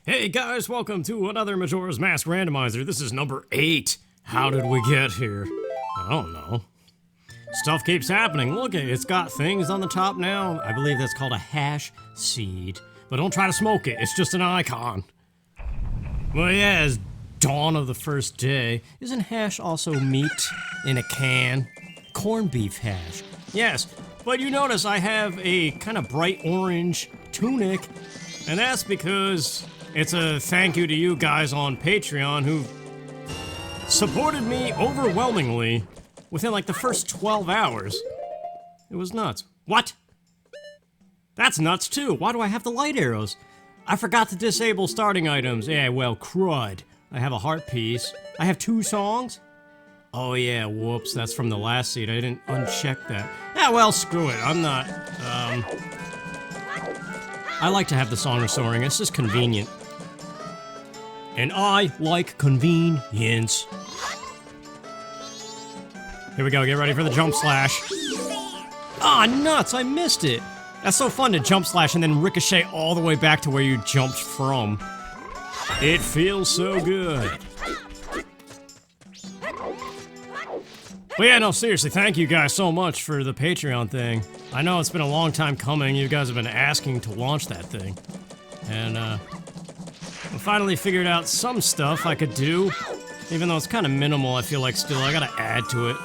Hey guys, welcome to another Majora's Mask Randomizer. This is number 8. How did we get here? I don't know. Stuff keeps happening. Look, it's got things on the top now. I believe that's called a hash seed. But don't try to smoke it, it's just an icon. Well, yeah, it's dawn of the first day. Isn't hash also meat in a can? Corned beef hash. Yes, but you notice I have a kind of bright orange tunic, and that's because it's a thank you to you guys on Patreon who supported me overwhelmingly within like the first 12 hours. It was nuts. What? That's nuts too. Why do I have the light arrows? I forgot to disable starting items. Yeah, well, crud. I have a heart piece. I have 2 songs? Oh yeah, whoops, that's from the last seed. I didn't uncheck that. Yeah, well, screw it. I'm not, I like to have the Song of Soaring. It's just convenient. And I like convenience. Here we go, get ready for the jump slash. Ah, nuts, I missed it. That's so fun to jump slash and then ricochet all the way back to where you jumped from. It feels so good. But yeah, no, seriously, thank you guys so much for the Patreon thing. I know it's been a long time coming. You guys have been asking to launch that thing. And, I finally figured out some stuff I could do. Even though it's kind of minimal, I feel like still I gotta add to it.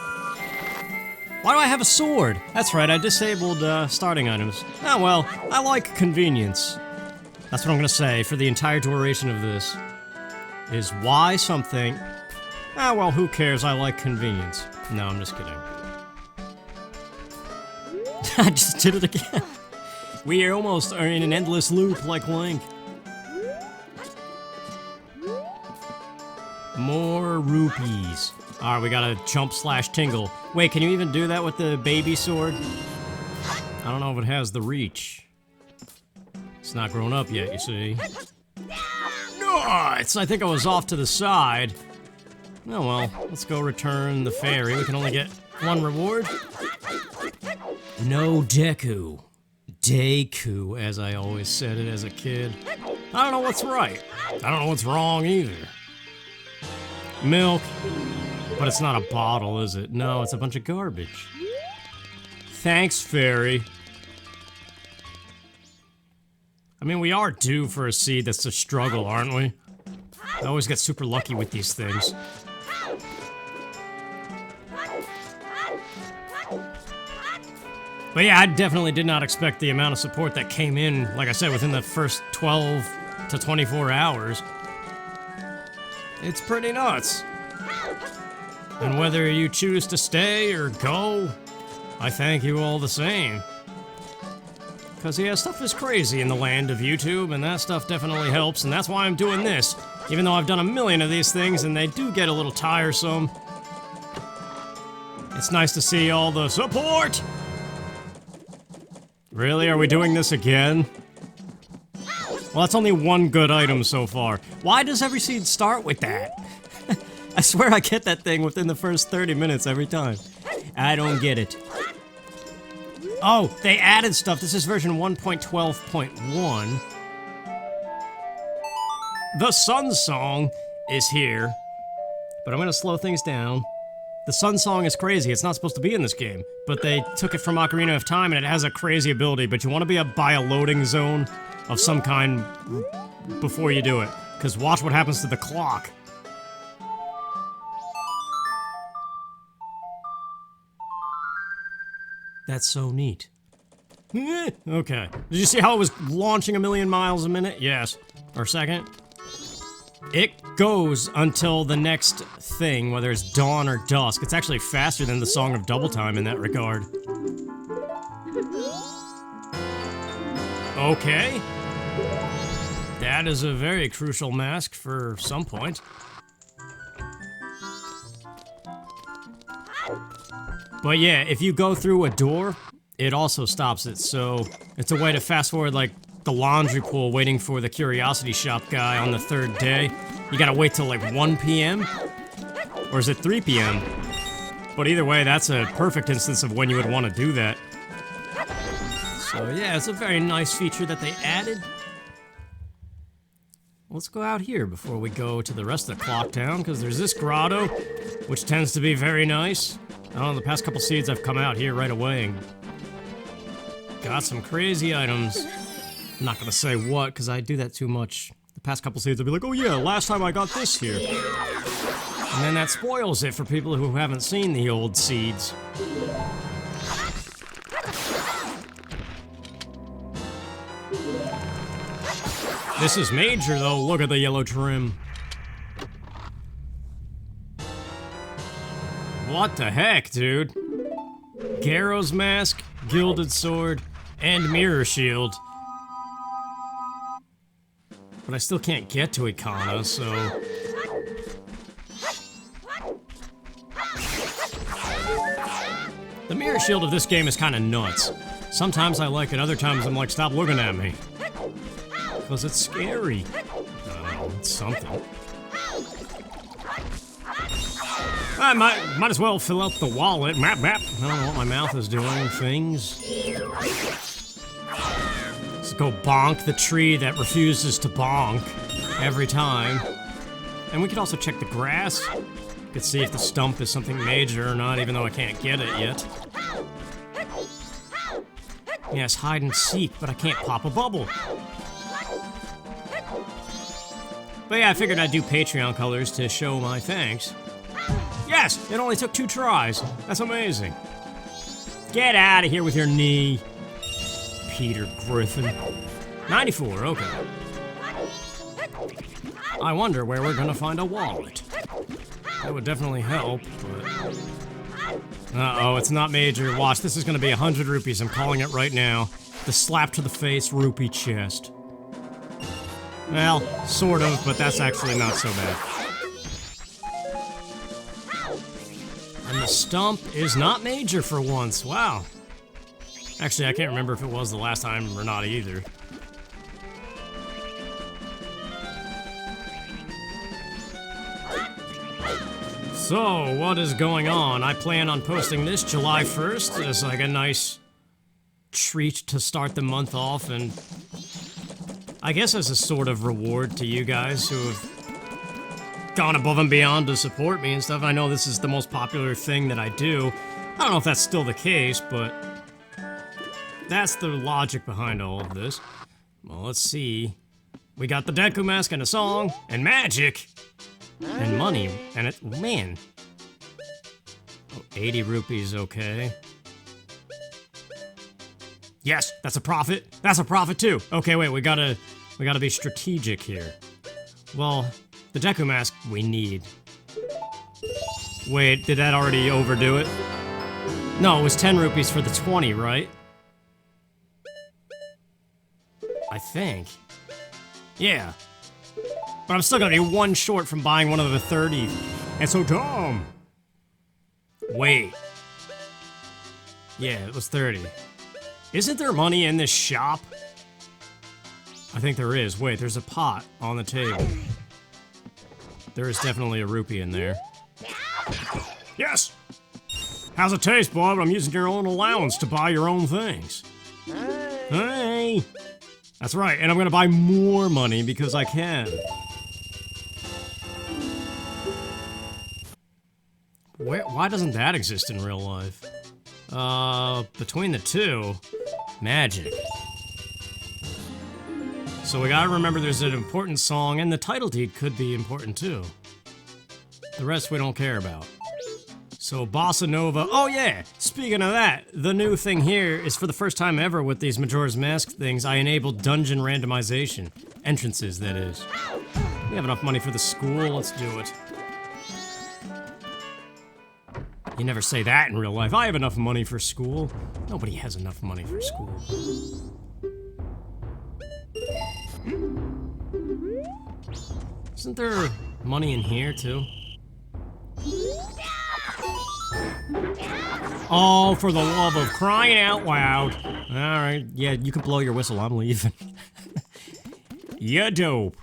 Why do I have a sword? That's right, I disabled, starting items. Ah, well, I like convenience. That's what I'm gonna say for the entire duration of this. Is why something... Ah, well, who cares? I like convenience. No, I'm just kidding. I just did it again. We almost are in an endless loop like Link. More rupees. Alright, we got a jump slash tingle. Wait, can you even do that with the baby sword? I don't know if it has the reach. It's not grown up yet, you see. Nuts! I think I was off to the side. Oh well, let's go return the fairy. We can only get 1 reward. No Deku. Deku, as I always said it as a kid. I don't know what's right. I don't know what's wrong either. Milk. But it's not a bottle, is it? No, it's a bunch of garbage. Thanks, fairy. I mean, we are due for a seed that's a struggle, aren't we? I always get super lucky with these things. But yeah, I definitely did not expect the amount of support that came in, like I said, within the first 12 to 24 hours. It's pretty nuts. And whether you choose to stay or go, I thank you all the same. Because yeah, stuff is crazy in the land of YouTube, and that stuff definitely helps, and that's why I'm doing this. Even though I've done a million of these things, and they do get a little tiresome. It's nice to see all the support! Really? Are we doing this again? Well, that's only 1 good item so far. Why does every seed start with that? I swear I get that thing within the first 30 minutes every time. I don't get it. Oh, they added stuff. This is version 1.12.1. The Sun Song is here. But I'm gonna slow things down. The Sun Song is crazy. It's not supposed to be in this game. But they took it from Ocarina of Time, and it has a crazy ability. But you want to be by a loading zone of some kind before you do it. Because watch what happens to the clock. That's so neat. Okay. Did you see how it was launching 1,000,000 miles a minute? Yes. Or second? It goes until the next thing, whether it's dawn or dusk. It's actually faster than the Song of Double Time in that regard. Okay. That is a very crucial mask for some point. But yeah, if you go through a door, it also stops it, so it's a way to fast forward like the laundry pool waiting for the curiosity shop guy on the 3rd day. You gotta wait till like 1 p.m.? Or is it 3 p.m.? But either way, that's a perfect instance of when you would want to do that. So yeah, it's a very nice feature that they added. let's go out here before we go to the rest of the clock town, because there's this grotto, which tends to be very nice. I don't know, the past couple seeds I've come out here right away and got some crazy items. I'm not gonna say what, because I do that too much. The past couple seeds I'll be like, oh yeah, last time I got this here. And then that spoils it for people who haven't seen the old seeds. This is major though, look at the yellow trim. What the heck, dude? Garrow's mask, gilded sword, and mirror shield. But I still can't get to Ikana, so... The mirror shield of this game is kinda nuts. Sometimes I like it, other times I'm like, stop looking at me. Because it's scary. It's something. I might as well fill out the wallet. Map. I don't know what my mouth is doing. Things. Let's go bonk the tree that refuses to bonk every time. And we could also check the grass. Could see if the stump is something major or not, even though I can't get it yet. Yes, hide and seek, but I can't pop a bubble. But yeah, I figured I'd do Patreon colors to show my thanks. Yes, it only took 2 tries. That's amazing. Get out of here with your knee, Peter Griffin. 94, okay. I wonder where we're gonna find a wallet. That would definitely help, but... Uh-oh, it's not major. Watch, this is gonna be 100 rupees. I'm calling it right now. The slap to the face rupee chest. Well, sort of, but that's actually not so bad. And the stump is not major for once. Wow. Actually, I can't remember if it was the last time or not either. So, what is going on? I plan on posting this July 1st as like a nice treat to start the month off, and I guess as a sort of reward to you guys who have gone above and beyond to support me and stuff. I know this is the most popular thing that I do. I don't know if that's still the case, but that's the logic behind all of this. Well, let's see. We got the Deku mask and a song, and magic, and money, and it, man. Oh, 80 rupees, okay. Yes, that's a profit. That's a profit too. Okay, wait, we gotta be strategic here. Well, the Deku mask we need. Wait, did that already overdo it? No, it was 10 rupees for the 20, right? I think. Yeah. But I'm still gonna be 1 short from buying one of the 30. And so dumb. Wait. Yeah, it was 30. Isn't there money in this shop? I think there is. Wait, there's a pot on the table. There is definitely a rupee in there. Yes! How's it taste, Bob? I'm using your own allowance to buy your own things. Hey! That's right, and I'm gonna buy more money because I can. Why doesn't that exist in real life? Between the two, magic. So we gotta remember there's an important song, and the title deed could be important too. The rest we don't care about. So Bossa Nova, oh yeah, speaking of that, the new thing here is for the first time ever with these Majora's Mask things, I enabled dungeon randomization. Entrances, that is. We have enough money for the school, let's do it. You never say that in real life. I have enough money for school. Nobody has enough money for school. Isn't there money in here, too? Oh, for the love of crying out loud. Alright, yeah, you can blow your whistle, I'm leaving. Ya dope.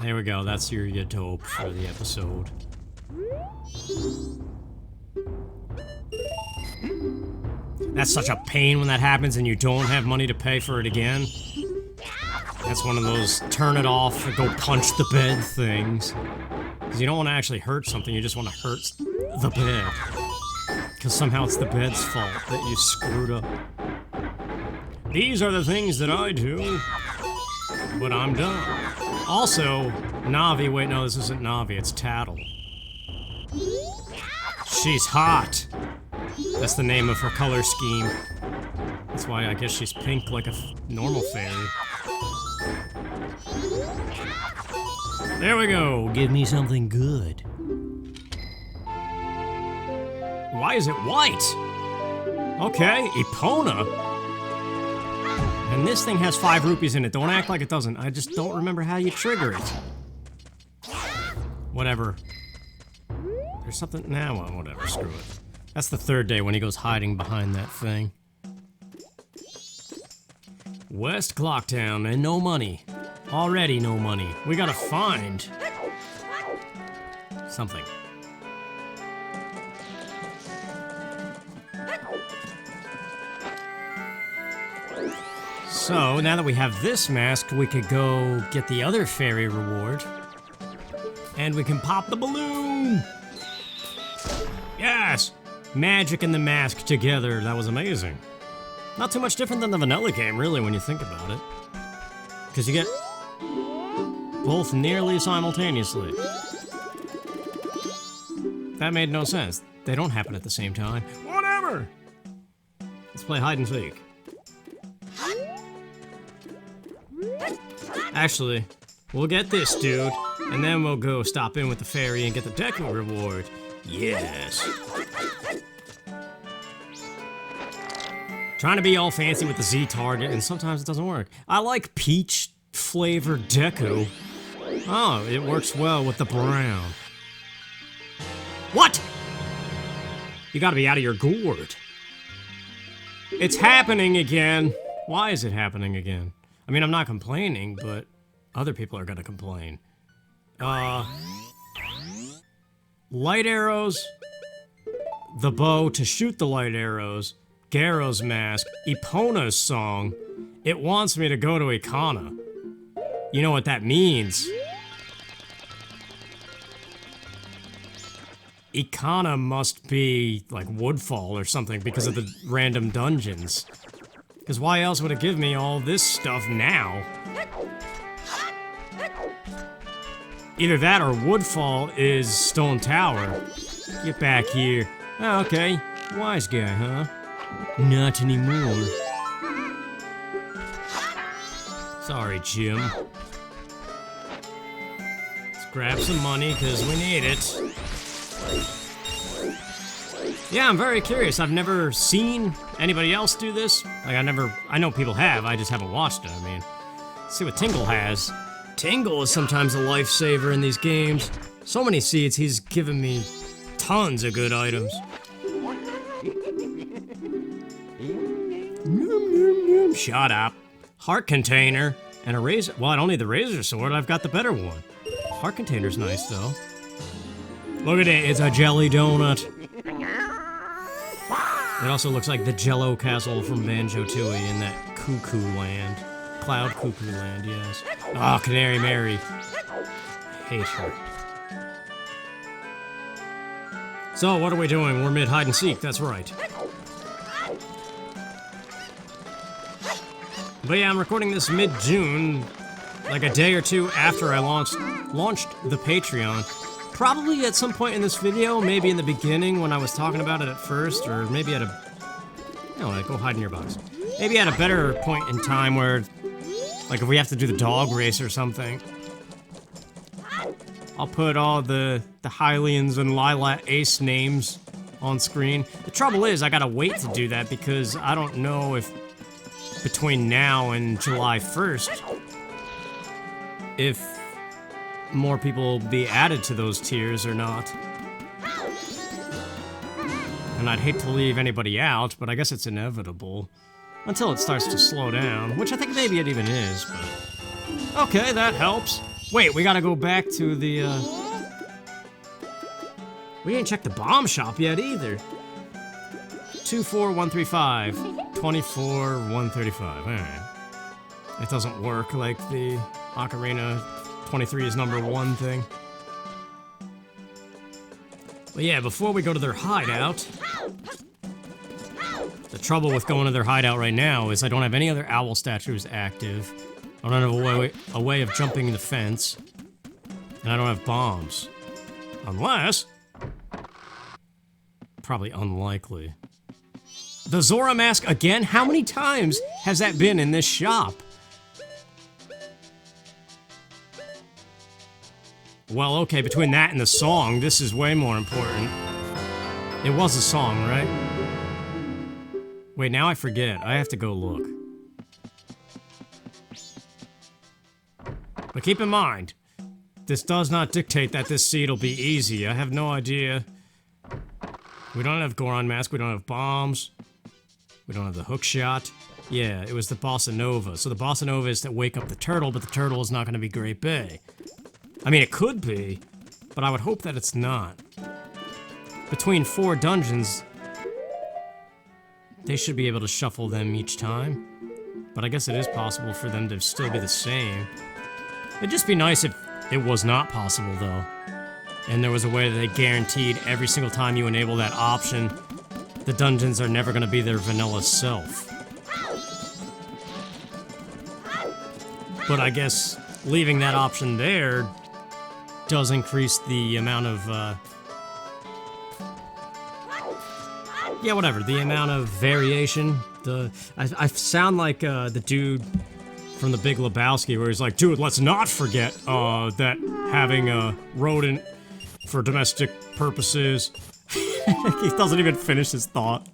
There we go, that's your ya dope for the episode. That's such a pain when that happens and you don't have money to pay for it again. That's one of those turn it off and go punch the bed things. Because you don't want to actually hurt something, you just want to hurt the bed. Because somehow it's the bed's fault that you screwed up. These are the things that I do, but I'm done. Also, Navi, wait, no, this isn't Navi, it's Tattle. She's hot. That's the name of her color scheme. That's why I guess she's pink like a normal fairy. There we go. Give me something good. Why is it white? Okay, Epona. And this thing has 5 rupees in it. Don't act like it doesn't. I just don't remember how you trigger it. Whatever. There's something... Nah, well, whatever. Screw it. That's the 3rd day when he goes hiding behind that thing. West Clocktown and no money. Already no money. We gotta find... something. So, now that we have this mask, we could go get the other fairy reward. And we can pop the balloon! Yes! Magic and the mask together, that was amazing. Not too much different than the vanilla game, really, when you think about it. Because you get both nearly simultaneously. That made no sense. They don't happen at the same time. Whatever! Let's play hide and seek. Actually, we'll get this dude, and then we'll go stop in with the fairy and get the Deku reward. Yes. Trying to be all fancy with the Z target, and sometimes it doesn't work. I like peach flavored Deku. Oh, it works well with the brown. What? You gotta be out of your gourd. It's happening again. Why is it happening again? I mean, I'm not complaining, but other people are gonna complain. Light arrows, the bow to shoot the light arrows, Garo's mask, Epona's song. It wants me to go to Ikana. You know what that means. Ikana must be like Woodfall or something because of the random dungeons. Because why else would it give me all this stuff now? Either that or Woodfall is Stone Tower. Get back here. Oh, okay. Wise guy, huh? Not anymore. Sorry, Jim. Let's grab some money, because we need it. Yeah, I'm very curious. I've never seen anybody else do this. Like, I know people have, I just haven't watched it. I mean, let's see what Tingle has. Tingle is sometimes a lifesaver in these games. So many seeds, he's given me tons of good items. Shut up. Heart container and a razor. Well, I don't need the razor sword, I've got the better one. Heart container's nice, though. Look at it, it's a jelly donut. It also looks like the Jello Castle from Banjo-Tooie in that Cuckoo Land. Cloud Cuckoo Land, yes. Oh, Canary Mary. Hate her. So, what are we doing? We're mid hide and seek, that's right. But yeah, I'm recording this mid-June, like a day or two after I launched the Patreon. Probably at some point in this video, maybe in the beginning when I was talking about it at first, or maybe at a... No, like, go hide in your box. Maybe at a better point in time where, like, if we have to do the dog race or something, I'll put all the Hylians and Lilat Ace names on screen. The trouble is, I gotta wait to do that because I don't know if between now and July 1st, if more people will be added to those tiers or not. And I'd hate to leave anybody out, but I guess it's inevitable. Until it starts to slow down, which I think maybe it even is, but... Okay, that helps. Wait, we gotta go back to the, We ain't checked the bomb shop yet, either. 24135. 24135, alright. It doesn't work like the Ocarina 23 is #1 thing. But yeah, before we go to their hideout... The trouble with going to their hideout right now is I don't have any other owl statues active. I don't have a way of jumping the fence. And I don't have bombs. Unless... Probably unlikely. The Zora mask again? How many times has that been in this shop? Well, okay, between that and the song, this is way more important. It was a song, right? Wait, now I forget. I have to go look. But keep in mind, this does not dictate that this seed will be easy. I have no idea. We don't have Goron mask, we don't have bombs. We don't have the hook shot. Yeah, it was the Bossa Nova. So the Bossa Nova is to wake up the turtle, but the turtle is not going to be Great Bay. I mean, it could be, but I would hope that it's not. Between 4 dungeons, they should be able to shuffle them each time. But I guess it is possible for them to still be the same. It'd just be nice if it was not possible, though. And there was a way that they guaranteed every single time you enable that option, the dungeons are never going to be their vanilla self. But I guess leaving that option there does increase the amount of, yeah, whatever, the amount of variation. I sound like the dude from The Big Lebowski where he's like, dude, let's not forget that having a rodent for domestic purposes. He doesn't even finish his thought.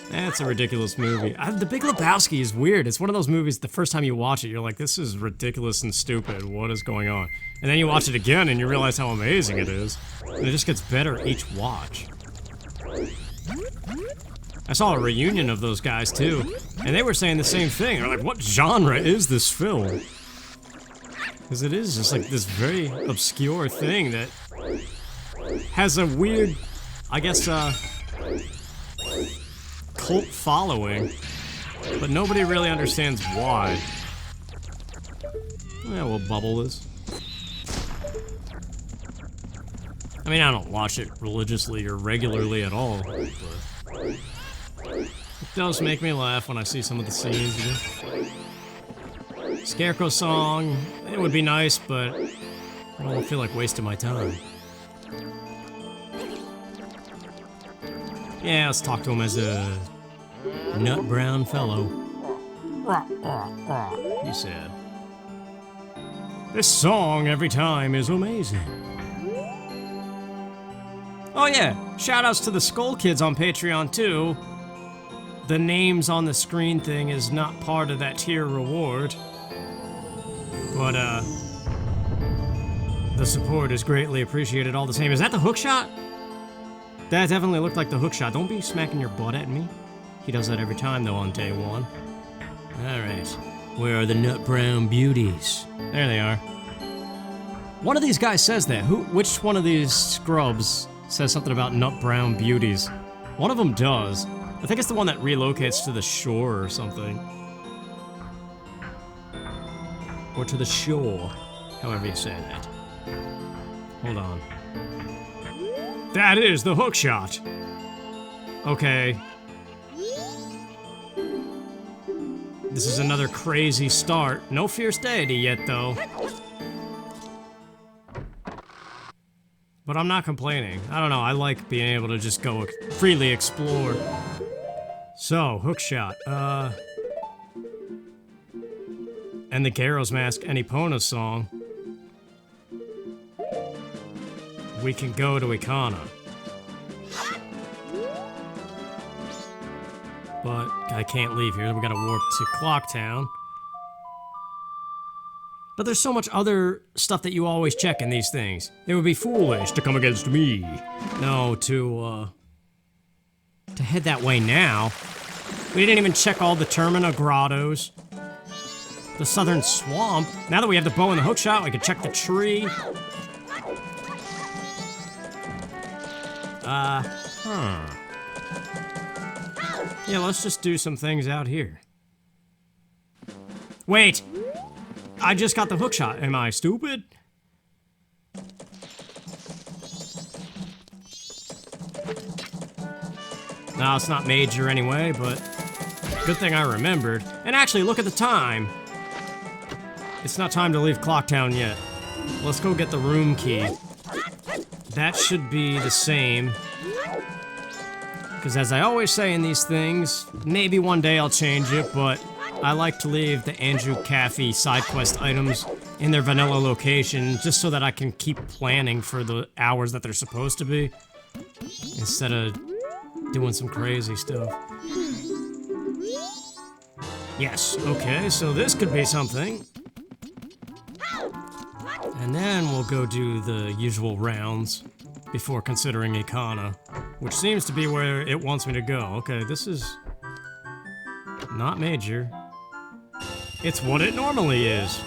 That's a ridiculous movie. The Big Lebowski is weird. It's one of those movies, the first time you watch it, you're like, this is ridiculous and stupid. What is going on? And then you watch it again and you realize how amazing it is. And it just gets better each watch. I saw a reunion of those guys too, and they were saying the same thing. They're like, what genre is this film? Because it is just like this very obscure thing that has a weird, I guess, cult following, but nobody really understands why. Yeah, we'll bubble this. I mean, I don't watch it religiously or regularly at all, but it does make me laugh when I see some of the scenes. Scarecrow song, it would be nice, but I don't feel like wasting my time. Yeah, let's talk to him as a nut brown fellow. He said, this song every time is amazing. Oh yeah, shoutouts to the Skull Kids on Patreon too. The names on the screen thing is not part of that tier reward. But, the support is greatly appreciated all the same. Is that the hookshot? That definitely looked like the hookshot. Don't be smacking your butt at me. He does that every time, though, on day 1. Alright. Where are the nut brown beauties? There they are. One of these guys says that. Which one of these scrubs says something about nut brown beauties? One of them does. I think it's the one that relocates to the shore or something. Or to the shore, however you say that. Hold on. That is the hookshot! Okay. This is another crazy start. No fierce deity yet, though. But I'm not complaining. I don't know, I like being able to just go freely explore. So, hookshot, and the Gyro's Mask and Epona song. We can go to Ikana. But I can't leave here, we gotta warp to Clocktown. But there's so much other stuff that you always check in these things. It would be foolish to come against me. No, to head that way now. We didn't even check all the Termina grottos. The southern swamp. Now that we have the bow and the hookshot, we can check the tree. Yeah, let's just do some things out here. Wait! I just got the hookshot. Am I stupid? No, it's not major anyway, but good thing I remembered. And actually, look at the time. It's not time to leave Clocktown yet. Let's go get the room key. That should be the same. Because as I always say in these things, maybe one day I'll change it, but I like to leave the Andrew Caffey side quest items in their vanilla location just so that I can keep planning for the hours that they're supposed to be, instead of doing some crazy stuff. Yes, okay, so this could be something. And then we'll go do the usual rounds before considering Ikana, which seems to be where it wants me to go. Okay, this is not major. It's what it normally is.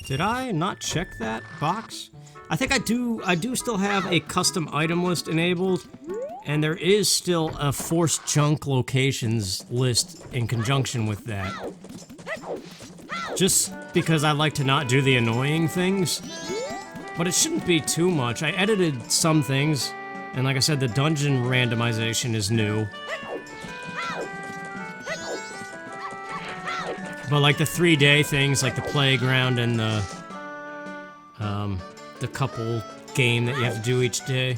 Did I not check that box? I think I do still have a custom item list enabled, and there is still a forced junk locations list in conjunction with that. Just because I like to not do the annoying things. But it shouldn't be too much. I edited some things, and like I said, the dungeon randomization is new. But like the 3-day things, like the playground and the couple game that you have to do each day,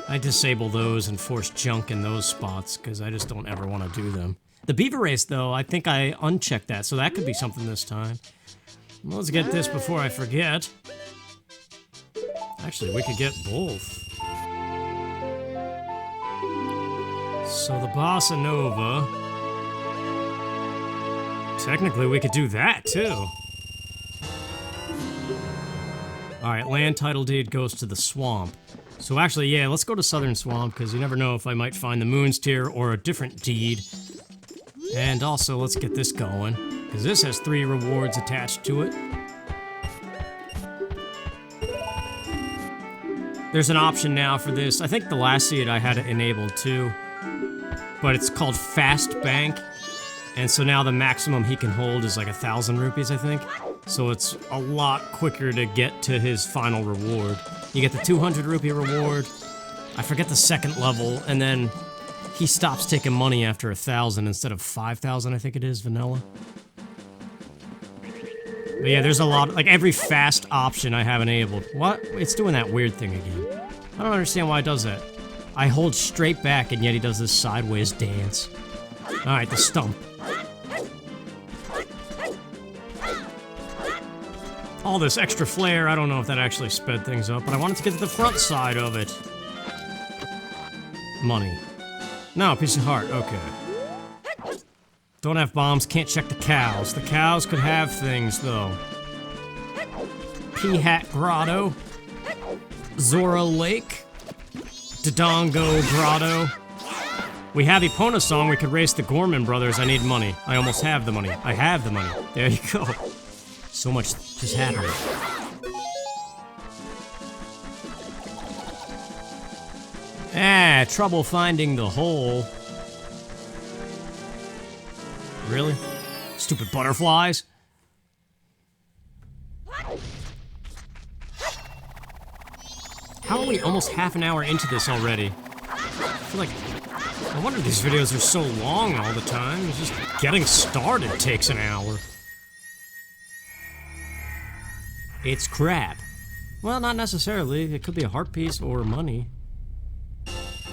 I disable those and force junk in those spots, because I just don't ever want to do them. The beaver race, though, I think I unchecked that, so that could be something this time. Well, let's get this before I forget. Actually, we could get both. So the Bossa Nova. Technically, we could do that, too. Alright, land title deed goes to the swamp. So actually, yeah, let's go to Southern Swamp, because you never know if I might find the Moon's Tear or a different deed. And also, let's get this going, because this has 3 rewards attached to it. There's an option now for this. I think the last seed I had it enabled too. But it's called Fast Bank. And so now the maximum he can hold is like 1,000 rupees, I think. So it's a lot quicker to get to his final reward. You get the 200 rupee reward. I forget the second level, and then he stops taking money after 1,000 instead of 5,000, I think it is, vanilla. But yeah, there's a lot, like every fast option I have enabled. What? It's doing that weird thing again. I don't understand why it does that. I hold straight back and yet he does this sideways dance. Alright, the stump. All this extra flair, I don't know if that actually sped things up, but I wanted to get to the front side of it. Money. No, piece of heart, okay. Don't have bombs, can't check the cows. The cows could have things, though. Peahat Grotto. Zora Lake. Dodongo Grotto. We have Epona Song, we could race the Gorman brothers. I need money. I almost have the money. I have the money. There you go. So much just happened. Ah, trouble finding the hole. Really? Stupid butterflies? How are we almost half an hour into this already? I feel like... no wonder these videos are so long all the time. It's just getting started takes an hour. It's crap. Well, not necessarily. It could be a heart piece or money.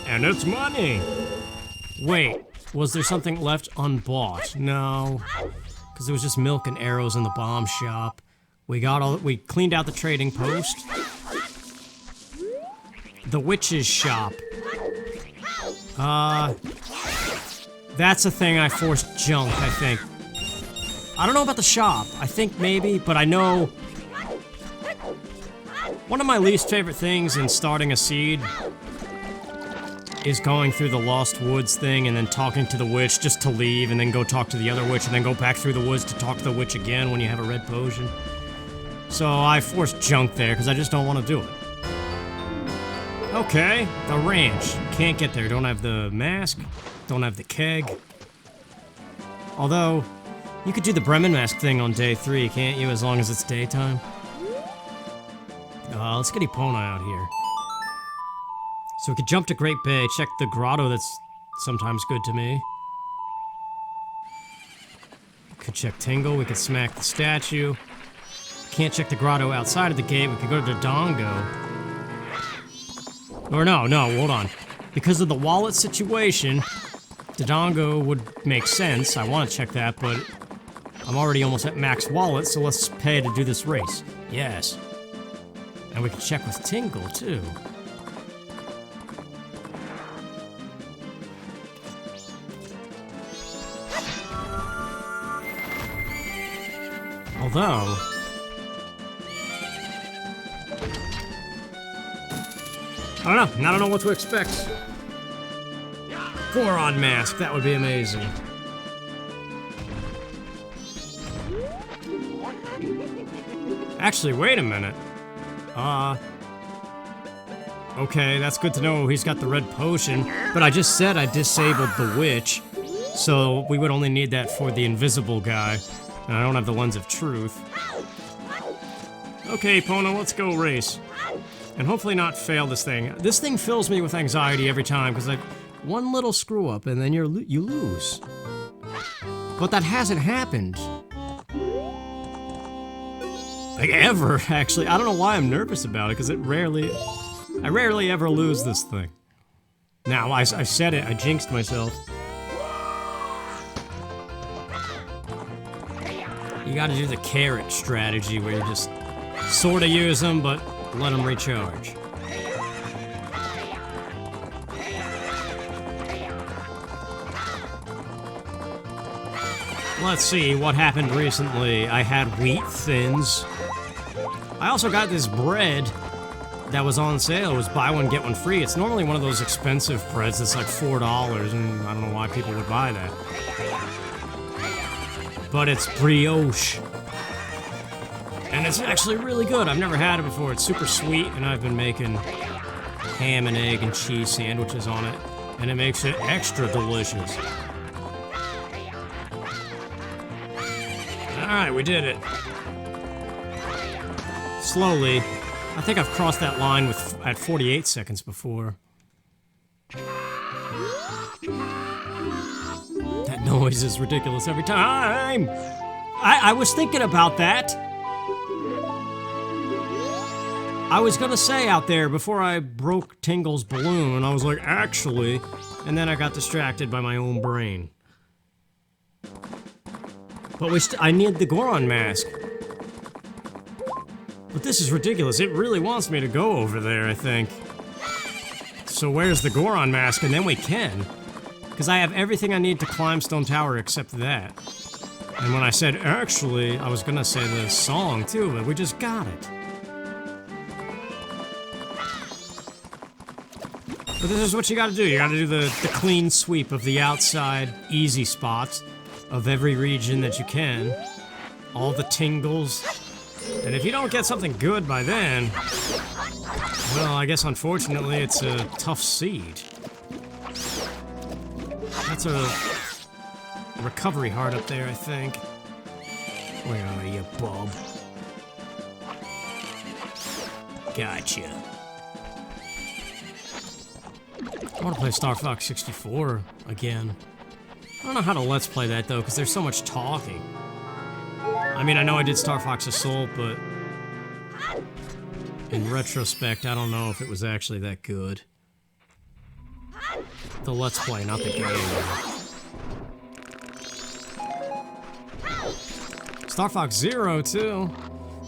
And it's money! Wait. Was there something left unbought? No, because it was just milk and arrows in the bomb shop. We cleaned out the trading post. The witch's shop. That's a thing I forced junk, I think. I don't know about the shop. I think maybe, but I know... one of my least favorite things in starting a seed is going through the Lost Woods thing and then talking to the witch just to leave and then go talk to the other witch and then go back through the woods to talk to the witch again when you have a red potion. So I forced junk there because I just don't want to do it. Okay, the ranch. Can't get there. Don't have the mask. Don't have the keg. Although, you could do the Bremen mask thing on day 3, can't you? As long as it's daytime. Let's get Epona out here. So we could jump to Great Bay, check the grotto that's sometimes good to me. Could check Tingle, we could smack the statue. Can't check the grotto outside of the gate, we could go to Dodongo. Or no, hold on. Because of the wallet situation, Dodongo would make sense. I want to check that, but I'm already almost at max wallet, so let's pay to do this race. Yes. And we can check with Tingle, too. Although... I don't know what to expect. Goron mask, that would be amazing. Actually, wait a minute. Okay, that's good to know he's got the red potion, but I just said I disabled the witch, so we would only need that for the invisible guy, and I don't have the lens of truth. Okay, Pono, let's go race. And hopefully not fail this thing. This thing fills me with anxiety every time, because one little screw up and then you lose. But that hasn't happened. Like, ever, actually. I don't know why I'm nervous about it, because I rarely ever lose this thing. Now, I said it, I jinxed myself. You gotta do the carrot strategy, where you just sorta use them, but let them recharge. Let's see what happened recently. I had wheat thins. I also got this bread that was on sale. It was buy one, get one free. It's normally one of those expensive breads that's like $4, and I don't know why people would buy that. But it's brioche. And it's actually really good. I've never had it before. It's super sweet, and I've been making ham and egg and cheese sandwiches on it, and it makes it extra delicious. Alright, we did it. Slowly. I think I've crossed that line at 48 seconds before. That noise is ridiculous every time! I was thinking about that! I was gonna say out there before I broke Tingle's balloon, and I was like, actually, and then I got distracted by my own brain. But I need the Goron mask. But this is ridiculous. It really wants me to go over there, I think. So where's the Goron mask? And then we can. Because I have everything I need to climb Stone Tower except that. And when I said actually, I was gonna say the song too, but we just got it. But this is what you gotta do. You gotta do the clean sweep of the outside easy spots of every region that you can. All the tingles. And if you don't get something good by then, well, I guess unfortunately it's a tough seed. That's a recovery heart up there, I think. Where are you, bub? Gotcha. I want to play Star Fox 64 again. I don't know how to Let's Play that, though, because there's so much talking. I mean, I know I did Star Fox Assault, but in retrospect, I don't know if it was actually that good. The Let's Play, not the game. Star Fox Zero, too.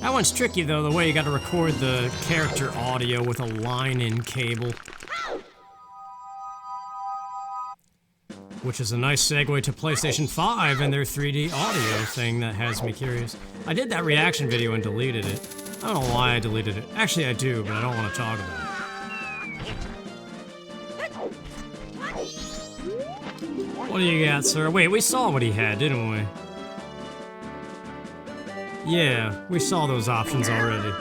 That one's tricky, though, the way you gotta record the character audio with a line-in cable. Which is a nice segue to PlayStation 5 and their 3D audio thing that has me curious. I did that reaction video and deleted it. I don't know why I deleted it. Actually, I do, but I don't want to talk about it. What do you got, sir? Wait, we saw what he had, didn't we? Yeah, we saw those options already.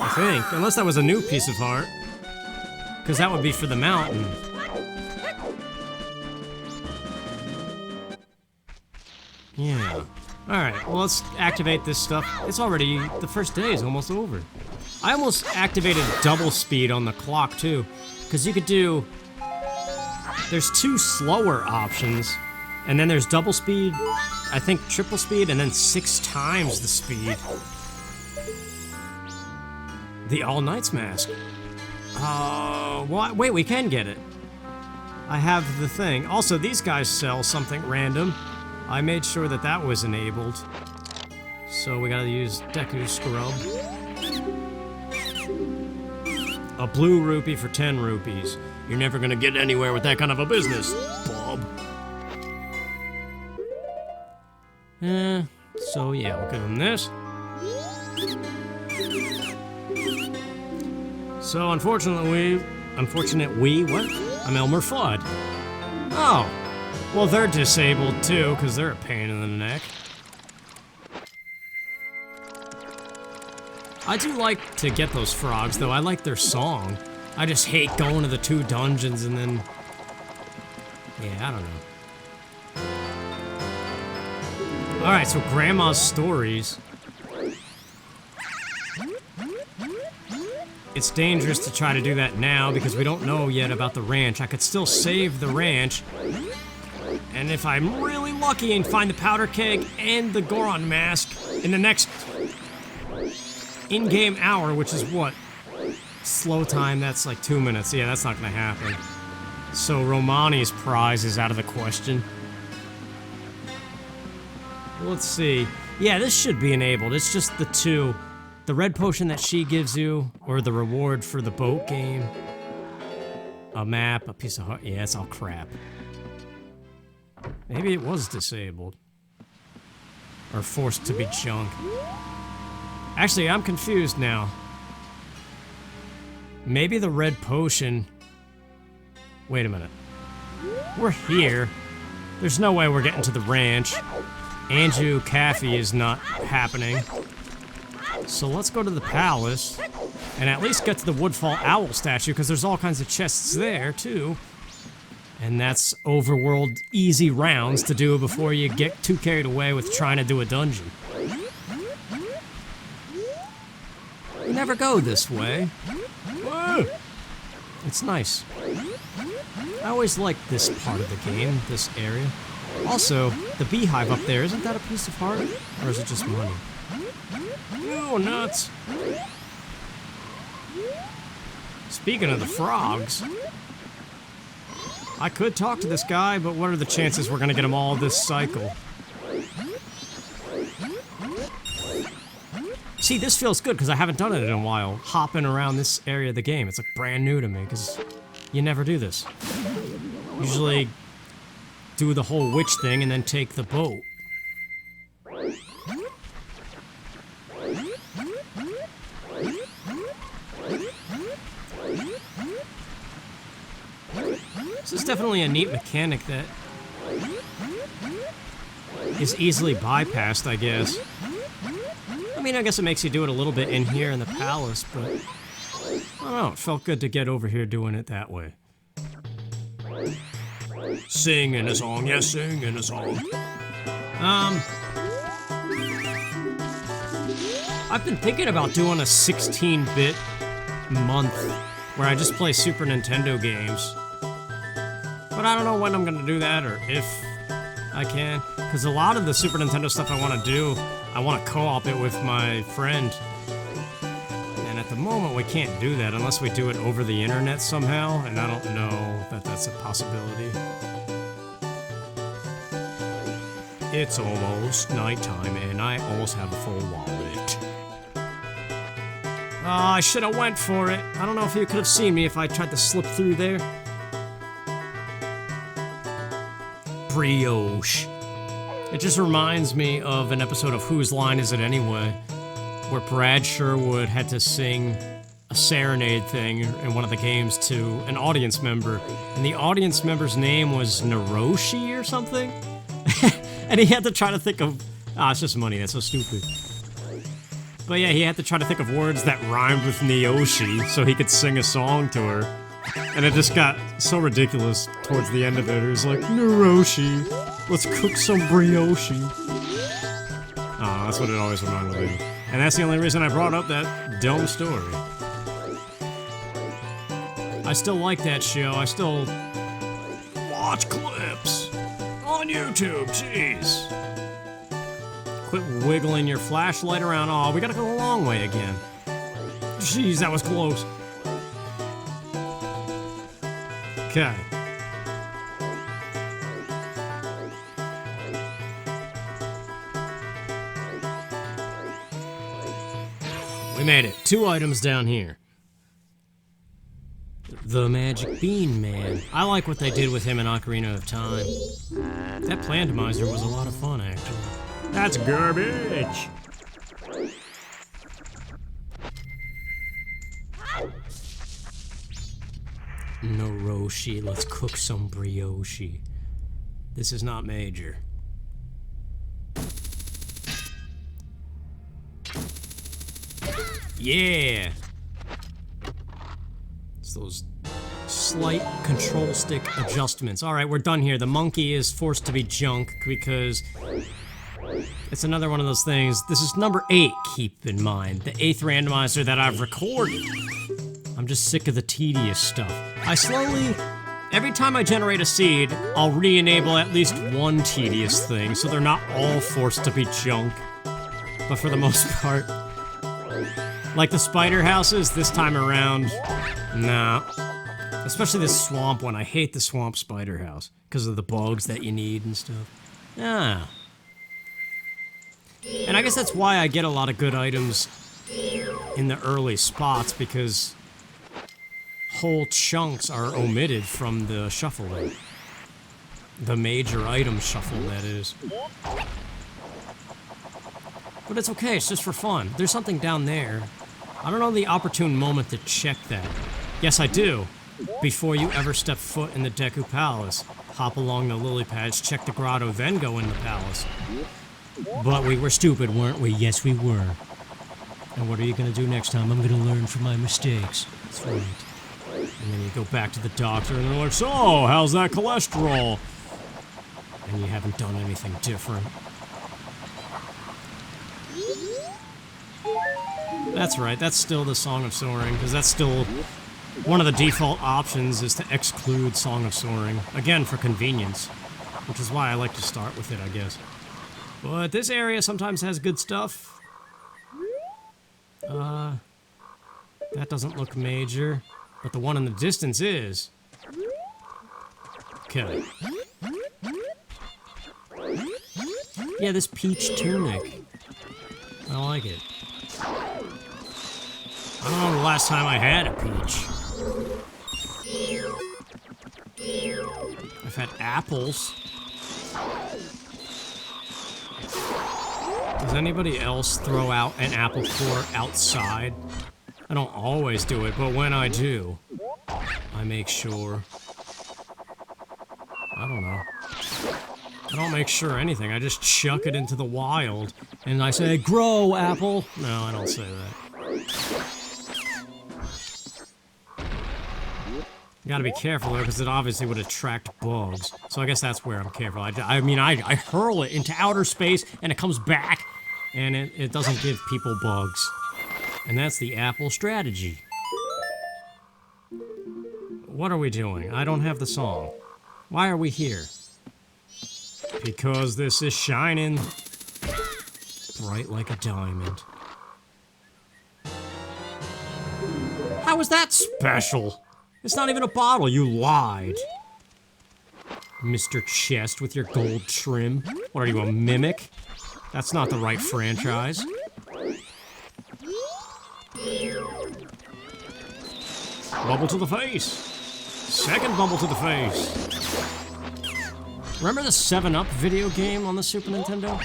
I think. Unless that was a new piece of art. Because that would be for the mountain. Yeah. Alright, well, let's activate this stuff. It's already, the first day is almost over. I almost activated double speed on the clock, too. Because you could do... There's 2 slower options. And then there's double speed, I think triple speed, and then 6 times the speed. The All Knights mask. Wait, we can get it. I have the thing. Also, these guys sell something random. I made sure that that was enabled. So we gotta use Deku Scrub. A blue rupee for 10 rupees. You're never gonna get anywhere with that kind of a business, Bob. So yeah, we'll give him this. So unfortunately, what? I'm Elmer Fudd. Oh, well they're disabled too, because they're a pain in the neck. I do like to get those frogs though, I like their song. I just hate going to the 2 dungeons and then... Yeah, I don't know. Alright, so Grandma's Stories. It's dangerous to try to do that now because we don't know yet about the ranch. I could still save the ranch. And if I'm really lucky and find the powder keg and the Goron mask in the next in-game hour, which is what? Slow time, that's like 2 minutes. Yeah, that's not gonna happen. So Romani's prize is out of the question. Let's see. Yeah, this should be enabled. It's just the 2. The red potion that she gives you, or the reward for the boat game. A map, a piece of heart. Yeah, it's all crap. Maybe it was disabled. Or forced to be junk. Actually, I'm confused now. Maybe the red potion... Wait a minute. We're here. There's no way we're getting to the ranch. Anju Caffey is not happening. So let's go to the palace and at least get to the Woodfall Owl statue because there's all kinds of chests there too. And that's overworld easy rounds to do before you get too carried away with trying to do a dungeon. You never go this way. Whoa. It's nice. I always like this part of the game, this area. Also, the beehive up there, isn't that a piece of heart? Or is it just money? Oh, nuts! Speaking of the frogs, I could talk to this guy, but what are the chances we're gonna get him all this cycle? See, this feels good because I haven't done it in a while. Hopping around this area of the game, it's like brand new to me because you never do this. Usually do the whole witch thing and then take the boat. This is definitely a neat mechanic that is easily bypassed, I guess. I mean, I guess it makes you do it a little bit in here in the palace, but I don't know, it felt good to get over here doing it that way. Singing a song, yes, singing a song. I've been thinking about doing a 16-bit month where I just play Super Nintendo games. But I don't know when I'm gonna do that or if I can. Because a lot of the Super Nintendo stuff I want to do, I want to co-op it with my friend. And at the moment we can't do that unless we do it over the internet somehow, and I don't know that that's a possibility. It's almost nighttime and I almost have a full wallet. Oh, I should have went for it. I don't know if you could have seen me if I tried to slip through there. Brioche. It just reminds me of an episode of Whose Line Is It Anyway? Where Brad Sherwood had to sing a serenade thing in one of the games to an audience member. And the audience member's name was Naroshi or something? And he had to try to think of... Ah, it's just money, that's so stupid. But yeah, he had to try to think of words that rhymed with Naoshi so he could sing a song to her. And it just got so ridiculous towards the end of it. It was like, Naroshi, let's cook some brioche. Oh, that's what it always reminded me of. And that's the only reason I brought up that dumb story. I still like that show. I still watch clips on YouTube. Jeez. Quit wiggling your flashlight around. Oh, we gotta go the long way again. Jeez, that was close. Okay. We made it. 2 items down here. The Magic Bean Man. I like what they did with him in Ocarina of Time. That Randomizer was a lot of fun, actually. That's garbage! Naroshi, let's cook some brioche. This is not major. Yeah! It's those slight control stick adjustments. Alright, we're done here. The monkey is forced to be junk because it's another one of those things. This is number 8, keep in mind. The 8th randomizer that I've recorded. I'm just sick of the tedious stuff. I slowly, every time I generate a seed, I'll re-enable at least one tedious thing, so they're not all forced to be junk. But for the most part, like the spider houses, this time around, nah. Especially this swamp one. I hate the swamp spider house because of the bugs that you need and stuff. Yeah. And I guess that's why I get a lot of good items in the early spots, because whole chunks are omitted from the shuffling. The major item shuffle, that is. But it's okay, it's just for fun. There's something down there. I don't know the opportune moment to check that. Yes, I do. Before you ever step foot in the Deku Palace, hop along the lily pads, check the grotto, then go in the palace. But we were stupid, weren't we? Yes, we were. And what are you gonna do next time? I'm gonna learn from my mistakes. That's right. And then you go back to the doctor and they're like, so, how's that cholesterol? And you haven't done anything different. That's right, that's still the Song of Soaring, because that's still one of the default options is to exclude Song of Soaring. Again, for convenience. Which is why I like to start with it, I guess. But this area sometimes has good stuff. That doesn't look major. But the one in the distance is. Okay. Yeah, this peach tunic. I like it. I don't know the last time I had a peach. I've had apples. Does anybody else throw out an apple core outside? I don't always do it, but when I do, I make sure. I don't know. I don't make sure anything. I just chuck it into the wild, and I say, grow, apple! No, I don't say that. You gotta be careful though, because it obviously would attract bugs. So I guess that's where I'm careful. I mean, I hurl it into outer space, and it comes back, and it doesn't give people bugs. And that's the apple strategy. What are we doing? I don't have the song. Why are we here? Because this is shining bright like a diamond. How is that special? It's not even a bottle, you lied. Mr. Chest with your gold trim. What are you, a mimic? That's not the right franchise. Bubble to the face. Second bubble to the face. Remember the 7-Up video game on the Super Nintendo?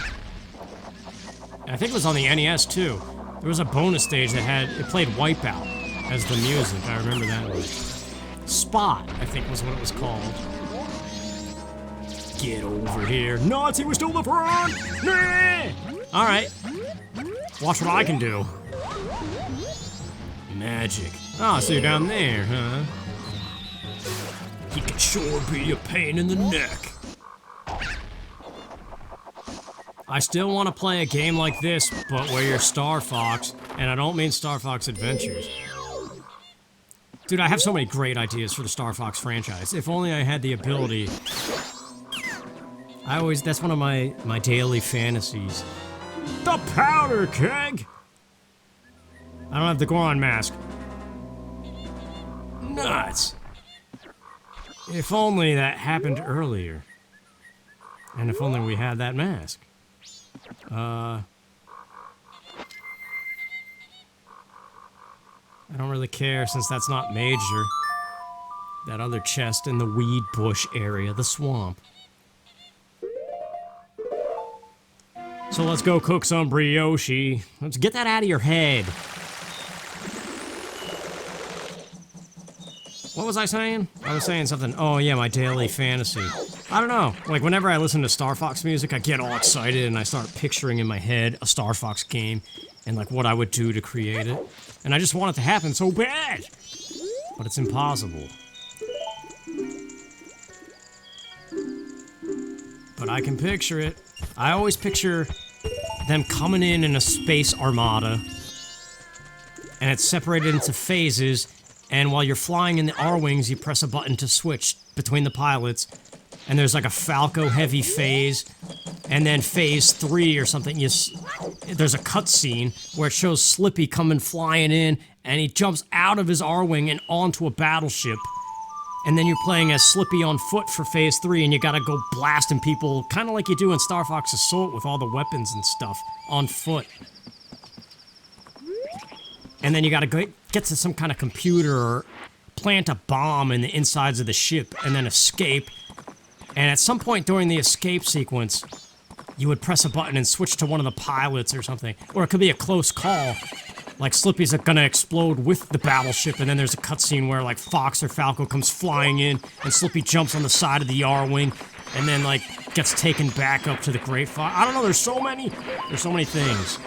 I think it was on the NES too. There was a bonus stage that it played Wipeout as the music. I remember that one. Spot, I think was what it was called. Get over here. Nazi, we're still the front! Alright. Watch what I can do. Magic. Oh, so you're down there, huh? He can sure be a pain in the neck. I still want to play a game like this, but where you're Star Fox, and I don't mean Star Fox Adventures. Dude, I have so many great ideas for the Star Fox franchise. If only I had the ability. That's one of my daily fantasies. The powder keg! I don't have the Goron mask. Nuts! If only that happened earlier. And if only we had that mask. I don't really care since that's not major. That other chest in the weed bush area, the swamp. So let's go cook some brioche. Let's get that out of your head. What was I saying? I was saying something. Oh yeah, my daily fantasy. I don't know. Like whenever I listen to Star Fox music, I get all excited and I start picturing in my head a Star Fox game and like what I would do to create it. And I just want it to happen so bad. But it's impossible. But I can picture it. I always picture them coming in a space armada. And it's separated into phases. And while you're flying in the R-Wings, you press a button to switch between the pilots. And there's like a Falco heavy phase. And then phase 3 or something, there's a cutscene where it shows Slippy coming flying in. And he jumps out of his R-Wing and onto a battleship. And then you're playing as Slippy on foot for phase 3. And you gotta go blasting people, kind of like you do in Star Fox Assault with all the weapons and stuff on foot. And then you gotta get to some kind of computer or plant a bomb in the insides of the ship and then escape. And at some point during the escape sequence, you would press a button and switch to one of the pilots or something. Or it could be a close call. Like Slippy's gonna explode with the battleship and then there's a cutscene where like Fox or Falco comes flying in and Slippy jumps on the side of the R-Wing and then like gets taken back up to the Great Fire. I don't know, there's so many things.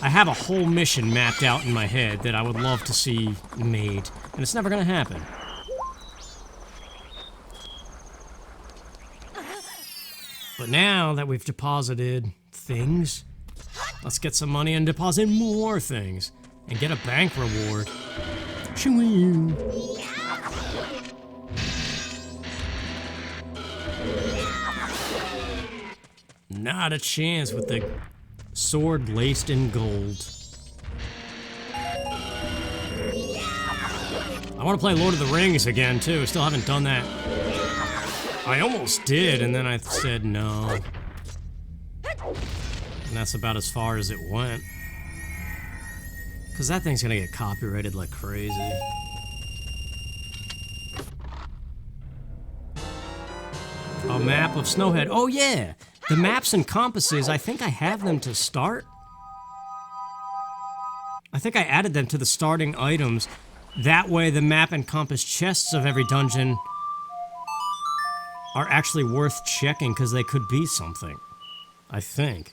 I have a whole mission mapped out in my head that I would love to see made, and it's never gonna happen. But now that we've deposited things, let's get some money and deposit more things, and get a bank reward. Shoo-wee. Not a chance with the sword laced in gold. I want to play Lord of the Rings again, too. Still haven't done that. I almost did, and then I said no. And that's about as far as it went. Because that thing's gonna get copyrighted like crazy. A map of Snowhead. Oh, yeah! The maps and compasses, I think I have them to start. I think I added them to the starting items. That way the map and compass chests of every dungeon are actually worth checking because they could be something. I think.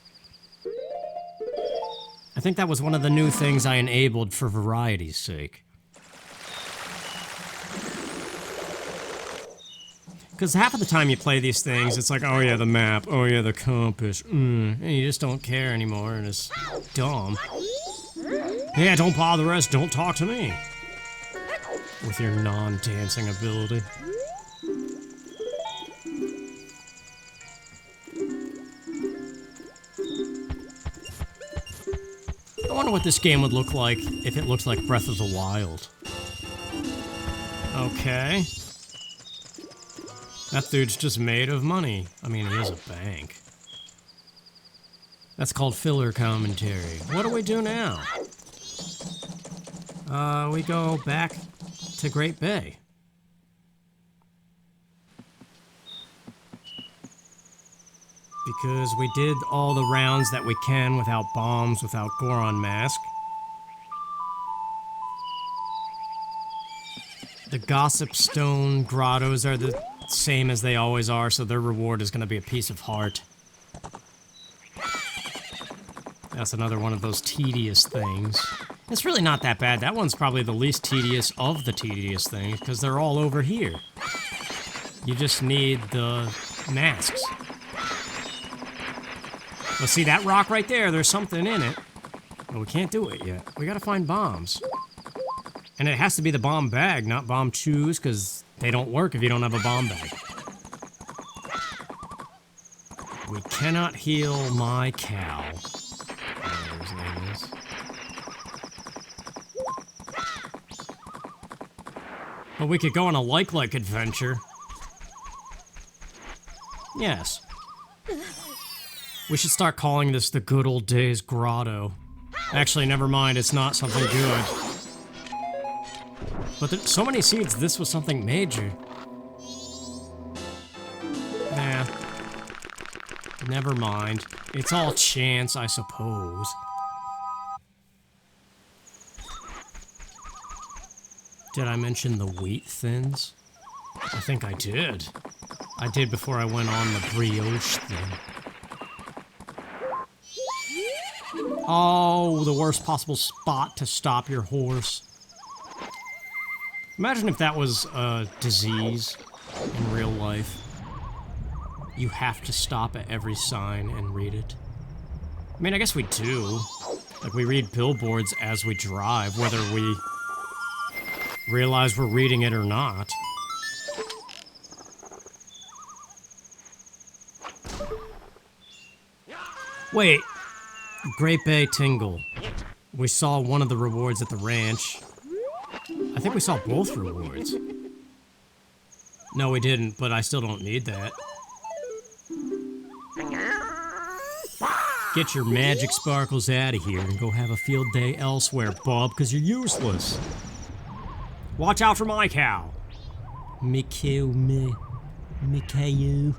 I think that was one of the new things I enabled for variety's sake. Because half of the time you play these things, it's like, oh yeah, the map, oh yeah, the compass, and you just don't care anymore, and it's dumb. Yeah, don't bother us, don't talk to me. With your non-dancing ability. I wonder what this game would look like if it looked like Breath of the Wild. Okay. That dude's just made of money. I mean, he is a bank. That's called filler commentary. What do we do now? We go back to Great Bay. Because we did all the rounds that we can without bombs, without Goron mask. The Gossip Stone grottos are the same as they always are, so their reward is going to be a piece of heart. That's another one of those tedious things. It's really not that bad. That one's probably the least tedious of the tedious things, because they're all over here. You just need the masks. Well, see that rock right there? There's something in it. But we can't do it yet. We gotta find bombs. And it has to be the bomb bag, not bomb chews, because they don't work if you don't have a bomb bag. We cannot heal my cow. Whatever his name is. But we could go on a like adventure. Yes. We should start calling this the Good Old Days Grotto. Actually, never mind, it's not something good. But there's so many seeds, this was something major. Nah. Never mind. It's all chance, I suppose. Did I mention the wheat thins? I think I did. I did before I went on the brioche thing. Oh, the worst possible spot to stop your horse. Imagine if that was a disease in real life. You have to stop at every sign and read it. I mean, I guess we do. Like, we read billboards as we drive, whether we realize we're reading it or not. Wait. Great Bay Tingle. We saw one of the rewards at the ranch. I think we saw both rewards. No, we didn't, but I still don't need that. Get your magic sparkles out of here and go have a field day elsewhere, bub, because you're useless. Watch out for my cow. Me cow, me cow.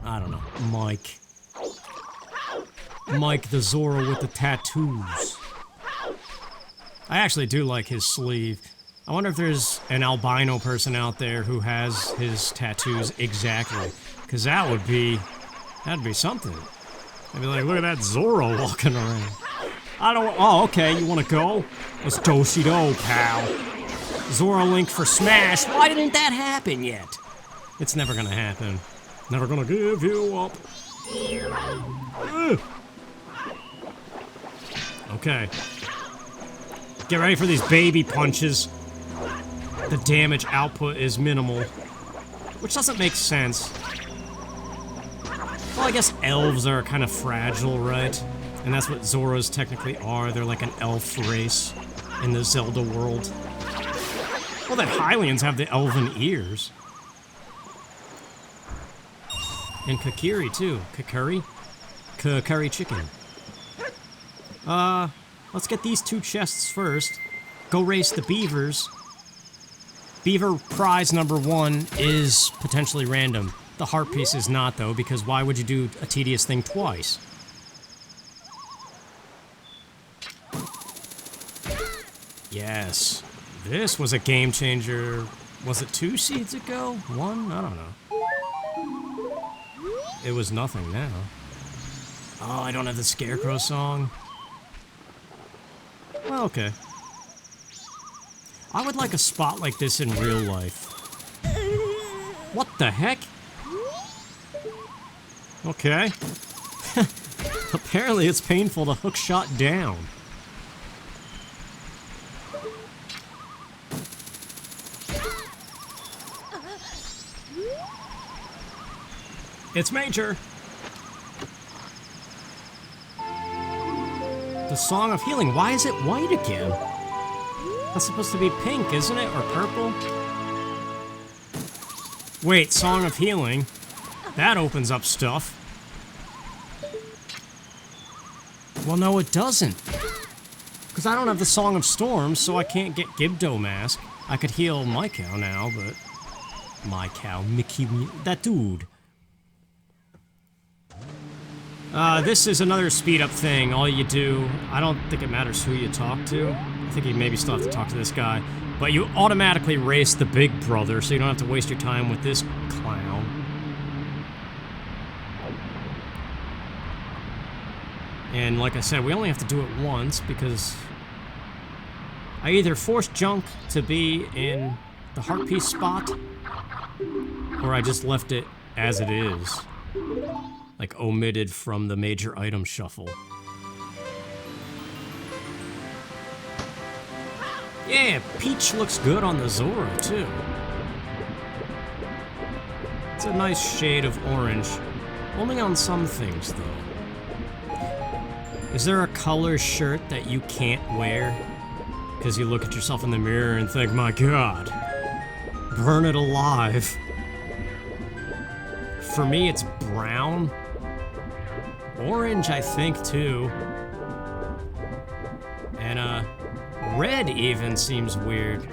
I don't know. Mike the Zoro with the tattoos. I actually do like his sleeve. I wonder if there's an albino person out there who has his tattoos exactly. Because that'd be something. I'd be like, look at that Zoro walking around. Oh, okay, you wanna go? Let's do-si-do, pal. Zoro Link for Smash. Why didn't that happen yet? It's never gonna happen. Never gonna give you up. Okay. Get ready for these baby punches. The damage output is minimal. Which doesn't make sense. Well, I guess elves are kind of fragile, right? And that's what Zoras technically are. They're like an elf race in the Zelda world. Well, the Hylians have the elven ears. And Kakiri, too. Kakuri? Kakuri chicken. Let's get these two chests first. Go race the beavers. Beaver prize number 1 is potentially random. The heart piece is not, though, because why would you do a tedious thing twice? Yes. This was a game changer. Was it 2 seeds ago? 1? I don't know. It was nothing now. Oh, I don't have the Scarecrow song. Well, okay. I would like a spot like this in real life. What the heck? Okay. Apparently it's painful to hook shot down. It's major. The Song of Healing. Why is it white again? That's supposed to be pink, isn't it? Or purple? Wait, Song of Healing. That opens up stuff. Well, no, it doesn't. Because I don't have the Song of Storms, so I can't get Gibdo Mask. I could heal my cow now, but... My cow, Mickey... That dude. This is another speed-up thing. All you do... I don't think it matters who you talk to. I think you maybe still have to talk to this guy. But you automatically race the big brother, so you don't have to waste your time with this clown. And like I said, we only have to do it once because I either forced Junk to be in the heart piece spot, or I just left it as it is. Like omitted from the major item shuffle. Yeah, peach looks good on the Zora too. It's a nice shade of orange. Only on some things though. Is there a color shirt that you can't wear? Because you look at yourself in the mirror and think, my god, burn it alive. For me, it's brown. Orange, I think, too. And, red even seems weird.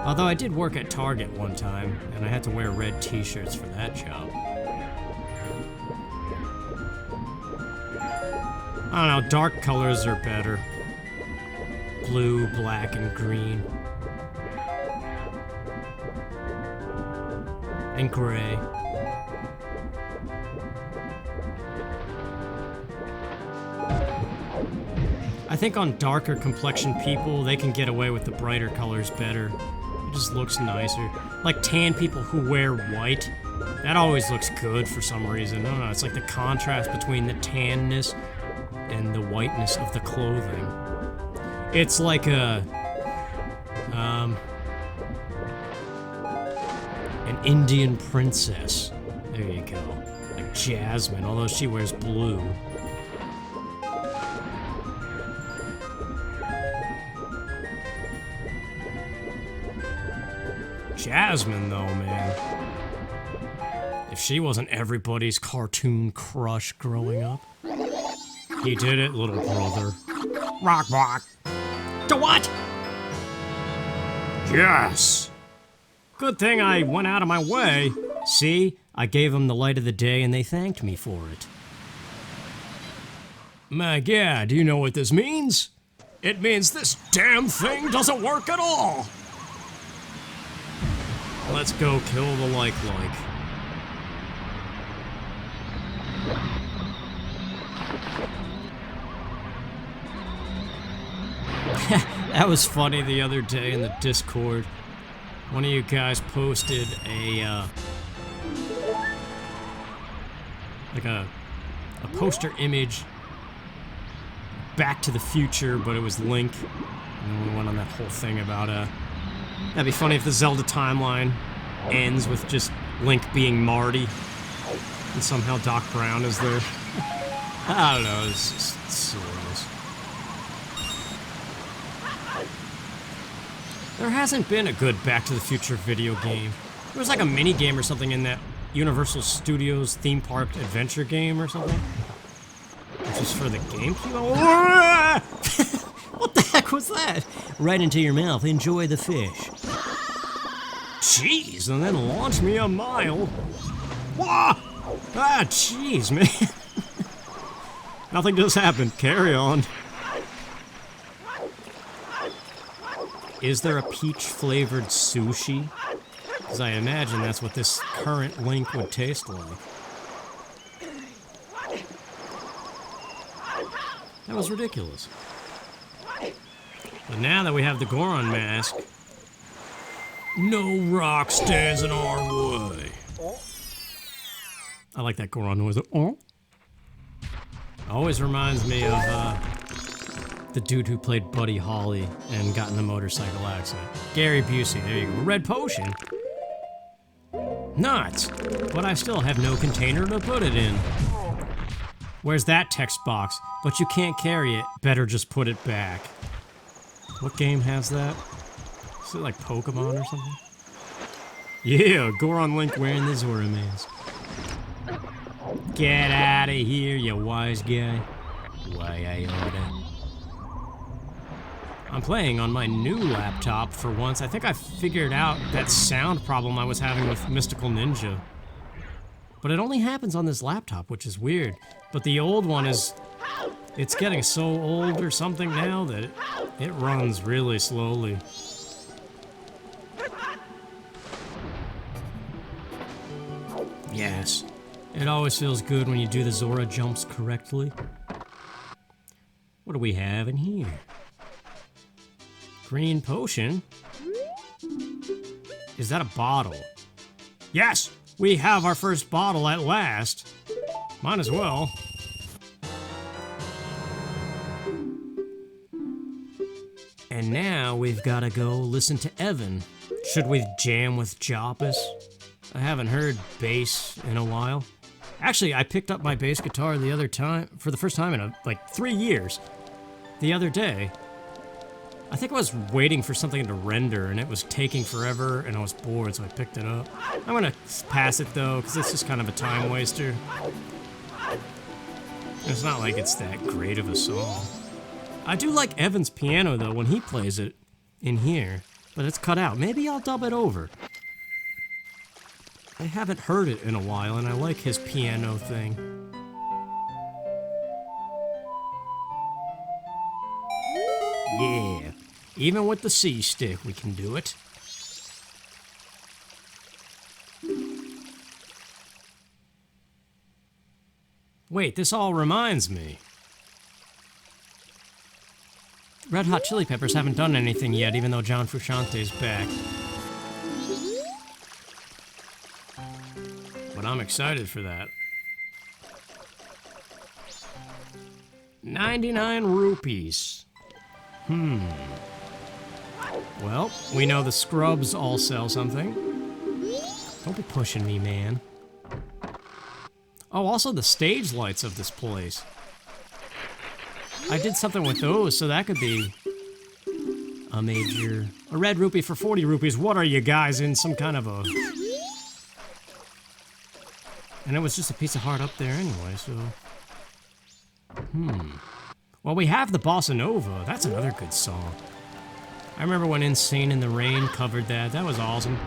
Although I did work at Target one time, and I had to wear red t-shirts for that job. I don't know, dark colors are better. Blue, black, and green. And gray. I think on darker complexion people, they can get away with the brighter colors better. It just looks nicer. Like tan people who wear white, that always looks good for some reason. I don't know, it's like the contrast between the tanness and the whiteness of the clothing. It's like a, an Indian princess. There you go. Like Jasmine, although she wears blue. Jasmine, though, man. If she wasn't everybody's cartoon crush growing up. He did it, little brother. Rock. To what? Yes! Good thing I went out of my way. See? I gave them the light of the day and they thanked me for it. My god, do you know what this means? It means this damn thing doesn't work at all! Let's go kill the like. That was funny the other day in the Discord. One of you guys posted a poster image Back to the Future, but it was Link. And we went on that whole thing about that'd be funny if the Zelda timeline ends with just Link being Marty and somehow Doc Brown is there. I don't know, it's just silliness. There hasn't been a good Back to the Future video game. There was like a mini game or something in that Universal Studios theme park adventure game or something. Which is for the GameCube. What the heck was that? Right into your mouth, enjoy the fish. Jeez, and then launch me a mile. Whoa! Ah, jeez, man. Nothing just happened. Carry on. Is there a peach-flavored sushi? Because I imagine that's what this current Link would taste like. That was ridiculous. But now that we have the Goron mask, no rock stands in our way. I like that Goron noise. Oh. Always reminds me of the dude who played Buddy Holly and got in a motorcycle accident. Gary Busey, there you go. Red potion. Nuts. But I still have no container to put it in. Where's that text box? But you can't carry it. Better just put it back. What game has that? Is it like Pokemon or something? Yeah, Goron Link wearing the Zora mask. Get out of here, you wise guy. Why I oughta. I'm playing on my new laptop for once. I think I figured out that sound problem I was having with Mystical Ninja. But it only happens on this laptop, which is weird. But the old one is... It's getting so old or something now that it runs really slowly. Yes. It always feels good when you do the Zora jumps correctly. What do we have in here? Green potion? Is that a bottle? Yes! We have our first bottle at last. Might as well. And now we've got to go listen to Evan. Should we jam with Joppus? I haven't heard bass in a while. Actually, I picked up my bass guitar the other time, for the first time in like 3 years. The other day. I think I was waiting for something to render and it was taking forever and I was bored, so I picked it up. I'm gonna pass it though, because it's just kind of a time waster. It's not like it's that great of a song. I do like Evan's piano though when he plays it in here, but it's cut out. Maybe I'll dub it over. I haven't heard it in a while and I like his piano thing. Yeah, even with the C stick we can do it. Wait, this all reminds me. Red Hot Chili Peppers haven't done anything yet, even though John Frusciante's back. But I'm excited for that. 99 rupees. Well, we know the Scrubs all sell something. Don't be pushing me, man. Oh, also the stage lights of this place. I did something with those, so that could be a red rupee for 40 rupees. What are you guys in some kind of a... And it was just a piece of heart up there anyway, so... Well, we have the Bossa Nova. That's another good song. I remember when Insane in the Rain covered that. That was awesome.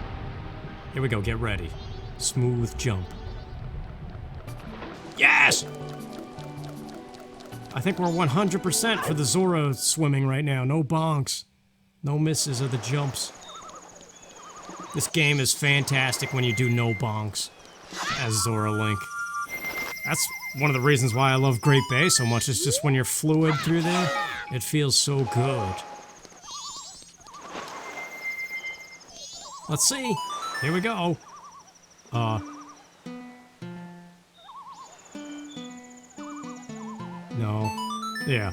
Here we go, get ready. Smooth jump. Yes! I think we're 100% for the Zora swimming right now. No bonks. No misses of the jumps. This game is fantastic when you do no bonks as Zora Link. That's one of the reasons why I love Great Bay so much. It's just when you're fluid through there, it feels so good. Let's see. Here we go. No. Yeah.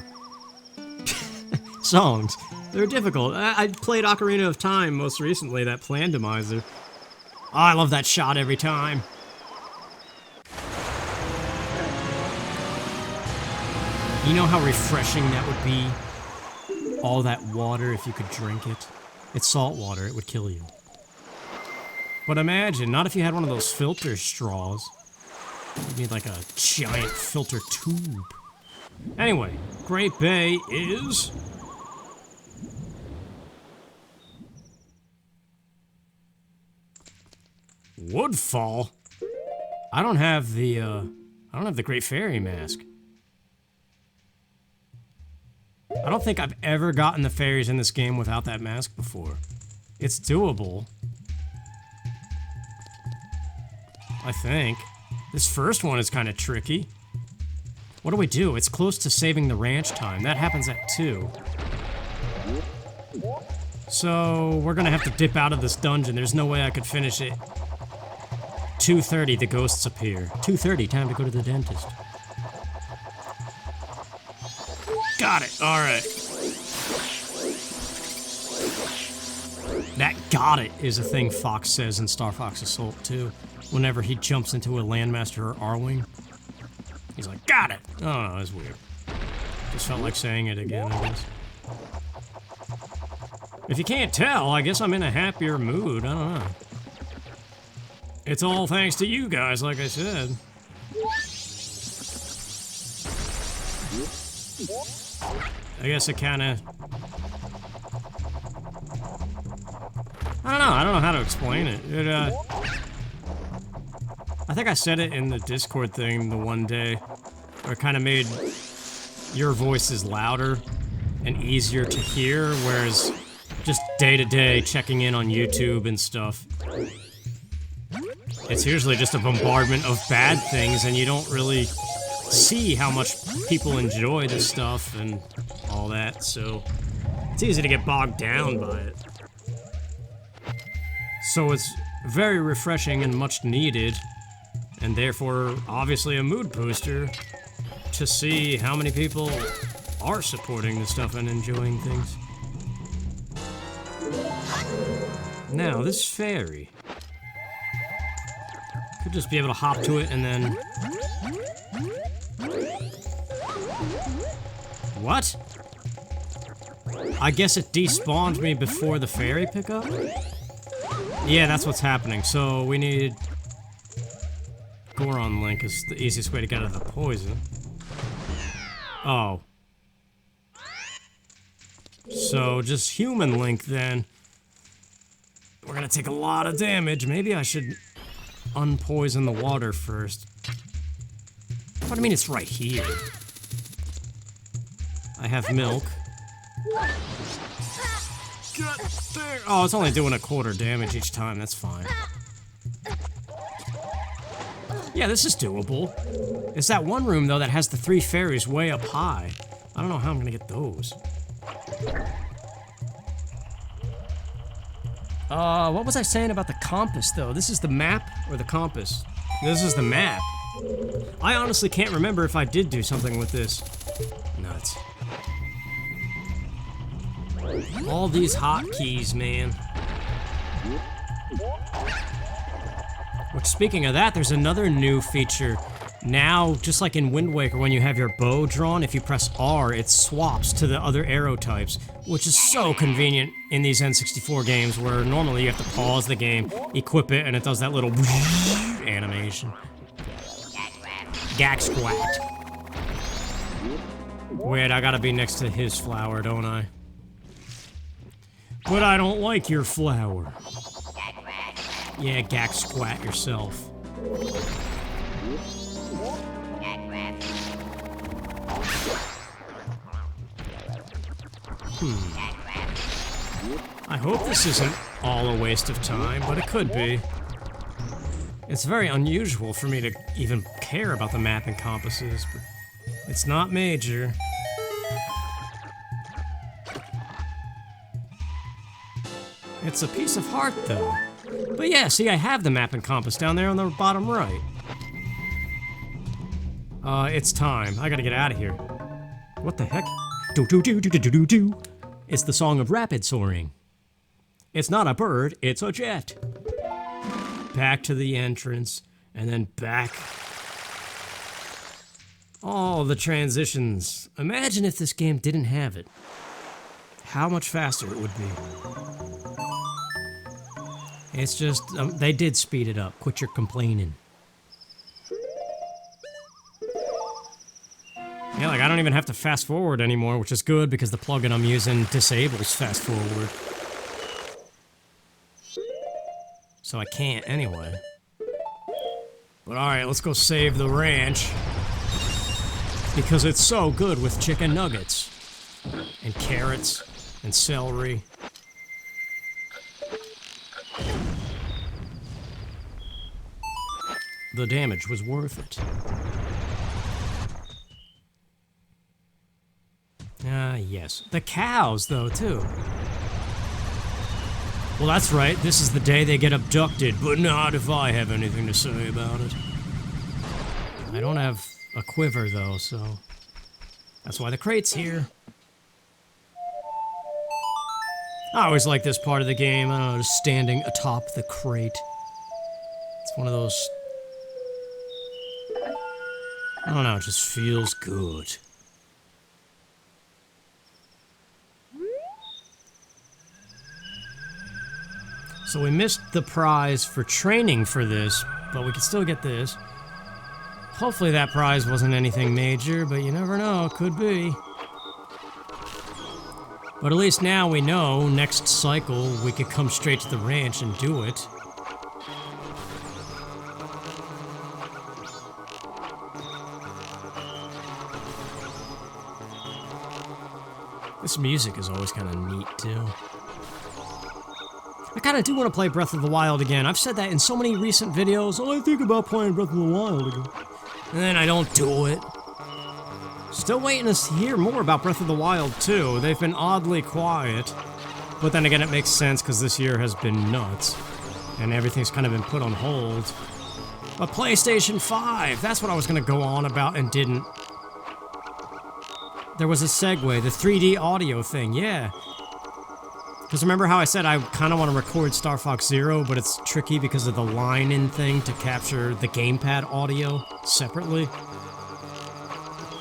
Songs. They're difficult. I played Ocarina of Time most recently, that Randomizer. Oh, I love that shot every time. You know how refreshing that would be? All that water, if you could drink it. It's salt water, it would kill you. But imagine, not if you had one of those filter straws. You'd need like a giant filter tube. Anyway, Great Bay is... Woodfall? I don't have the Great Fairy Mask. I don't think I've ever gotten the fairies in this game without that mask before. It's doable. I think. This first one is kind of tricky. What do? It's close to saving the ranch time. That happens at 2. So, we're gonna have to dip out of this dungeon. There's no way I could finish it. 2:30, the ghosts appear. 2:30, time to go to the dentist. Got it, alright. That got it is a thing Fox says in Star Fox Assault 2. Whenever he jumps into a Landmaster or R-Wing. He's like, got it! I don't know, that's weird. Just felt like saying it again, I guess. If you can't tell, I guess I'm in a happier mood, I don't know. It's all thanks to you guys, like I said. I guess it kinda... I don't know how to explain it. I think I said it in the Discord thing the one day, where it kind of made your voices louder and easier to hear, whereas just day-to-day checking in on YouTube and stuff, it's usually just a bombardment of bad things and you don't really see how much people enjoy this stuff and all that, so it's easy to get bogged down by it. So it's very refreshing and much needed, and therefore obviously a mood booster to see how many people are supporting this stuff and enjoying things. Now, this fairy. Could just be able to hop to it and then... What? I guess it despawned me before the fairy pickup? Yeah, that's what's happening. So we need... Goron Link is the easiest way to get out of the poison. Oh. So just human Link then. We're gonna take a lot of damage. Maybe I should unpoison the water first. What do you mean it's right here? I have milk. Get there! Oh, it's only doing a quarter damage each time. That's fine. Yeah, this is doable. It's that one room, though, that has the 3 fairies way up high. I don't know how I'm gonna get those. What was I saying about the compass, though? This is the map or the compass? This is the map. I honestly can't remember if I did do something with this. Nuts. All these hotkeys, man. Which, speaking of that, there's another new feature. Now, just like in Wind Waker, when you have your bow drawn, if you press R, it swaps to the other arrow types, which is so convenient in these N64 games, where normally you have to pause the game, equip it, and it does that little animation. Gak squat. Wait, I gotta be next to his flower, don't I? But I don't like your flower. Yeah, Gak squat yourself. I hope this isn't all a waste of time, but it could be. It's very unusual for me to even care about the map and compasses, but it's not major. It's a piece of heart, though. But yeah, see, I have the map and compass down there on the bottom right. It's time. I gotta get out of here. What the heck? Do-do-do-do-do-do-do. It's the song of rapid soaring. It's not a bird, it's a jet. Back to the entrance, and then back. Oh, the transitions. Imagine if this game didn't have it. How much faster it would be. It's just, they did speed it up. Quit your complaining. Yeah, like I don't even have to fast forward anymore, which is good because the plugin I'm using disables fast forward. So I can't anyway. But alright, let's go save the ranch. Because it's so good with chicken nuggets. And carrots. And celery. The damage was worth it. Ah, yes. The cows, though, too. Well, that's right. This is the day they get abducted, but not if I have anything to say about it. I don't have a quiver, though, so... That's why the crate's here. I always like this part of the game. I don't know, just standing atop the crate. It's one of those... I don't know, it just feels good. So we missed the prize for training for this, but we could still get this. Hopefully that prize wasn't anything major, but you never know, could be. But at least now we know, next cycle, we could come straight to the ranch and do it. This music is always kind of neat, too. I kind of do want to play Breath of the Wild again. I've said that in so many recent videos. Oh, I think about playing Breath of the Wild again. And then I don't do it. Still waiting to hear more about Breath of the Wild 2. They've been oddly quiet. But then again, it makes sense because this year has been nuts. And everything's kind of been put on hold. But PlayStation 5, that's what I was going to go on about and didn't. There was a segue, the 3D audio thing, yeah. Because remember how I said I kind of want to record Star Fox Zero, but it's tricky because of the line-in thing to capture the gamepad audio separately?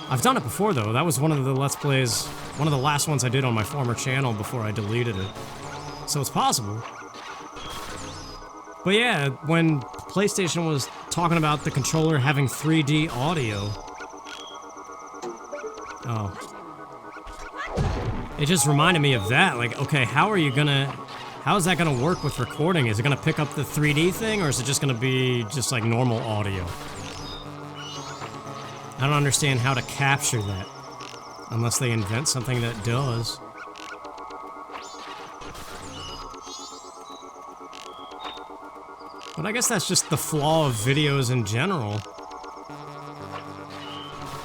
I've done it before, though. That was one of the Let's Plays, one of the last ones I did on my former channel before I deleted it. So it's possible. But yeah, when PlayStation was talking about the controller having 3D audio... Oh. It just reminded me of that. Like, okay, how is that gonna work with recording? Is it gonna pick up the 3D thing, or is it just gonna be just like normal audio? I don't understand how to capture that. Unless they invent something that does. But I guess that's just the flaw of videos in general.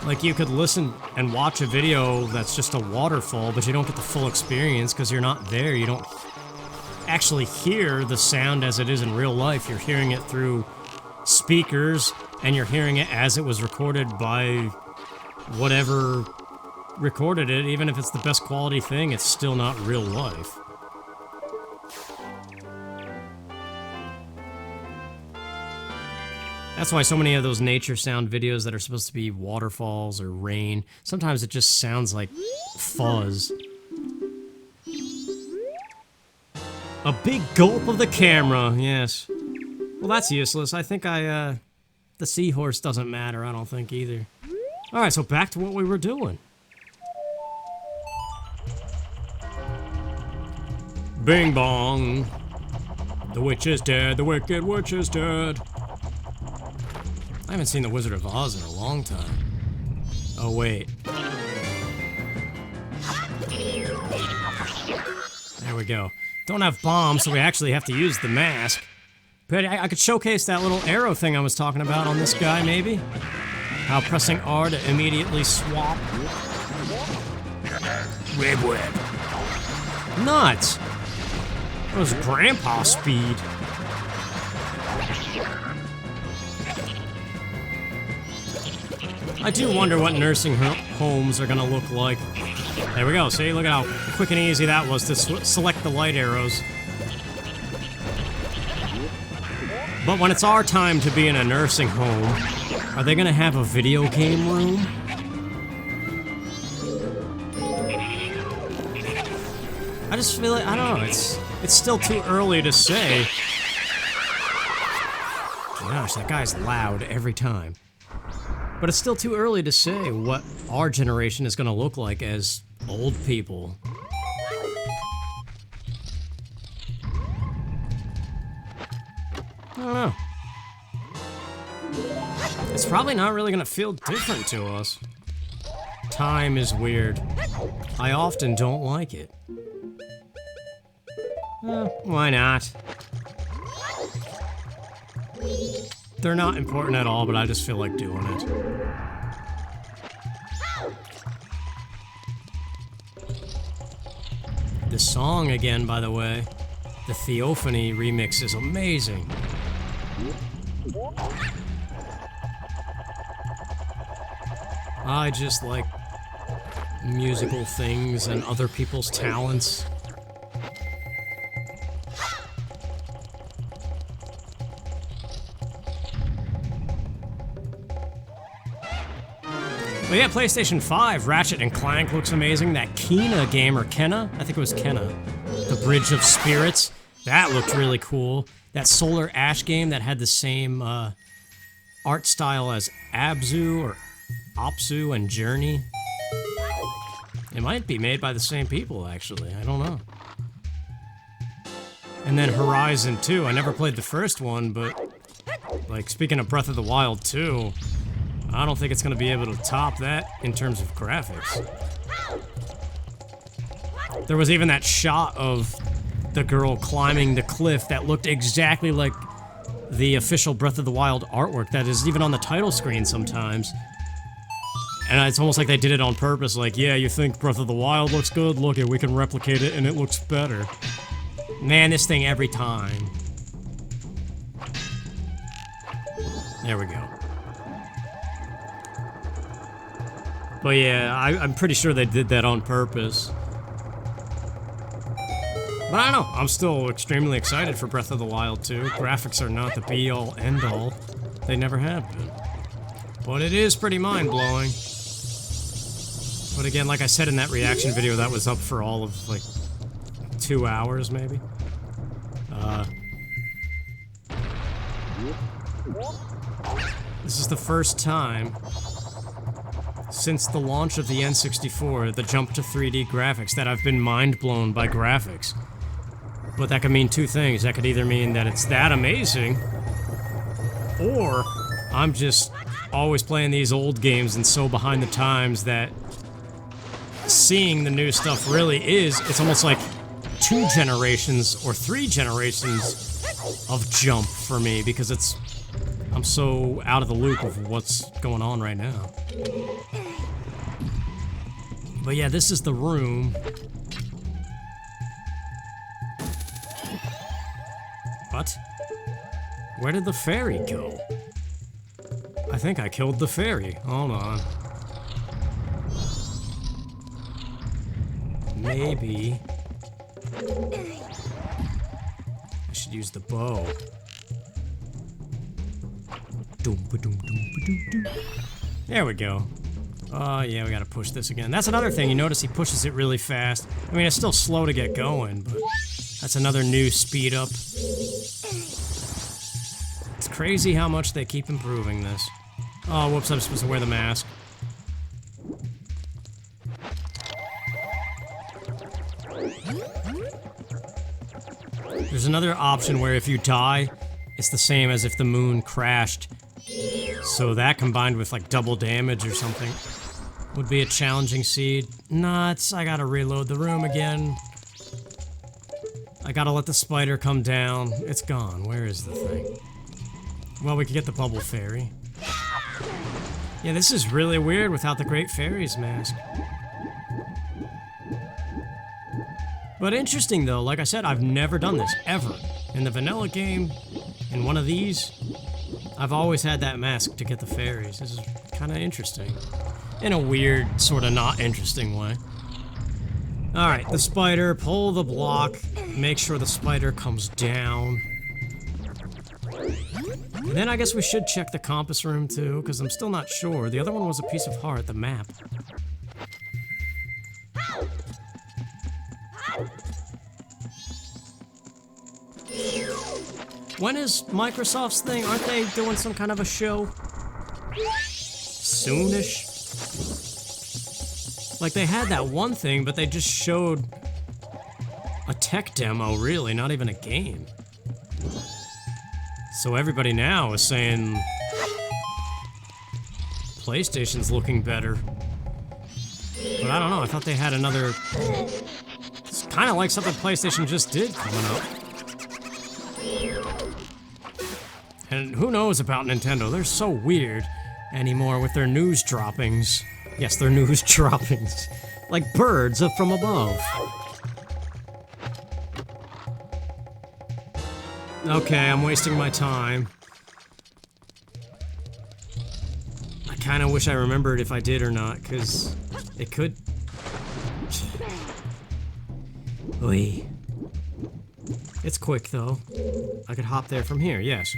Like, you could listen and watch a video that's just a waterfall, but you don't get the full experience because you're not there. You don't actually hear the sound as it is in real life. You're hearing it through speakers, and you're hearing it as it was recorded by whatever recorded it. Even if it's the best quality thing, it's still not real life. That's why so many of those nature sound videos that are supposed to be waterfalls or rain, sometimes it just sounds like fuzz. A big gulp of the camera, yes. Well, that's useless. I think the seahorse doesn't matter, I don't think either. Alright, so back to what we were doing. Bing bong. The witch is dead, the wicked witch is dead. I haven't seen The Wizard of Oz in a long time. Oh, wait. There we go. Don't have bombs, so we actually have to use the mask. But I could showcase that little arrow thing I was talking about on this guy, maybe? How pressing R to immediately swap. Rib web. Nuts! That was grandpa speed. I do wonder what nursing homes are gonna look like. There we go, see? Look at how quick and easy that was to select the light arrows. But when it's our time to be in a nursing home, are they gonna have a video game room? I just feel like, I don't know, it's still too early to say. Gosh, that guy's loud every time. But it's still too early to say what our generation is going to look like as old people. I don't know. It's probably not really going to feel different to us. Time is weird. I often don't like it. Why not? They're not important at all, but I just feel like doing it. The song again, by the way, the Theophany remix is amazing. I just like musical things and other people's talents. But yeah, PlayStation 5, Ratchet and Clank looks amazing. That Kena game, or Kenna? I think it was Kenna. The Bridge of Spirits. That looked really cool. That Solar Ash game that had the same art style as Abzu or Opsu and Journey. It might be made by the same people, actually. I don't know. And then Horizon 2. I never played the first one, but like, speaking of Breath of the Wild 2, I don't think it's going to be able to top that in terms of graphics. There was even that shot of the girl climbing the cliff that looked exactly like the official Breath of the Wild artwork that is even on the title screen sometimes. And it's almost like they did it on purpose, like, yeah, you think Breath of the Wild looks good? Look it, we can replicate it and it looks better. Man, this thing every time. There we go. But yeah, I'm pretty sure they did that on purpose. But I don't know, I'm still extremely excited for Breath of the Wild 2. Graphics are not the be-all, end-all. They never have been. But it is pretty mind-blowing. But again, like I said in that reaction video, that was up for all of, like, 2 hours, maybe? This is the first time since the launch of the N64, the jump to 3D graphics, that I've been mind-blown by graphics. But that could mean two things. That could either mean that it's that amazing, or I'm just always playing these old games and so behind the times that seeing the new stuff really is, it's almost like 2 generations or 3 generations of jump for me, because I'm so out of the loop of what's going on right now. But yeah, this is the room. What? Where did the fairy go? I think I killed the fairy. Hold on. Maybe I should use the bow. There we go. Oh yeah, we gotta push this again. That's another thing, you notice he pushes it really fast. I mean, it's still slow to get going, but that's another new speed up. It's crazy how much they keep improving this. Oh, whoops, I'm supposed to wear the mask. There's another option where if you die, it's the same as if the moon crashed. So that combined with like double damage or something would be a challenging seed. Nuts, I gotta reload the room again. I gotta let the spider come down. It's gone. Where is the thing? Well, we could get the bubble fairy. Yeah, this is really weird without the Great Fairy's mask. But interesting though, like I said, I've never done this, ever. In the vanilla game, in one of these, I've always had that mask to get the fairies. This is kind of interesting. In a weird, sort of not interesting way. Alright, the spider, pull the block, make sure the spider comes down. And then I guess we should check the compass room too, because I'm still not sure. The other one was a piece of heart, the map. When is Microsoft's thing? Aren't they doing some kind of a show? Soonish? Like, they had that one thing, but they just showed a tech demo, really, not even a game. So everybody now is saying PlayStation's looking better. But I don't know, I thought they had another... It's kind of like something PlayStation just did coming up. And who knows about Nintendo? They're so weird anymore with their news droppings. Yes, their news droppings. Like birds up from above. Okay, I'm wasting my time. I kind of wish I remembered if I did or not, because it could... Oy. It's quick, though. I could hop there from here, yes.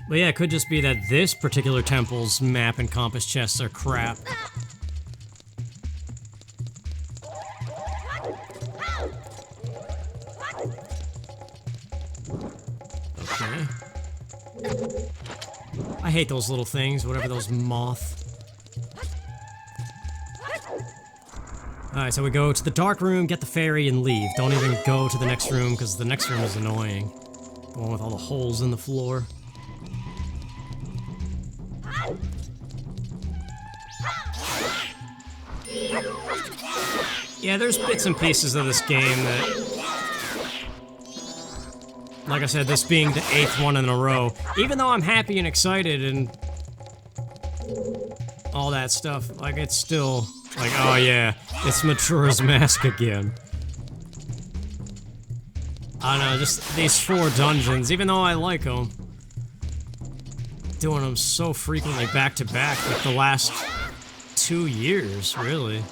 But yeah, it could just be that this particular temple's map and compass chests are crap. Okay. I hate those little things, whatever those moth. Alright, so we go to the dark room, get the fairy, and leave. Don't even go to the next room, because the next room is annoying. The one with all the holes in the floor. Yeah, there's bits and pieces of this game that... Like I said, this being the 8th one in a row, even though I'm happy and excited and all that stuff, like, it's still, like, oh yeah, it's Majora's Mask again. I don't know, just these 4 dungeons, even though I like them, doing them so frequently back to back, like the last 2 years, really.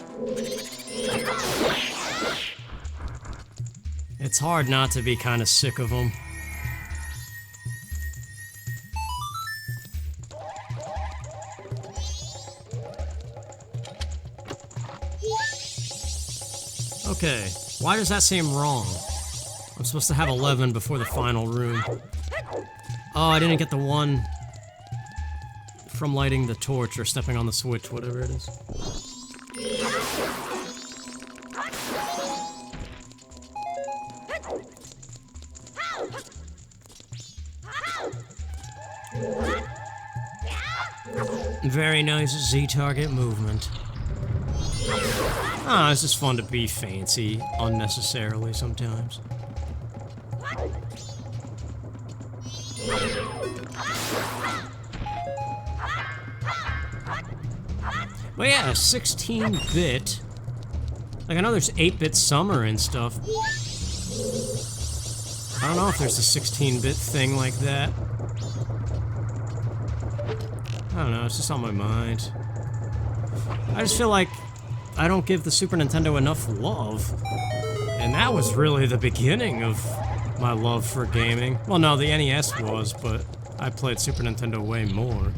It's hard not to be kind of sick of them. Okay, why does that seem wrong? I'm supposed to have 11 before the final room. Oh, I didn't get the one from lighting the torch or stepping on the switch, whatever it is. Very nice Z-target movement. Ah, it's just fun to be fancy unnecessarily sometimes. But yeah, 16-bit. Like, I know there's 8-bit summer and stuff. I don't know if there's a 16-bit thing like that. I don't know, it's just on my mind. I just feel like I don't give the Super Nintendo enough love. And that was really the beginning of my love for gaming. Well, no, the NES was, but I played Super Nintendo way more.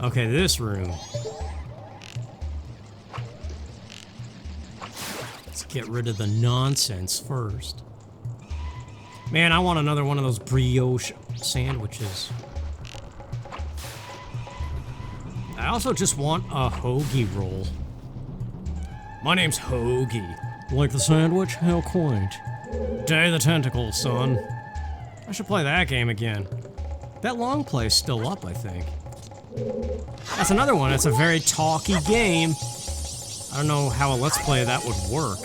Okay, this room. Let's get rid of the nonsense first. Man, I want another one of those brioche sandwiches. I also just want a hoagie roll. My name's Hoagie. Like the sandwich? How quaint. Day of the Tentacles, son. I should play that game again. That long play's still up, I think. That's another one. It's a very talky game. I don't know how a Let's Play that would work,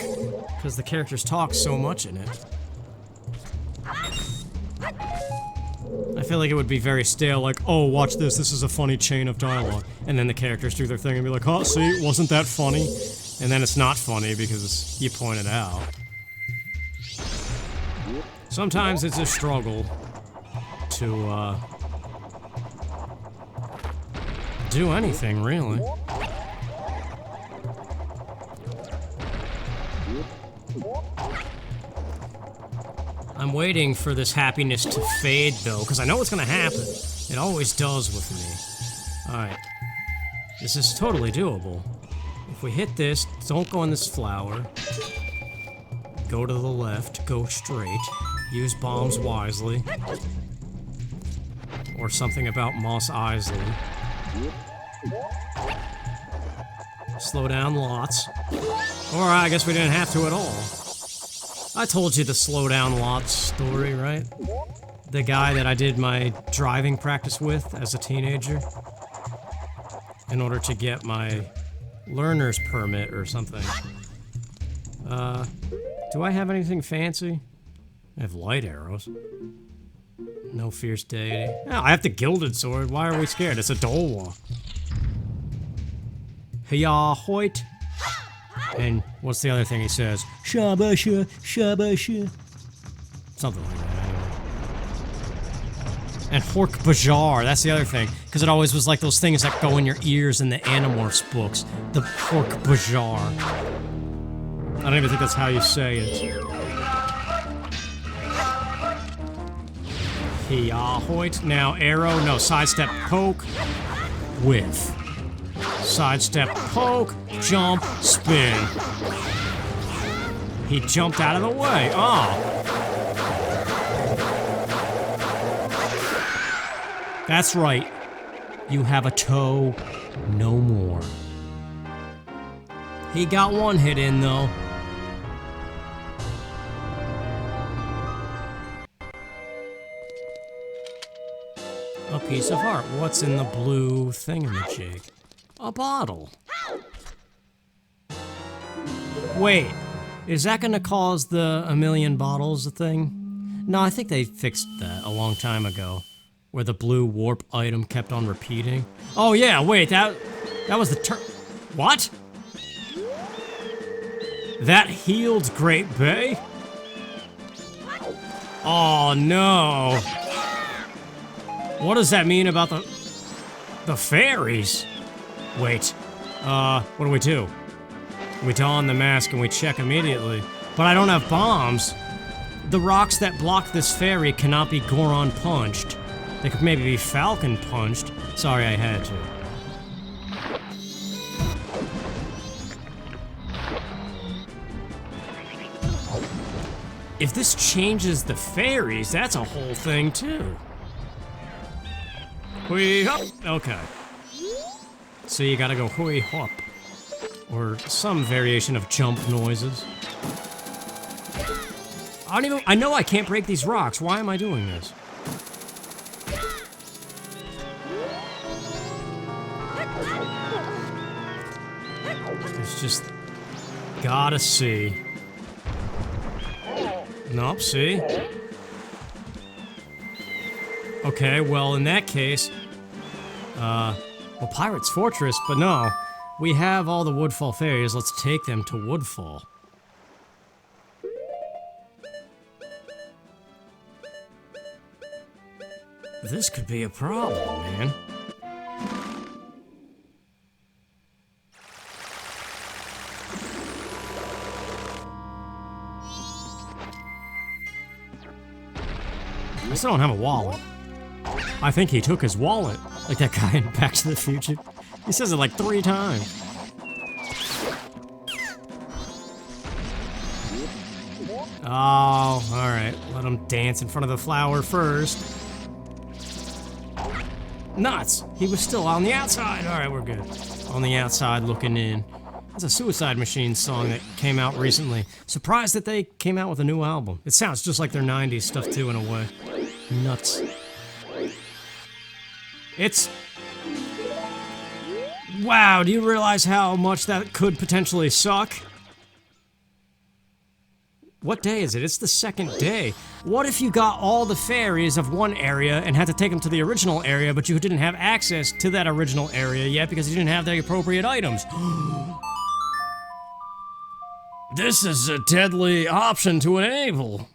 because the characters talk so much in it. I feel like it would be very stale, like, oh, watch this is a funny chain of dialogue. And then the characters do their thing and be like, oh, see, wasn't that funny? And then it's not funny because you pointed out. Sometimes it's a struggle to, do anything, really. I'm waiting for this happiness to fade, though, because I know what's gonna happen. It always does with me. Alright. This is totally doable. If we hit this, don't go in this flower. Go to the left, go straight. Use bombs wisely. Or something about Mos Eisley. Slow down lots. Or I guess we didn't have to at all. I told you the slow down lots story, right? The guy that I did my driving practice with as a teenager. In order to get my learner's permit or something. Do I have anything fancy? I have light arrows. No fierce deity. Oh, I have the gilded sword. Why are we scared? It's a Dolwa. Hiya hoit. And what's the other thing he says? Shabasha, shabasha. Something like that, anyway. And Hork Bajar, that's the other thing. Because it always was like those things that go in your ears in the Animorphs books. The Hork Bajar. I don't even think that's how you say it. Hiya-hoit. Now arrow, no, sidestep, poke, whiff. Sidestep, poke, jump, spin. He jumped out of the way. Oh. That's right. You have a toe, no more. He got one hit in, though. A piece of art. What's in the blue thingamajig? A bottle. Wait, is that gonna cause the a million bottles thing? No, I think they fixed that a long time ago. where the blue warp item kept on repeating. Oh yeah, wait, that was the what? That healed Great Bay? Oh no. What does that mean about the fairies? Wait, what do we do? We don the mask and we check immediately. But I don't have bombs. The rocks that block this fairy cannot be Goron punched. They could maybe be Falcon punched. Sorry, I had to. If this changes the fairies, that's a whole thing too. Hui hop. Okay. So you gotta go hui hop. Or some variation of jump noises. I know I can't break these rocks. Why am I doing this? It's just gotta see. Nope, see? Okay, well in that case, well, Pirate's Fortress, but no. We have all the Woodfall fairies, let's take them to Woodfall. This could be a problem, man. I still don't have a wallet. I think he took his wallet, like that guy in Back to the Future. He says it like 3 times. Oh, alright. Let him dance in front of the flower first. Nuts! He was still on the outside. Alright, we're good. On the outside looking in. That's a Suicide Machines song that came out recently. Surprised that they came out with a new album. It sounds just like their 90s stuff too, in a way. Nuts. It's... Wow, do you realize how much that could potentially suck? What day is it? It's the 2nd day. What if you got all the fairies of one area and had to take them to the original area, but you didn't have access to that original area yet because you didn't have the appropriate items? This is a deadly option to enable.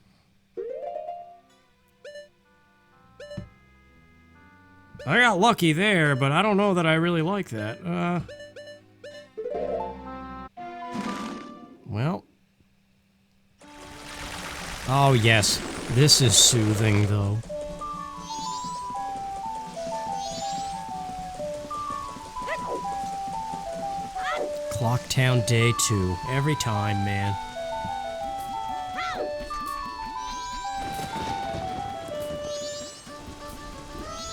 I got lucky there, but I don't know that I really like that. Well. Oh yes, this is soothing though. Clocktown Day 2, every time, man.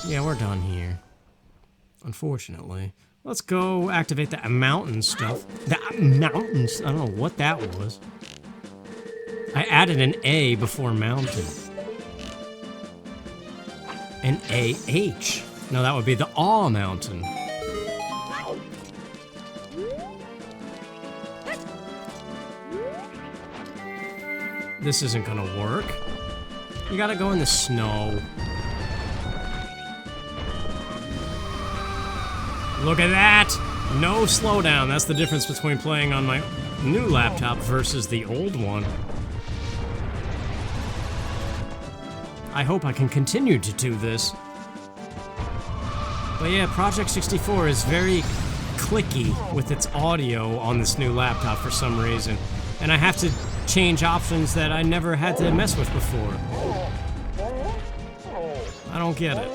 Yeah, we're done here. Unfortunately. Let's go activate that mountain stuff. That mountains, I don't know what that was. I added an A before mountain. An AH. No, that would be the Awe Mountain. This isn't gonna work. You gotta go in the snow. Look at that! No slowdown. That's the difference between playing on my new laptop versus the old one. I hope I can continue to do this. But yeah, Project 64 is very clicky with its audio on this new laptop for some reason. And I have to change options that I never had to mess with before. I don't get it.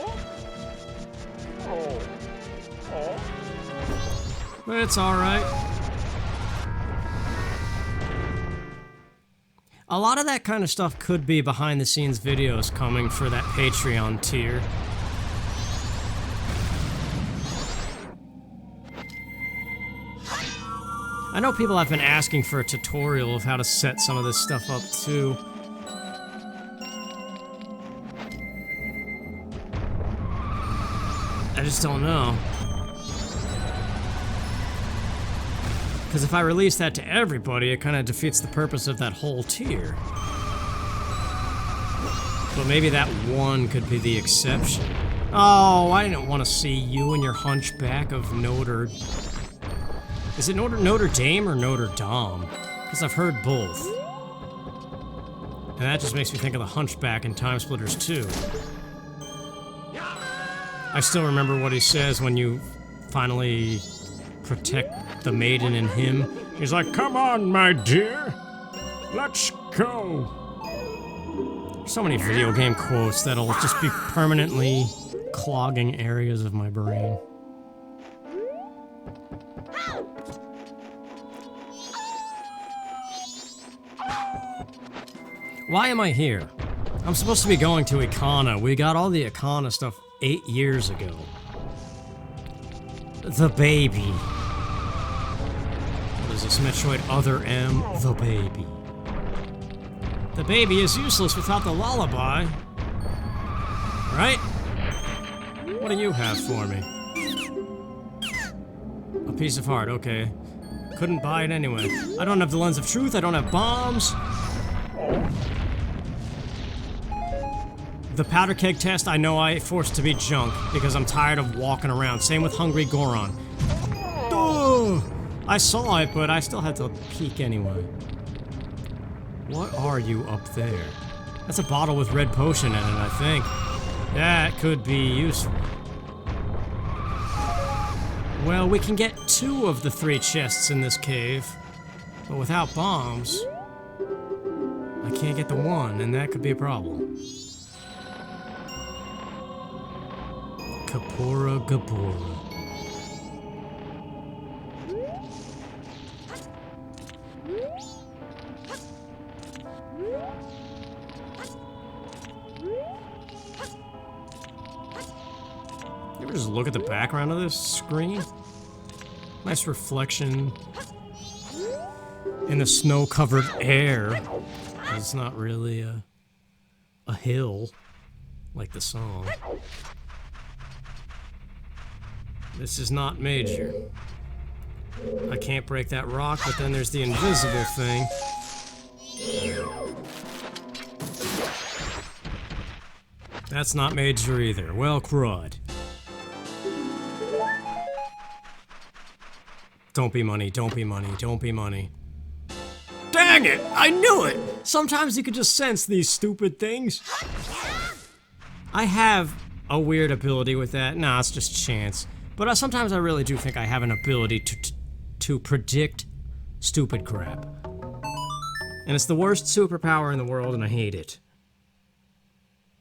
But it's alright. A lot of that kind of stuff could be behind the scenes videos coming for that Patreon tier. I know people have been asking for a tutorial of how to set some of this stuff up too. I just don't know. Because if I release that to everybody, it kind of defeats the purpose of that whole tier. But maybe that one could be the exception. Oh, I didn't want to see you and your hunchback of Notre... Is it Notre Dame or Notre Dame? Because I've heard both. And that just makes me think of the hunchback in Time Splitters 2. I still remember what he says when you finally protect the maiden in him. He's like, "Come on, my dear. Let's go." So many video game quotes that'll just be permanently clogging areas of my brain. Why am I here? I'm supposed to be going to Ikana. We got all the Ikana stuff 8 years ago. The baby. What is this, Metroid Other M? The baby. The baby is useless without the lullaby. Right? What do you have for me? A piece of heart, okay. Couldn't buy it anyway. I don't have the lens of truth, I don't have bombs. The powder keg test, I know I forced to be junk because I'm tired of walking around. Same with Hungry Goron. Oh, I saw it, but I still had to peek anyway. What are you up there? That's a bottle with red potion in it, I think. That could be useful. Well, we can get 2 of the 3 chests in this cave, but without bombs, I can't get the 1, and that could be a problem. Kapora Gapora. You ever just look at the background of this screen? Nice reflection in the snow-covered air. It's not really a hill like the song. This is not major. I can't break that rock, but then there's the invisible thing. That's not major either. Well, crud. Don't be money, don't be money, don't be money. Dang it! I knew it! Sometimes you can just sense these stupid things. I have a weird ability with that. Nah, it's just chance. But sometimes I really do think I have an ability to predict stupid crap. And it's the worst superpower in the world, and I hate it.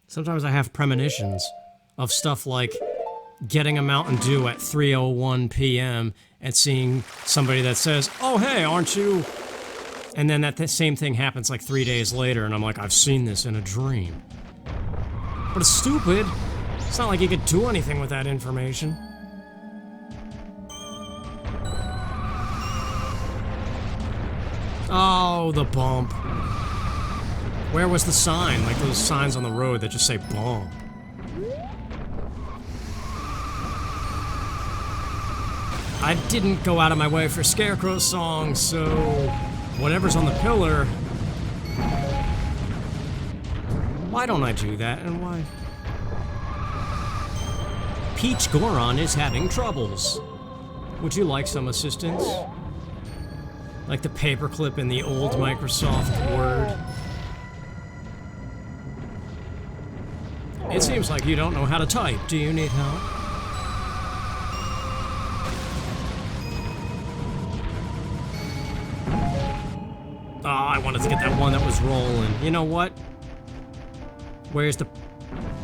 Sometimes I have premonitions of stuff like getting a Mountain Dew at 3:01 p.m. and seeing somebody that says, "Oh, hey, aren't you?" And then that same thing happens like 3 days later, and I'm like, I've seen this in a dream. But it's stupid. It's not like you could do anything with that information. Oh, the bump. Where was the sign? Like those signs on the road that just say bump. I didn't go out of my way for Scarecrow's song, so whatever's on the pillar. Why don't I do that, and why? Peach Goron is having troubles. Would you like some assistance? Like the paperclip in the old Microsoft Word. It seems like you don't know how to type. Do you need help? Oh, I wanted to get that one that was rolling. You know what? Where's the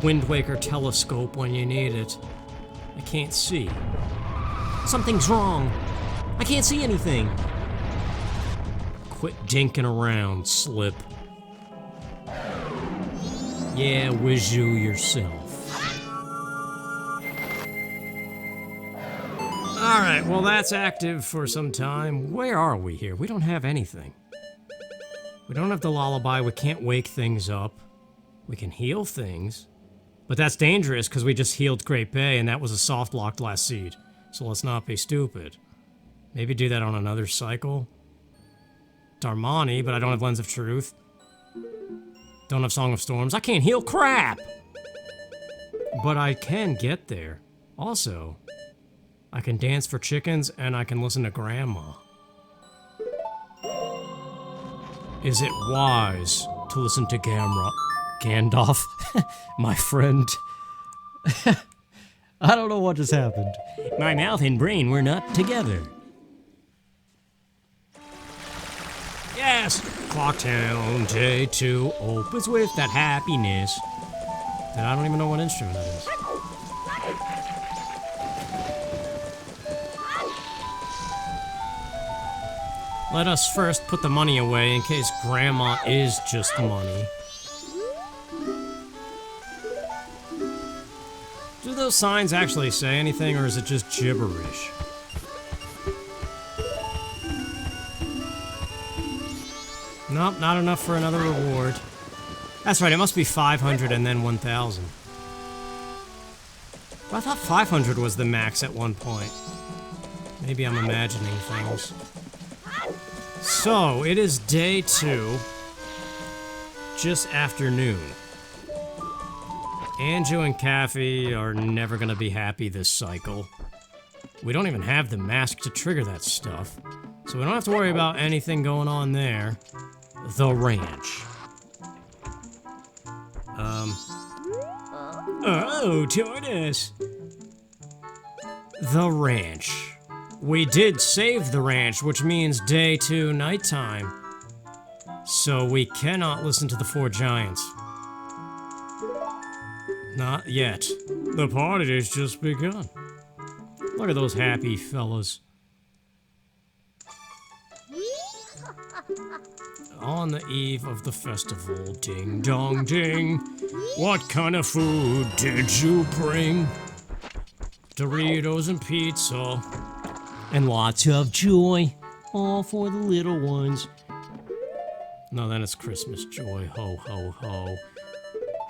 Wind Waker telescope when you need it? I can't see. Something's wrong. I can't see anything. Quit dinking around, Slip. Yeah, whiz you yourself. Alright, well that's active for some time. Where are we here? We don't have anything. We don't have the lullaby, we can't wake things up. We can heal things. But that's dangerous because we just healed Great Bay and that was a soft lock glass seed. So let's not be stupid. Maybe do that on another cycle. Darmani, but I don't have Lens of Truth. Don't have Song of Storms. I can't heal crap! But I can get there. Also, I can dance for chickens and I can listen to Grandma. Is it wise to listen to Gandalf? My friend. I don't know what just happened. My mouth and brain were not together. Yes! Clocktown Day 2 opens with that happiness. And I don't even know what instrument that is. Let us first put the money away in case Grandma is just money. Do those signs actually say anything, or is it just gibberish? Nope, not enough for another reward. That's right, it must be 500 and then 1,000. I thought 500 was the max at one point. Maybe I'm imagining things. So, it is day 2, just afternoon. Anju and Kathy are never gonna be happy this cycle. We don't even have the mask to trigger that stuff, so we don't have to worry about anything going on there. The ranch. Oh, tortoise! The ranch. We did save the ranch, which means day 2 nighttime. So we cannot listen to the 4 giants. Not yet. The party has just begun. Look at those happy fellas. On the eve of the festival, ding dong ding. What kind of food did you bring? Doritos and pizza. And lots of joy, all for the little ones. No, then it's Christmas joy, ho ho ho.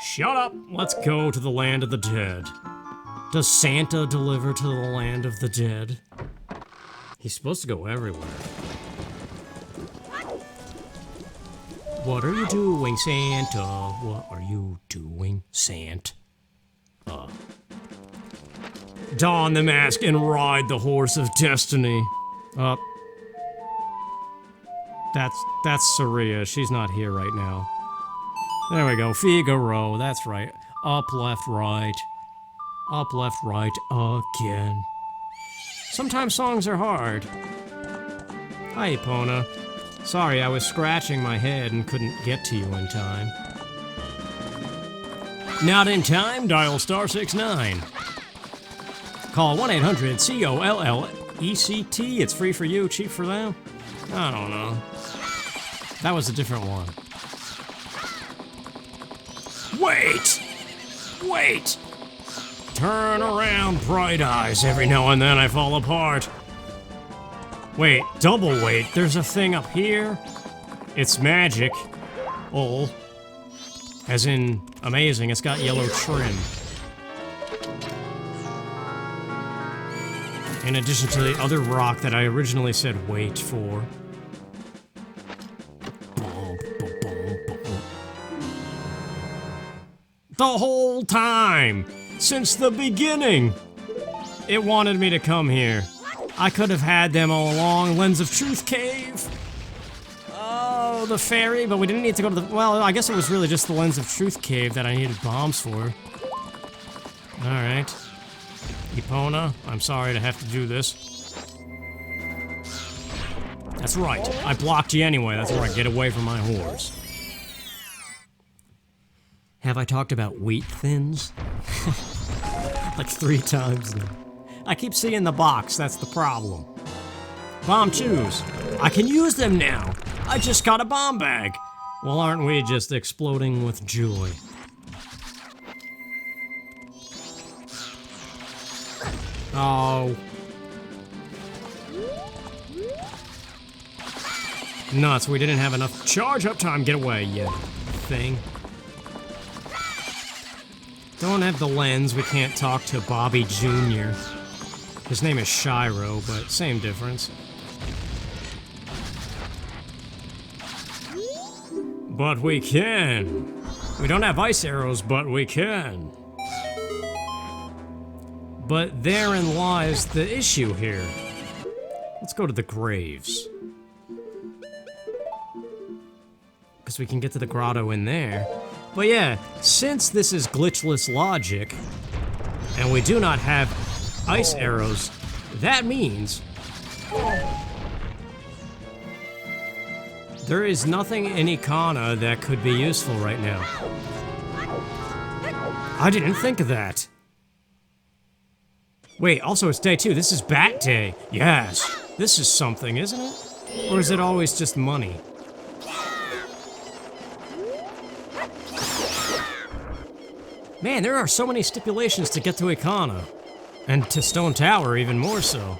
Shut up, let's go to the land of the dead. Does Santa deliver to the land of the dead? He's supposed to go everywhere. What are you doing, Santa? What are you doing, Santa? Don the mask and ride the horse of destiny. That's Saria. She's not here right now. There we go. Figaro. That's right. Up, left, right. Up, left, right again. Sometimes songs are hard. Hi, Epona. Sorry, I was scratching my head and couldn't get to you in time. Not in time? Dial *69. Call 1-800-COLLECT. It's free for you, cheap for them. I don't know. That was a different one. Wait! Wait! Turn around, bright eyes. Every now and then I fall apart. Wait, double wait. There's a thing up here. It's magic. Oh. As in, amazing. It's got yellow trim. In addition to the other rock that I originally said wait for. The whole time! Since the beginning! It wanted me to come here. I could have had them all along. Lens of Truth Cave! Oh, the ferry, but we didn't need to go to the... Well, I guess it was really just the Lens of Truth Cave that I needed bombs for. Alright. Epona, I'm sorry to have to do this. That's right. I blocked you anyway. That's right. Get away from my horse. Have I talked about wheat thins? Like 3 times now. I keep seeing the box, that's the problem. Bomb chews. I can use them now. I just got a bomb bag. Well, aren't we just exploding with joy? Oh. Nuts, we didn't have enough charge up time. Get away, you thing. Don't have the lens, we can't talk to Bobby Jr. His name is Shiro, but same difference. But we can. We don't have ice arrows, but we can. But therein lies the issue here. Let's go to the graves. Because we can get to the grotto in there. But yeah, since this is glitchless logic, and we do not have ice arrows, that means there is nothing in Ikana that could be useful right now. I didn't think of that. Wait, also it's day 2. This is Bat Day. Yes. This is something, isn't it? Or is it always just money? Man, there are so many stipulations to get to Ikana. And to Stone Tower, even more so.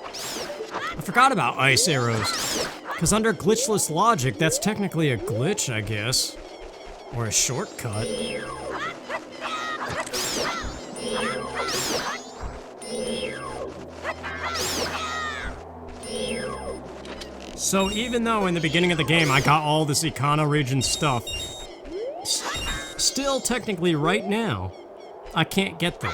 I forgot about ice arrows. Because under glitchless logic, that's technically a glitch, I guess. Or a shortcut. So even though in the beginning of the game I got all this Ikana region stuff, still technically right now, I can't get them.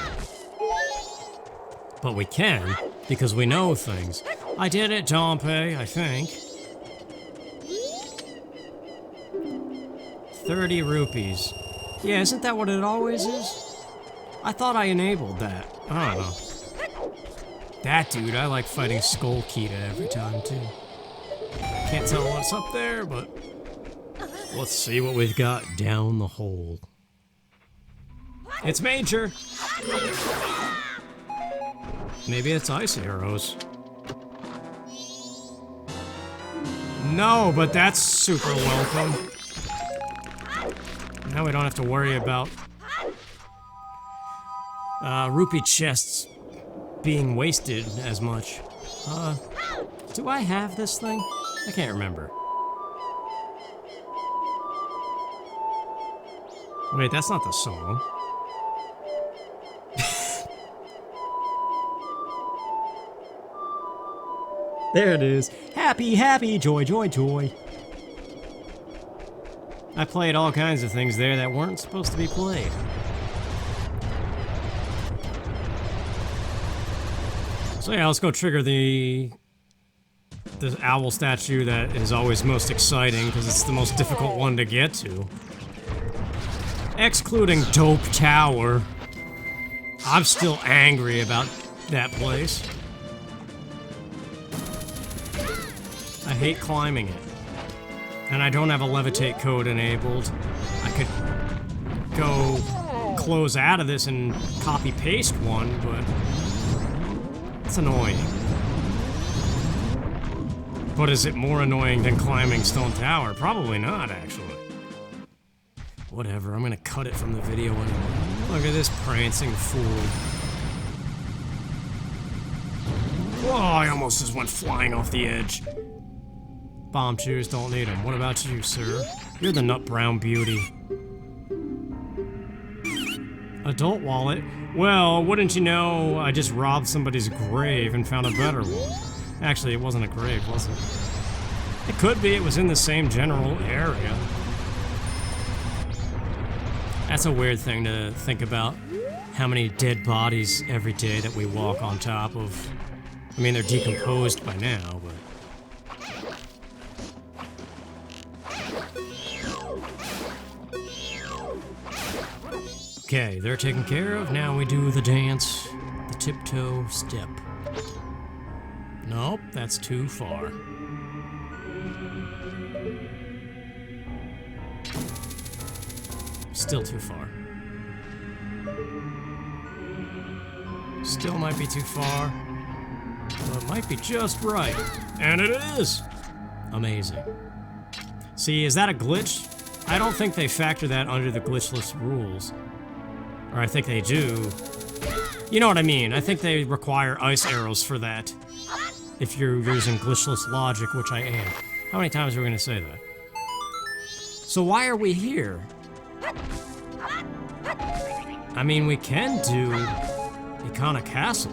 But we can, because we know things. I did it, Dompe, I think. 30 rupees. Yeah, isn't that what it always is? I thought I enabled that. I don't know. That dude, I like fighting Skull Kita every time, too. Can't tell what's up there, but let's see what we've got down the hole. It's Major! Maybe it's ice arrows. No, but that's super welcome. Now we don't have to worry about rupee chests being wasted as much. Do I have this thing? I can't remember. Wait, that's not the song. There it is. Happy, happy, joy, joy, joy. I played all kinds of things there that weren't supposed to be played. So yeah, let's go trigger the owl statue that is always most exciting because it's the most difficult one to get to. Excluding Dope Tower. I'm still angry about that place. I hate climbing it. And I don't have a levitate code enabled. I could go close out of this and copy paste one, but it's annoying. But is it more annoying than climbing Stone Tower? Probably not, actually. Whatever, I'm gonna cut it from the video anyway. Look at this prancing fool. Whoa, I almost just went flying off the edge. Bomb chews, don't need them. What about you, sir? You're the nut brown beauty. Adult wallet? Well, wouldn't you know, I just robbed somebody's grave and found a better one. Actually, it wasn't a grave, was it? It could be, it was in the same general area. That's a weird thing to think about. How many dead bodies every day that we walk on top of. I mean, they're decomposed by now, but... Okay, they're taken care of. Now we do the dance. The tiptoe step. Nope, that's too far. Still too far. Still might be too far. But it might be just right. And it is! Amazing. See, is that a glitch? I don't think they factor that under the glitchless rules. Or I think they do. You know what I mean. I think they require ice arrows for that. If you're using glitchless logic, which I am. How many times are we gonna say that? So why are we here? I mean, we can do Ikana Castle.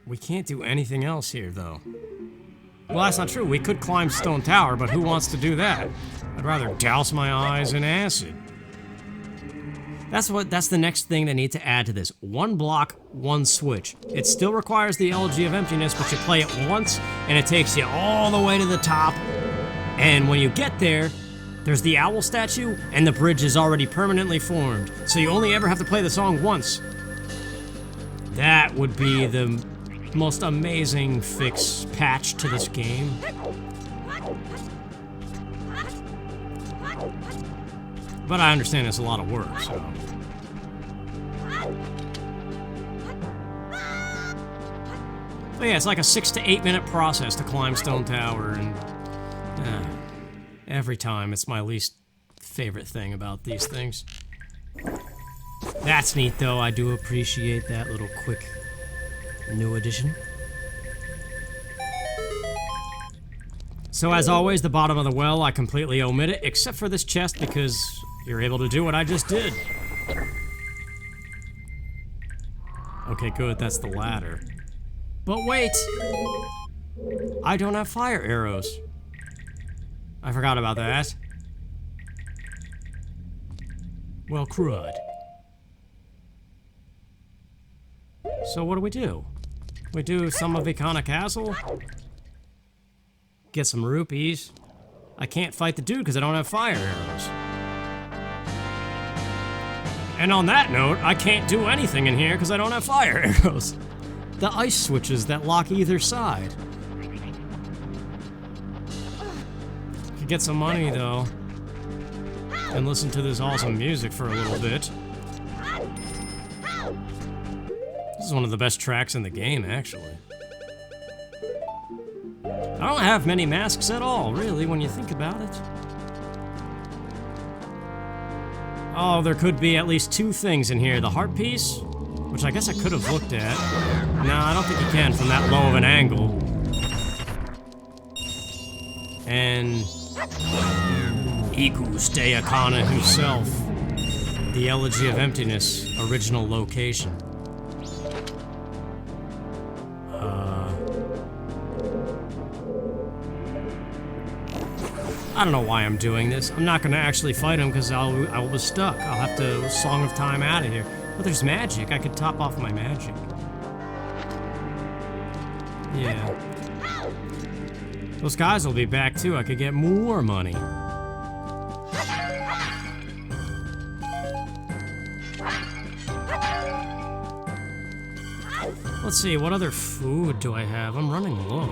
We can't do anything else here, though. Well, that's not true. We could climb Stone Tower, but who wants to do that? I'd rather douse my eyes in acid. That's the next thing they need to add to this. One block, one switch. It still requires the Elegy of Emptiness, but you play it once, and it takes you all the way to the top. And when you get there, there's the owl statue, and the bridge is already permanently formed. So you only ever have to play the song once. That would be the most amazing patch to this game. But I understand it's a lot of work, so. But yeah, it's like a 6 to 8 minute process to climb Stone Tower, and every time it's my least favorite thing about these things. That's neat though, I do appreciate that little quick new addition. So as always, the bottom of the well, I completely omit it, except for this chest because you're able to do what I just did. Okay, good, that's the ladder. But wait! I don't have fire arrows. I forgot about that. Well, crud. So what do? We do some of Icona Castle? Get some rupees. I can't fight the dude because I don't have fire arrows. And on that note, I can't do anything in here because I don't have fire arrows. The ice switches that lock either side. Could get some money though. And listen to this awesome music for a little bit. This is one of the best tracks in the game, actually. I don't have many masks at all, really, when you think about it. Oh, there could be at least 2 things in here. The heart piece, which I guess I could have looked at. No, I don't think you can from that low of an angle. And Ikus Deakana himself. The Elegy of Emptiness, original location. I don't know why I'm doing this. I'm not gonna actually fight him because I was stuck. I'll have to Song of Time out of here. But there's magic. I could top off my magic. Yeah. Those guys will be back too. I could get more money. Let's see, what other food do I have? I'm running low.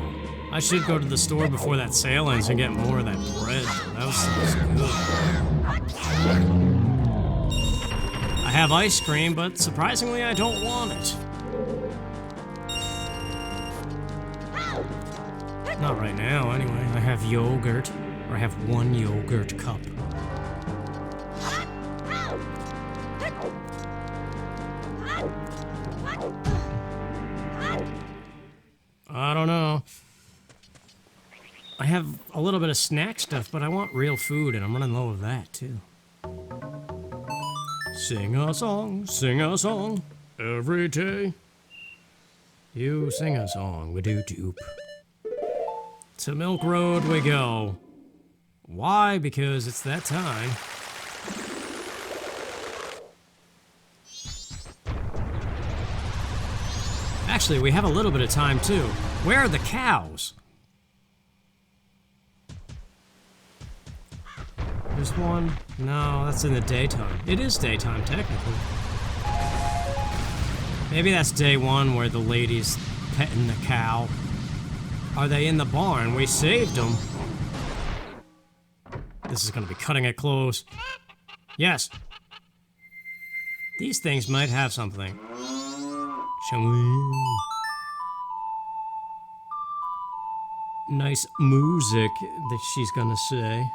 I should go to the store before that sale ends and get more of that bread. That sounds good. I have ice cream, but surprisingly I don't want it. Not right now, anyway. I have yogurt, or I have 1 yogurt cup. I don't know. I have a little bit of snack stuff, but I want real food, and I'm running low of that, too. Sing a song, every day. You sing a song, we do doop. To Milk Road we go. Why? Because it's that time. Actually, we have a little bit of time, too. Where are the cows? There's one. No, that's in the daytime. It is daytime, technically. Maybe that's day 1 where the lady's petting the cow. Are they in the barn? We saved them. This is gonna be cutting it close. Yes. These things might have something. Nice music that she's gonna say.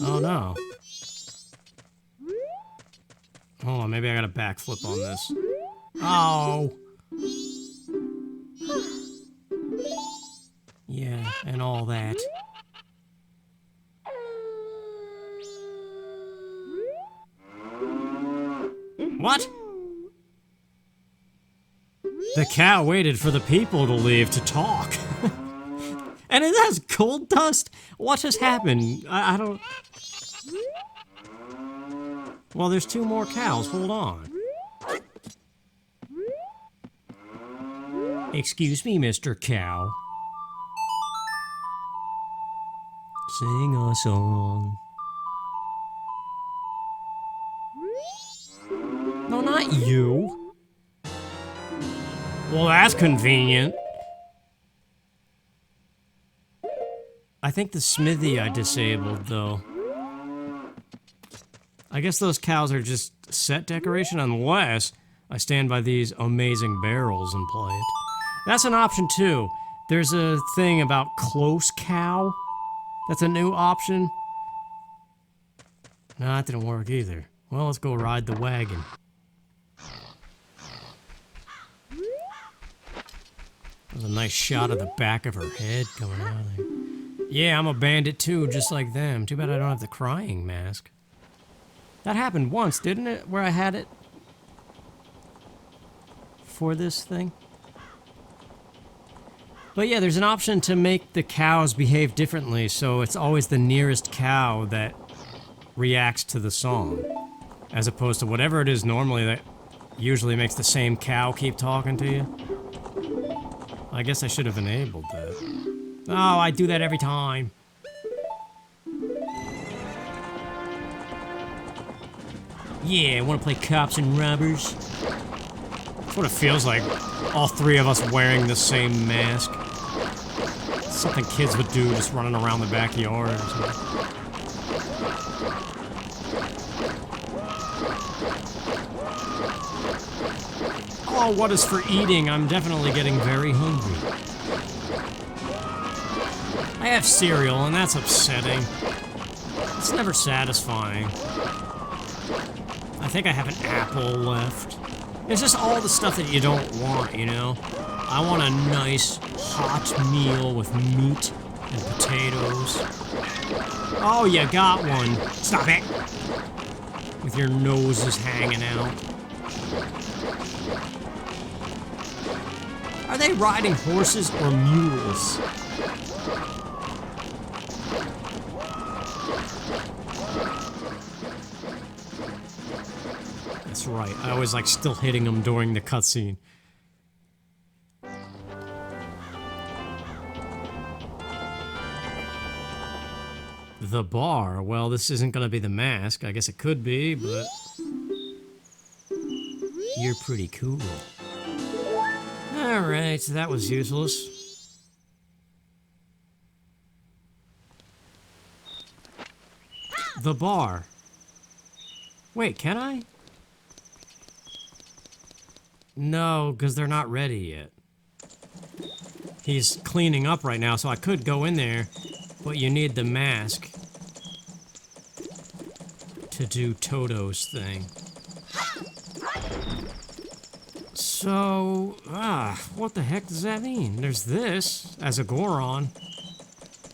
Oh no. Hold on, maybe I gotta backflip on this. Oh! Yeah, and all that. What? The cow waited for the people to leave to talk. And it has gold dust? What just happened? I don't... Well, there's 2 more cows. Hold on. Excuse me, Mr. Cow. Sing a song. No, not you. Well, that's convenient. I think the smithy I disabled, though. I guess those cows are just set decoration unless I stand by these amazing barrels and play it. That's an option, too. There's a thing about close cow. That's a new option. No, that didn't work either. Well, let's go ride the wagon. There's a nice shot of the back of her head coming out of there. Yeah, I'm a bandit too, just like them. Too bad I don't have the crying mask. That happened once, didn't it? Where I had it for this thing. But yeah, there's an option to make the cows behave differently, so it's always the nearest cow that reacts to the song, as opposed to whatever it is normally that usually makes the same cow keep talking to you. I guess I should have enabled that. Oh, I do that every time. Yeah, I want to play cops and robbers. That's what it feels like. All 3 of us wearing the same mask. Something kids would do just running around the backyard or something. Oh, what is for eating? I'm definitely getting very hungry. I have cereal, and that's upsetting. It's never satisfying. I think I have an apple left. It's just all the stuff that you don't want, you know? I want a nice, hot meal with meat and potatoes. Oh, you got one. Stop it! With your noses hanging out. Are they riding horses or mules? That's right. I always like still hitting them during the cutscene. The bar. Well, this isn't gonna be the mask. I guess it could be, but... You're pretty cool. Alright, that was useless. The bar. Wait, can I? No, because they're not ready yet. He's cleaning up right now, so I could go in there, but you need the mask to do Toto's thing. So, what the heck does that mean? There's this, as a Goron.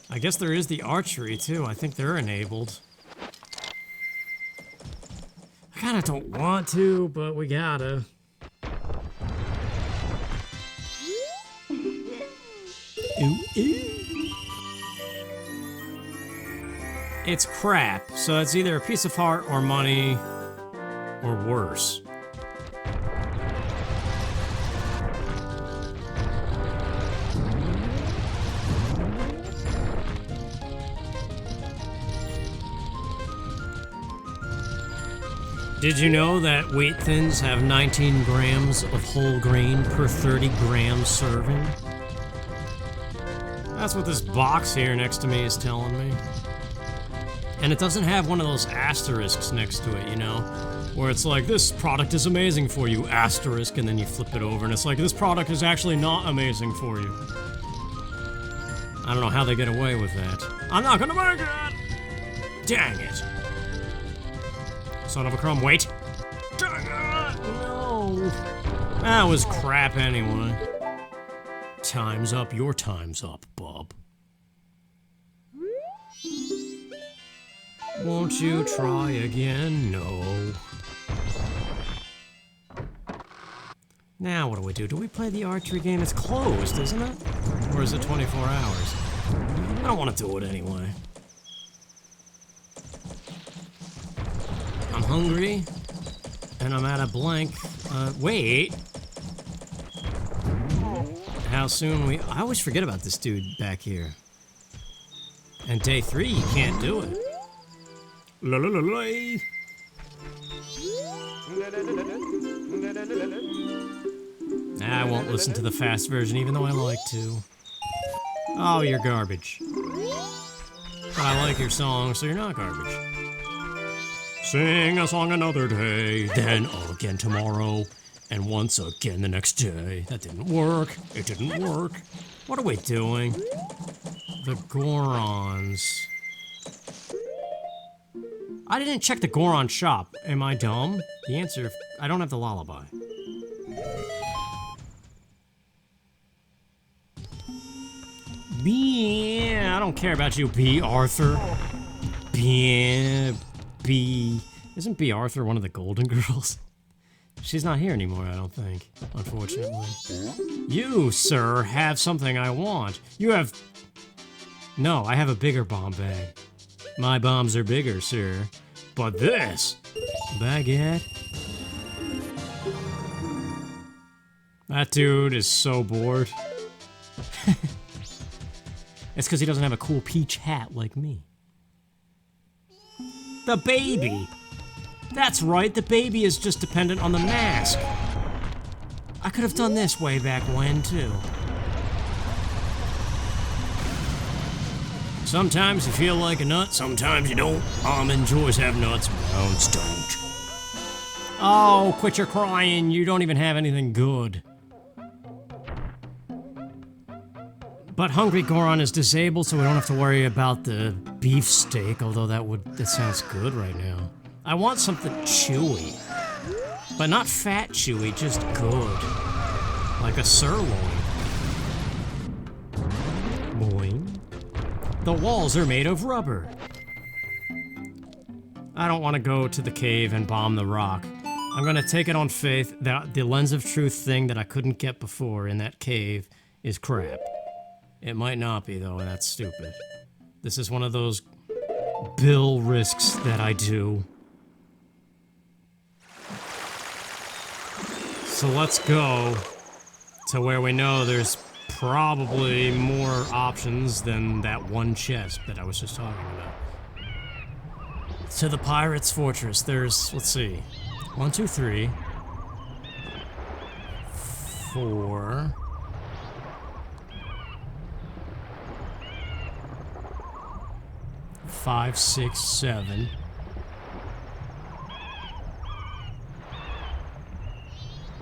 I guess there is the archery, too. I think they're enabled. I kinda don't want to, but we gotta. Ooh, ooh. It's crap, so it's either a piece of heart or money, or worse. Did you know that Wheat Thins have 19 grams of whole grain per 30 gram serving? That's what this box here next to me is telling me. And it doesn't have one of those asterisks next to it, you know? Where it's like, this product is amazing for you, asterisk, and then you flip it over and it's like, this product is actually not amazing for you. I don't know how they get away with that. I'm not gonna make it! Dang it. Son of a crumb, wait! Dang it! No! That was crap anyway. Time's up, your time's up, bub. Won't you try again? No. Now what do we do? Do we play the archery game? It's closed, isn't it? Or is it 24 hours? I don't want to do it anyway. I'm hungry, and I'm at a blank. Wait. How soon I always forget about this dude back here. And day 3, you can't do it. La la la la. I won't listen to the fast version, even though I like to. Oh, you're garbage. But I like your song, so you're not garbage. Sing a song another day, then again tomorrow, and once again the next day. That didn't work. It didn't work. What are we doing? The Gorons. I didn't check the Goron shop. Am I dumb? The answer, I don't have the lullaby. I don't care about you, B. Arthur. Isn't B. Arthur one of the Golden Girls? She's not here anymore, I don't think, unfortunately. You, sir, have something I want. You have... No, I have a bigger bomb bag. My bombs are bigger, sir. But this... Baguette? That dude is so bored. It's because he doesn't have a cool peach hat like me. The baby! That's right, the baby is just dependent on the mask. I could have done this way back when, too. Sometimes you feel like a nut, sometimes you don't. Almond joys have nuts, browns don't. Oh, quit your crying, you don't even have anything good. But Hungry Goron is disabled, so we don't have to worry about the beefsteak, although that sounds good right now. I want something chewy. But not fat chewy, just good. Like a sirloin. Boing. The walls are made of rubber. I don't want to go to the cave and bomb the rock. I'm gonna take it on faith that the lens of truth thing that I couldn't get before in that cave is crap. It might not be, though, and that's stupid. This is one of those bill risks that I do. So let's go to where we know there's probably more options than that one chest that I was just talking about. To the Pirate's Fortress, there's, let's see, 1, 2, 3, 4... 5, 6, 7.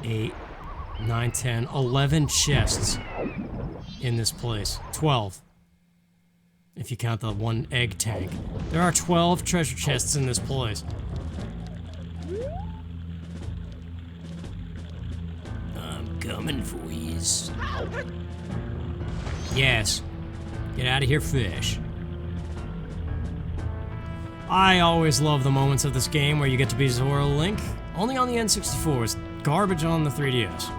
8, 9, 10, 11 chests in this place. 12. If you count the one egg tank. There are 12 treasure chests in this place. I'm coming for yous. Yes. Get out of here, fish. I always love the moments of this game where you get to be Zora Link. Only on the N64, it's garbage on the 3DS.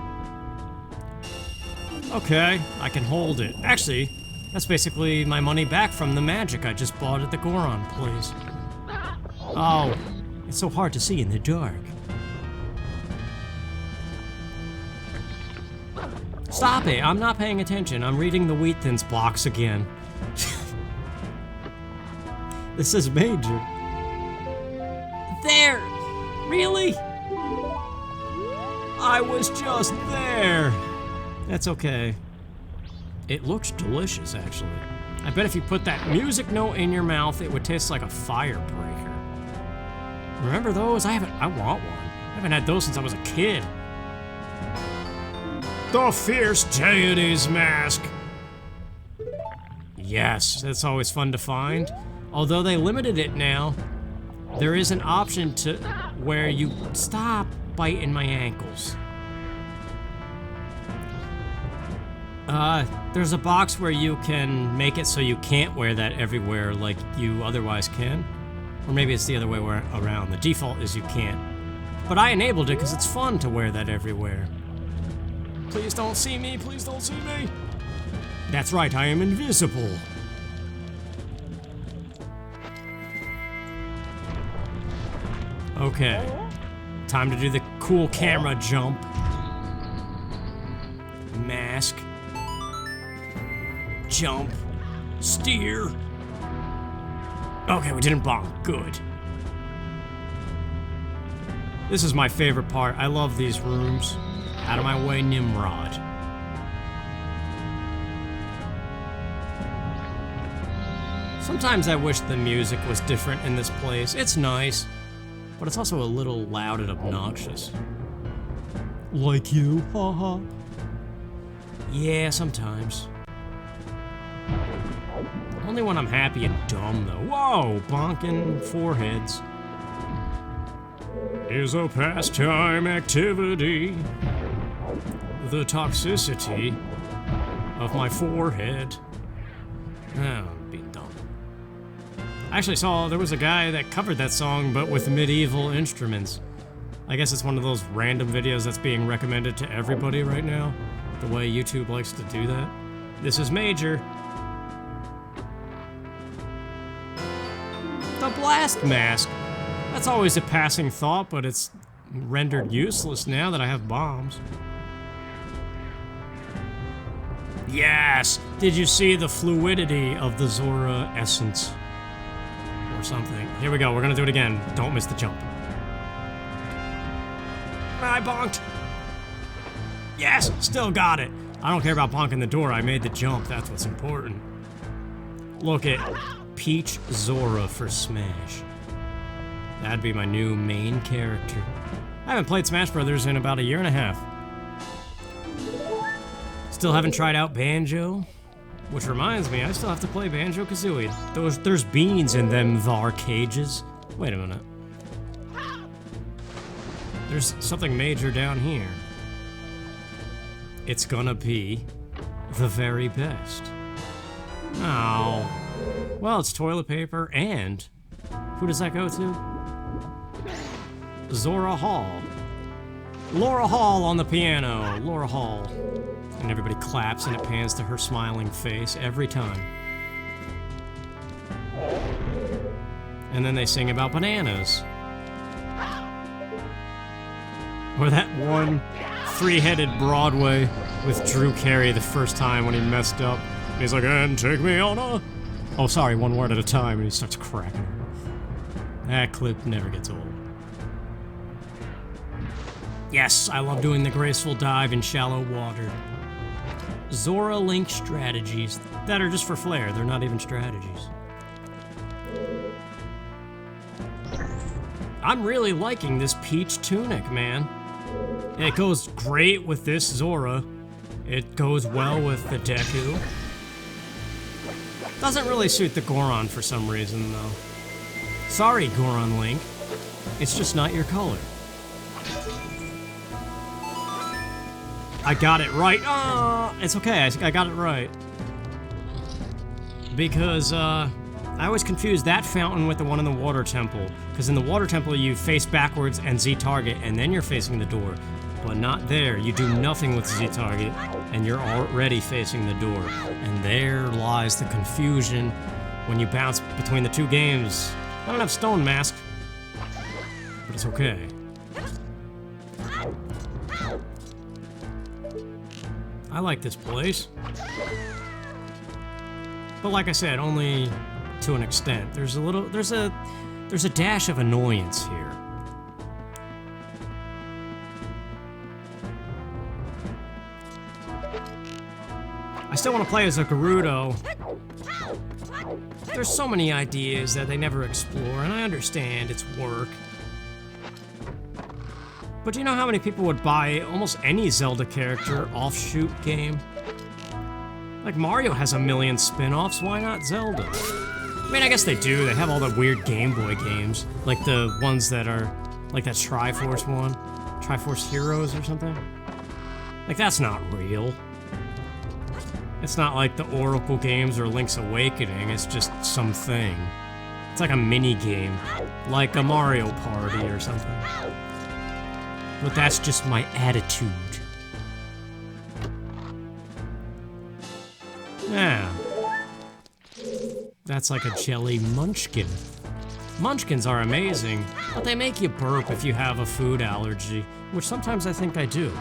Okay, I can hold it. Actually, that's basically my money back from the magic I just bought at the Goron place. Oh, it's so hard to see in the dark. Stop it, I'm not paying attention. I'm reading the Wheat Thins box again. This is major. There! Really? I was just there! That's okay. It looks delicious, actually. I bet if you put that music note in your mouth, it would taste like a firebreaker. Remember those? I want one. I haven't had those since I was a kid. The Fierce Deity's Mask. Yes, that's always fun to find. Although they limited it now, there is an option to where you stop biting my ankles. There's a box where you can make it so you can't wear that everywhere like you otherwise can. Or maybe it's the other way around. The default is you can't. But I enabled it because it's fun to wear that everywhere. Please don't see me, please don't see me. That's right, I am invisible. Okay. Time to do the cool camera jump. Mask. Jump. Steer. Okay, we didn't bonk. Good. This is my favorite part. I love these rooms. Out of my way, Nimrod. Sometimes I wish the music was different in this place. It's nice, but it's also a little loud and obnoxious. Like you, haha. Yeah, sometimes. Only when I'm happy and dumb, though. Whoa, bonking foreheads. Is a pastime activity. The toxicity of my forehead. Oh, I'm being dumb. I actually saw there was a guy that covered that song, but with medieval instruments. I guess it's one of those random videos that's being recommended to everybody right now. The way YouTube likes to do that. This is Major. The blast mask. That's always a passing thought, but it's rendered useless now that I have bombs. Yes! Did you see the fluidity of the Zora essence? Or something. Here we go, we're gonna do it again. Don't miss the jump. I bonked! Yes! Still got it! I don't care about bonking the door, I made the jump, that's what's important. Look at Peach Zora for Smash. That'd be my new main character. I haven't played Smash Brothers in about a year and a half. Still haven't tried out Banjo, which reminds me, I still have to play Banjo-Kazooie. There's beans in them thar cages. Wait a minute. There's something major down here. It's gonna be the very best. Oh. Well, it's toilet paper and... Who does that go to? Zora Hall. Laura Hall on the piano. Laura Hall. And everybody claps and it pans to her smiling face every time. And then they sing about bananas. Or that one three-headed Broadway with Drew Carey the first time when he messed up. And he's like, and take me on a... Oh, sorry, one word at a time, and he starts cracking. That clip never gets old. Yes, I love doing the graceful dive in shallow water. Zora Link strategies that are just for flair, they're not even strategies. I'm really liking this peach tunic, man. It goes great with this Zora. It goes well with the Deku. Doesn't really suit the Goron for some reason, though. Sorry, Goron Link. It's just not your color. I got it right. It's okay, I got it right. Because, I always confuse that fountain with the one in the water temple. Because in the water temple, you face backwards and Z-target, and then you're facing the door. But not there. You do nothing with Z-target, and you're already facing the door. And there lies the confusion when you bounce between the two games. I don't have Stone Mask, but it's okay. I like this place. But like I said, only to an extent. There's a dash of annoyance here. I still want to play as a Gerudo. There's so many ideas that they never explore, and I understand it's work. But do you know how many people would buy almost any Zelda character offshoot game? Like Mario has a million spin-offs, why not Zelda? I mean, I guess they do. They have all the weird Game Boy games, like the ones that are, like that Triforce one, Triforce Heroes or something. Like, that's not real. It's not like the Oracle games or Link's Awakening, it's just something. It's like a mini game, like a Mario Party or something. But that's just my attitude. Yeah. That's like a jelly munchkin. Munchkins are amazing, but they make you burp if you have a food allergy, which sometimes I think I do.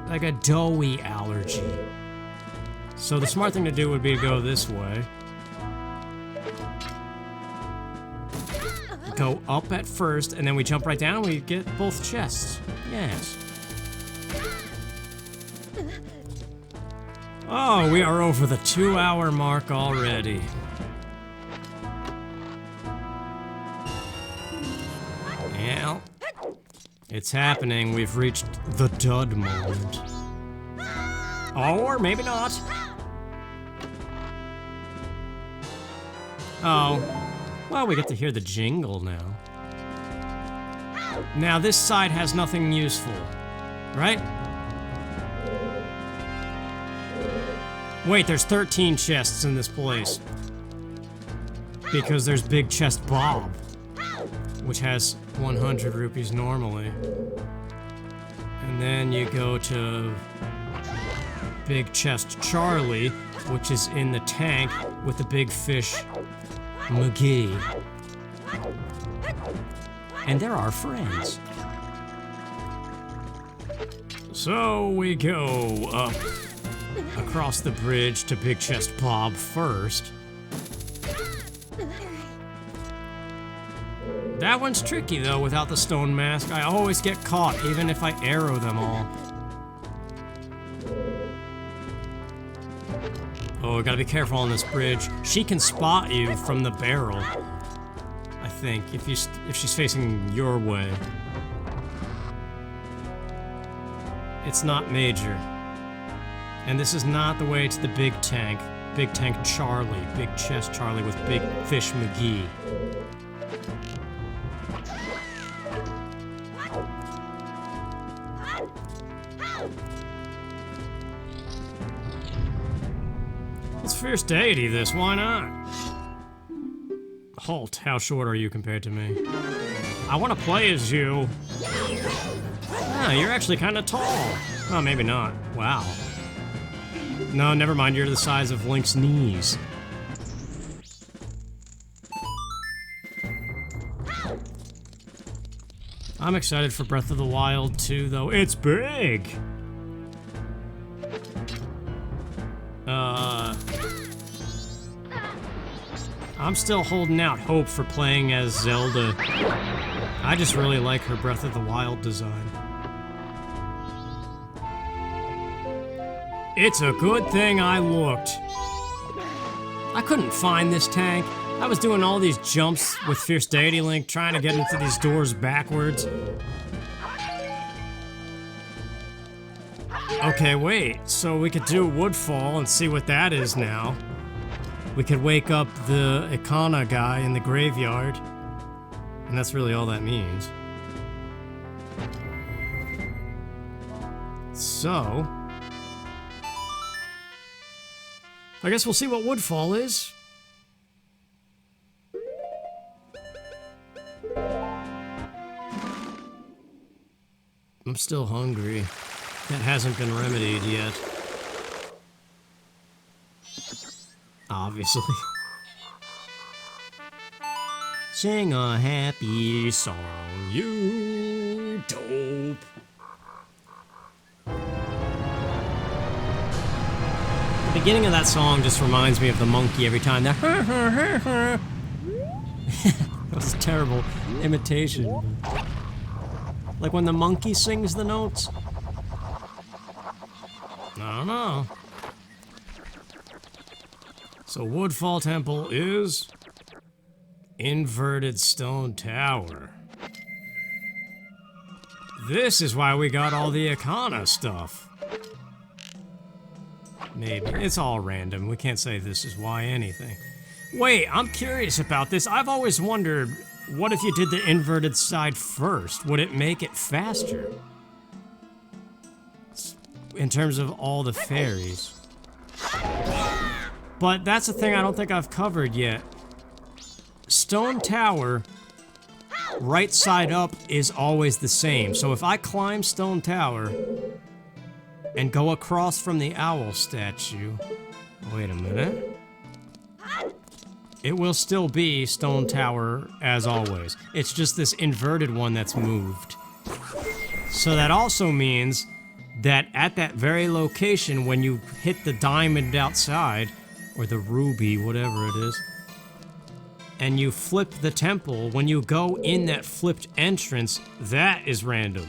Like a doughy allergy. So the smart thing to do would be to go this way. Go up at first, and then we jump right down and we get both chests. Yes. Oh, we are over the 2-hour mark already. Yeah, it's happening. We've reached the dud moment. Or maybe not. Oh, well, we get to hear the jingle now. Now, this side has nothing useful, right? Wait, there's 13 chests in this place. Because there's Big Chest Bob, which has 100 rupees normally. And then you go to Big Chest Charlie, which is in the tank with the big fish McGee. And they're our friends. So we go up across the bridge to Big Chest Bob first. That one's tricky though without the stone mask. I always get caught even if I arrow them all. Oh, gotta be careful on this bridge. She can spot you from the barrel, I think, if she's facing your way. It's not major. And this is not the way to the big tank. Big Tank Charlie. Big Chest Charlie with Big Fish McGee. It's Fierce Deity this, why not? Halt, how short are you compared to me? I want to play as you. Ah, you're actually kind of tall. Oh, maybe not. Wow. No, never mind, you're the size of Link's knees. I'm excited for Breath of the Wild 2, though. It's big! I'm still holding out hope for playing as Zelda. I just really like her Breath of the Wild design. It's a good thing I looked. I couldn't find this tank. I was doing all these jumps with Fierce Deity Link, trying to get into these doors backwards. Okay, wait. So we could do Woodfall and see what that is now. We could wake up the Ikana guy in the graveyard. And that's really all that means. So... I guess we'll see what Woodfall is. I'm still hungry. That hasn't been remedied yet. Obviously. Sing a happy song, you dope. The beginning of that song just reminds me of the monkey every time. That was a terrible imitation. Like when the monkey sings the notes. I don't know. So Woodfall Temple is inverted stone tower. This is why we got all the Ikana stuff. Maybe. It's all random. We can't say this is why anything. Wait, I'm curious about this. I've always wondered, what if you did the inverted side first? Would it make it faster? In terms of all the fairies. But that's a thing I don't think I've covered yet. Stone Tower, right side up is always the same. So if I climb Stone Tower and go across from the owl statue... Wait a minute. it will still be Stone Tower as always. It's just this inverted one that's moved. So that also means that at that very location, when you hit the diamond outside, or the ruby, whatever it is, and you flip the temple, when you go in that flipped entrance, that is random.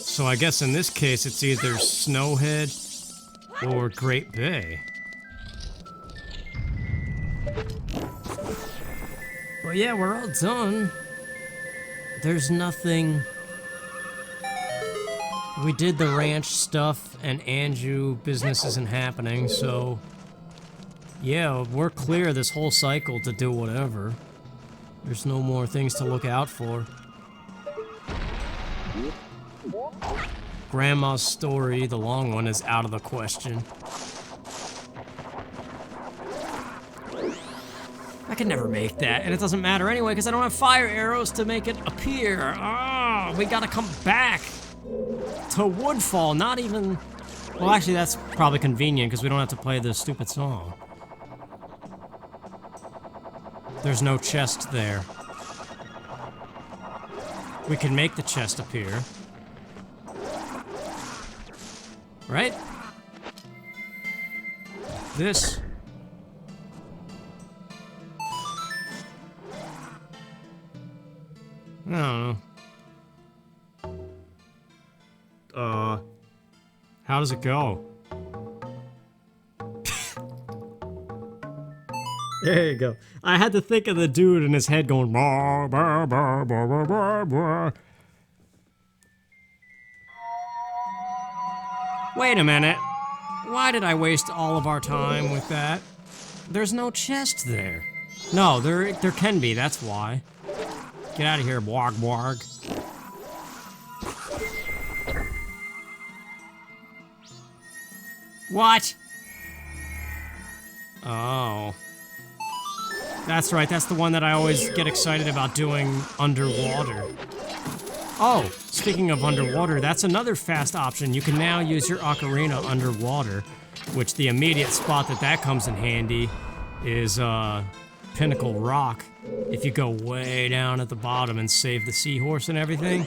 So I guess in this case, it's either Snowhead or Great Bay. Well, yeah, we're all done. There's nothing... We did the ranch stuff, and Anju business isn't happening, so... Yeah, we're clear this whole cycle to do whatever. There's no more things to look out for. Grandma's story, the long one, is out of the question. I can never make that, and it doesn't matter anyway, because I don't have fire arrows to make it appear. Ah, we gotta come back to Woodfall, not even... Well, actually, that's probably convenient, because we don't have to play the stupid song. There's no chest there. We can make the chest appear. Right? This. I don't know. How does it go? There you go. I had to think of the dude in his head going bah, bah, bah, bah, bah, bah, bah. Wait a minute. Why did I waste all of our time with that? There's no chest there. No, there can be, that's why. Get out of here, bwarg bwarg. What? Oh. That's right, that's the one that I always get excited about doing underwater. Oh, speaking of underwater, that's another fast option. You can now use your ocarina underwater, which the immediate spot that comes in handy is Pinnacle Rock. If you go way down at the bottom and save the seahorse and everything,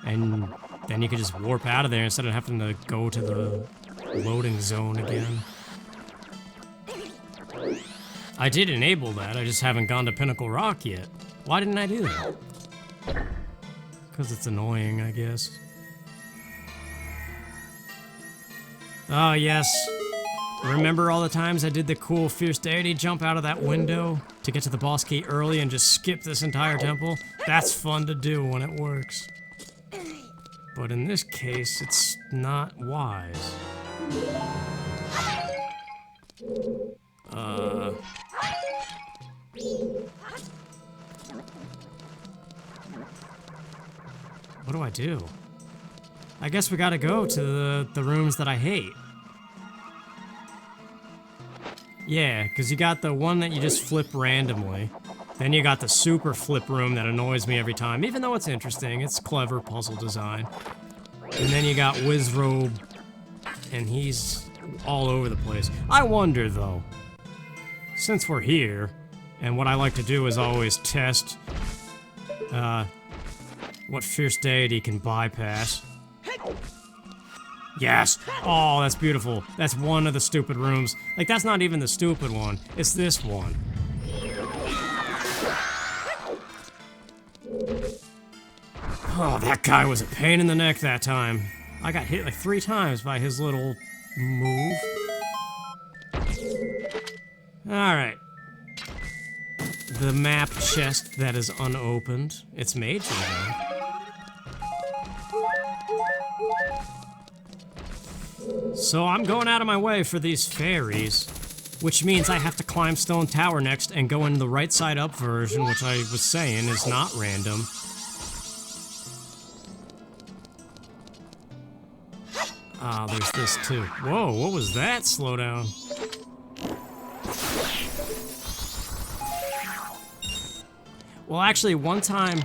and then you can just warp out of there instead of having to go to the loading zone again. I did enable that, I just haven't gone to Pinnacle Rock yet. Why didn't I do that? Because it's annoying, I guess. Oh, yes. Remember all the times I did the cool Fierce Deity jump out of that window to get to the boss key early and just skip this entire temple? That's fun to do when it works. But in this case, it's not wise. What do I do? I guess we gotta go to the rooms that I hate. Yeah, because you got the one that you just flip randomly. Then you got the super flip room that annoys me every time, even though it's interesting. It's clever puzzle design. And then you got Wizrobe, and he's all over the place. I wonder, though, since we're here, and what I like to do is always test what Fierce Deity can bypass. Yes! Oh, that's beautiful. That's one of the stupid rooms. Like, that's not even the stupid one. It's this one. Oh, that guy was a pain in the neck that time. I got hit like 3 times by his little move. Alright. The map chest that is unopened. It's major, though. So I'm going out of my way for these fairies, which means I have to climb Stone Tower next and go in the right side up version, which I was saying is not random. Ah, there's this too. Whoa, what was that? Slow down. Well, actually, one time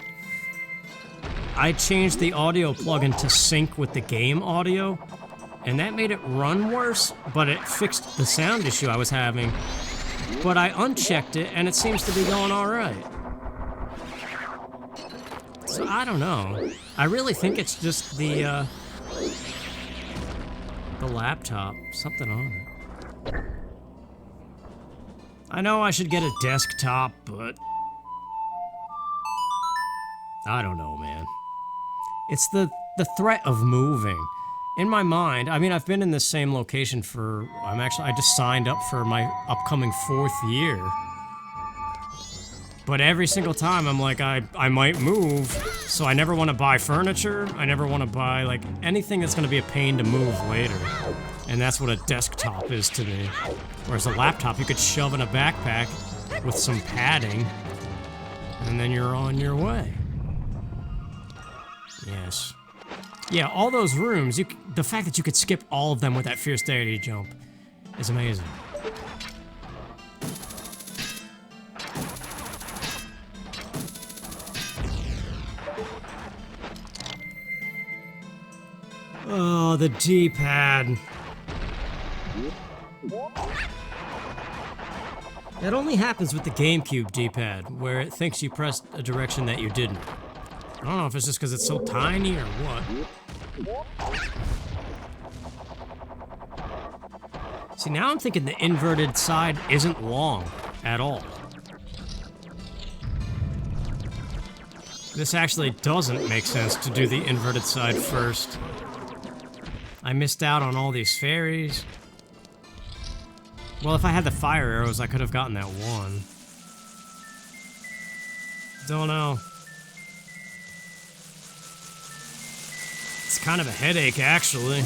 I changed the audio plugin to sync with the game audio, and that made it run worse, but it fixed the sound issue I was having. But I unchecked it, and it seems to be going all right. So I don't know. I really think it's just the laptop. Something on it. I know I should get a desktop, but I don't know, man. It's the threat of moving. In my mind, I mean, I've been in this same location for, I just signed up for my upcoming 4th year. But every single time I'm like, I might move, so I never want to buy furniture. I never want to buy, like, anything that's going to be a pain to move later. And that's what a desktop is to me. Whereas a laptop, you could shove in a backpack with some padding, and then you're on your way. Yes. Yeah, all those rooms, the fact that you could skip all of them with that fierce deity jump is amazing. Oh, the D-pad. That only happens with the GameCube D-pad, where it thinks you pressed a direction that you didn't. I don't know if it's just because it's so tiny or what. See, now I'm thinking the inverted side isn't long at all. This actually doesn't make sense to do the inverted side first. I missed out on all these fairies. Well, if I had the fire arrows, I could have gotten that one. Don't know. It's kind of a headache, actually.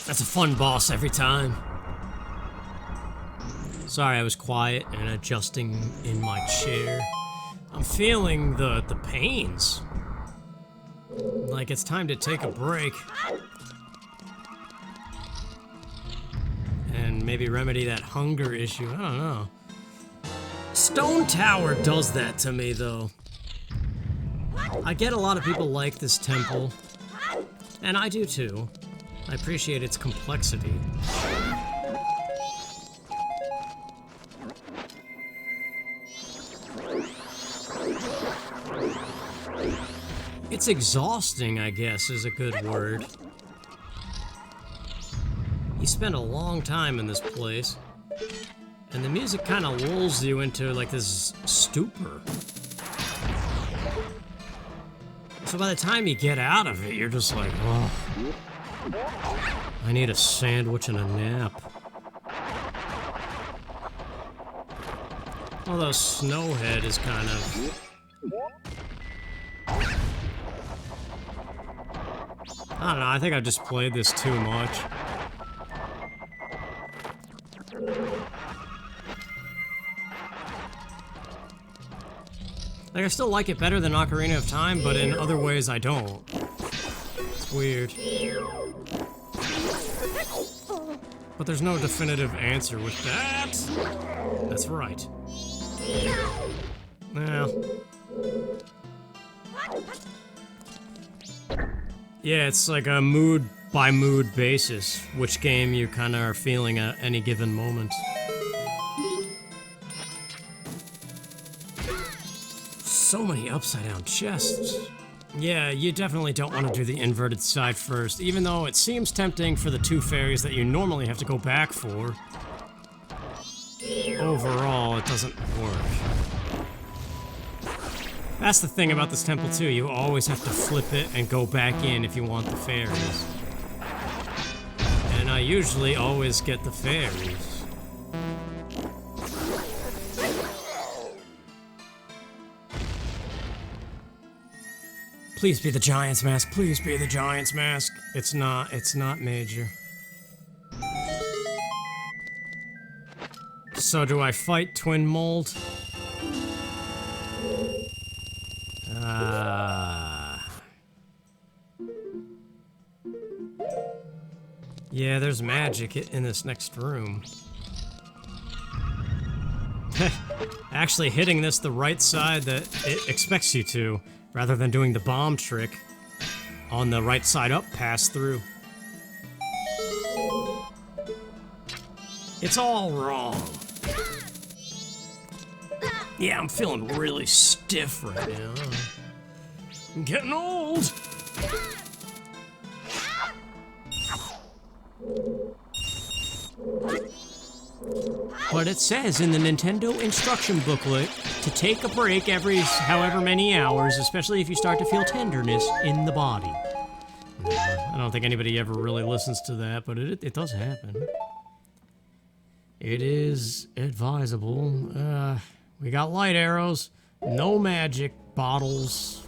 That's a fun boss every time. Sorry, I was quiet and adjusting in my chair. I'm feeling the pains. Like it's time to take a break. And maybe remedy that hunger issue, I don't know. Stone Tower does that to me, though. I get a lot of people like this temple, and I do too. I appreciate its complexity. It's exhausting, I guess, is a good word. You spend a long time in this place, and the music kind of lulls you into like this stupor. So by the time you get out of it, you're just like, oh, I need a sandwich and a nap. Although Snowhead is kind of... I don't know, I think I've just played this too much. Like, I still like it better than Ocarina of Time, but in other ways I don't. It's weird. But there's no definitive answer with that. That's right. Well. Yeah, it's like a mood-by-mood basis, which game you kind of are feeling at any given moment. So many upside-down chests. Yeah, you definitely don't want to do the inverted side first, even though it seems tempting for the two fairies that you normally have to go back for. Overall, it doesn't work. That's the thing about this temple too, you always have to flip it and go back in if you want the fairies. And I usually always get the fairies. Please be the Giant's Mask. Please be the Giant's Mask. It's not. It's not Major. So do I fight Twin Mold? Yeah, there's magic in this next room. Actually hitting this the right side that it expects you to, rather than doing the bomb trick on the right side up pass through. It's all wrong. Yeah, I'm feeling really stiff right now. I'm getting old. But it says in the Nintendo instruction booklet to take a break every however many hours, especially if you start to feel tenderness in the body. I don't think anybody ever really listens to that, but it does happen. It is advisable. We got light arrows, no magic bottles.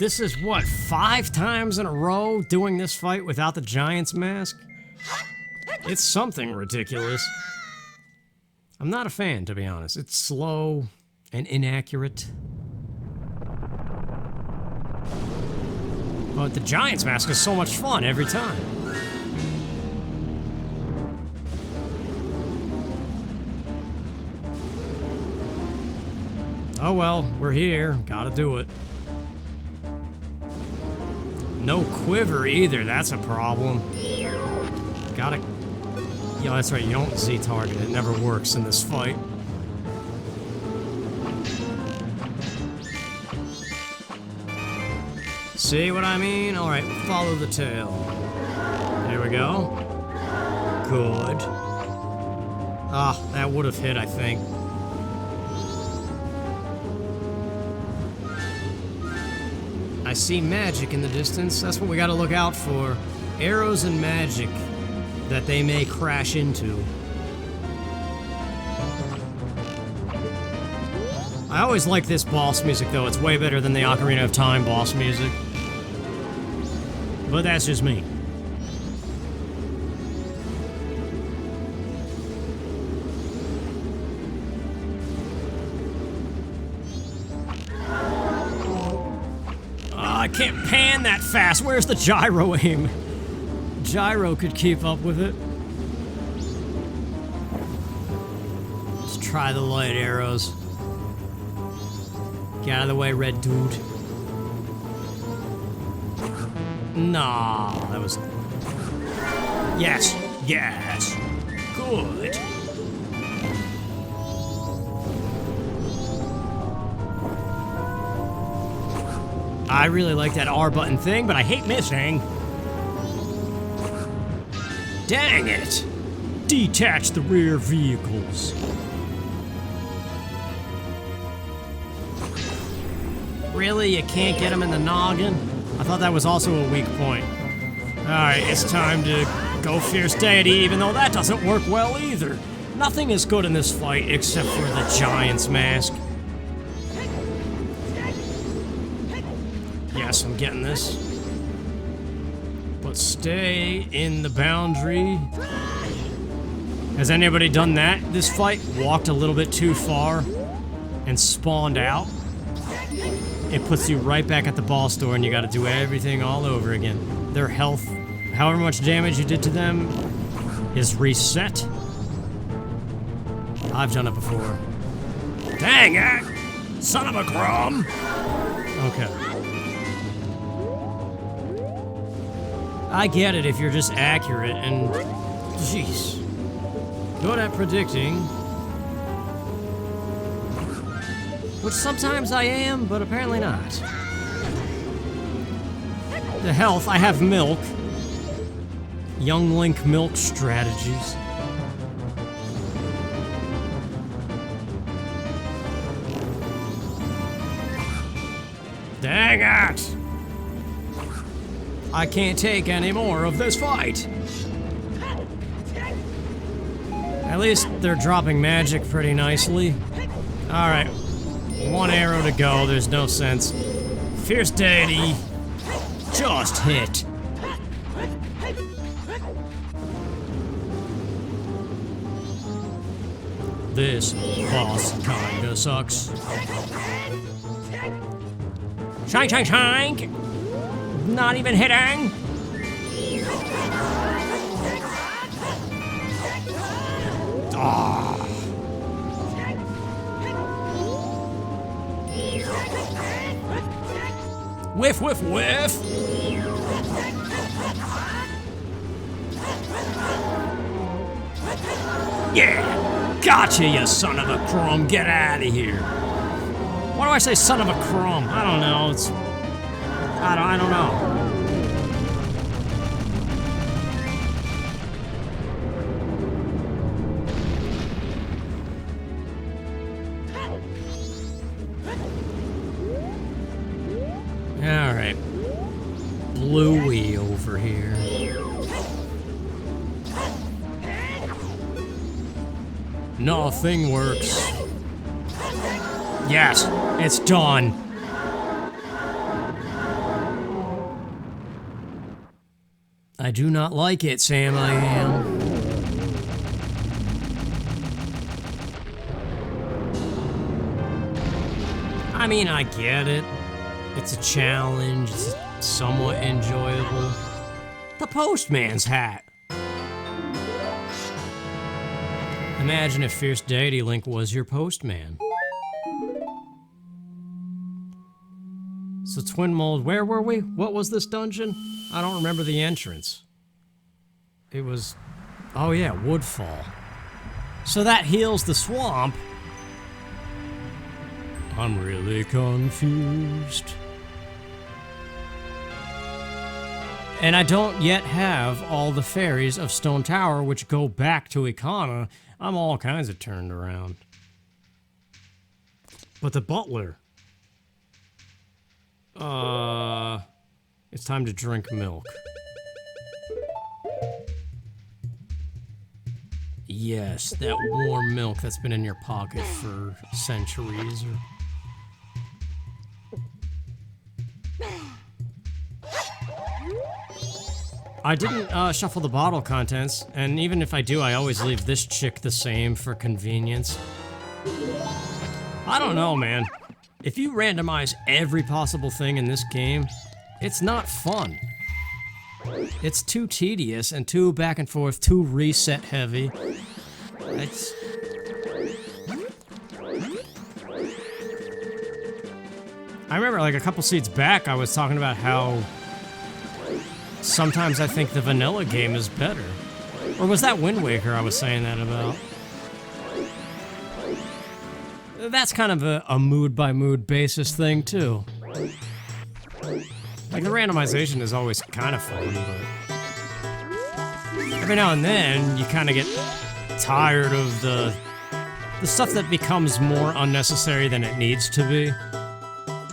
This is what, 5 times in a row doing this fight without the Giant's Mask? It's something ridiculous. I'm not a fan, to be honest. It's slow and inaccurate. But the Giant's Mask is so much fun every time. Oh well, we're here. Gotta do it. No quiver either, that's a problem. Gotta... Yeah, that's right, you don't Z-target. It never works in this fight. See what I mean? Alright, follow the tail. There we go. Good. Ah, that would have hit, I think. I see magic in the distance. That's what we gotta look out for. Arrows and magic that they may crash into. I always like this boss music, though. It's way better than the Ocarina of Time boss music. But that's just me. I can't pan that fast. Where's the gyro aim? Gyro could keep up with it. Let's try the light arrows. Get out of the way, red dude. Nah, that was... Yes, yes. Good. I really like that R button thing, but I hate missing. Dang it! Detach the rear vehicles. Really? You can't get him in the noggin? I thought that was also a weak point. Alright, it's time to go Fierce Deity, even though that doesn't work well either. Nothing is good in this fight except for the Giant's Mask. Yes, I'm getting this. But stay in the boundary. Has anybody done that this fight? Walked a little bit too far and spawned out? It puts you right back at the ball store and you gotta do everything all over again. Their health, however much damage you did to them, is reset. I've done it before. Dang it! Son of a crumb! Okay. I get it if you're just accurate and... Jeez. Good at predicting. Which sometimes I am, but apparently not. The health, I have milk. Young Link milk strategies. Dang it! I can't take any more of this fight. At least they're dropping magic pretty nicely. Alright. One arrow to go, there's no sense. Fierce Deity. Just hit. This boss kinda sucks. Shank, shank, shank! Not even hitting! Ah. Whiff, whiff, whiff! Yeah! Gotcha, you son of a crumb! Get out of here! Why do I say son of a crumb? I don't know. It's... I don't know. Alright. Bluey over here. Nothing works. Yes, it's done. I do not like it, Sam, I am. I mean, I get it. It's a challenge, it's somewhat enjoyable. The postman's hat. Imagine if Fierce Deity Link was your postman. So Twin Mold, where were we? What was this dungeon? I don't remember the entrance. It was... oh yeah, Woodfall. So that heals the swamp. I'm really confused. And I don't yet have all the fairies of Stone Tower, which go back to Ikana. I'm all kinds of turned around. But the butler... it's time to drink milk. Yes, that warm milk that's been in your pocket for centuries. I didn't shuffle the bottle contents, and even if I do, I always leave this chick the same for convenience. I don't know, man. If you randomize every possible thing in this game, it's not fun. It's too tedious and too back and forth, too reset heavy. It's... I remember like a couple seats back I was talking about how sometimes I think the vanilla game is better. Or was that Wind Waker I was saying that about? That's kind of a mood-by-mood basis thing, too. Like, the randomization is always kind of fun, but... every now and then, you kind of get tired of the stuff that becomes more unnecessary than it needs to be.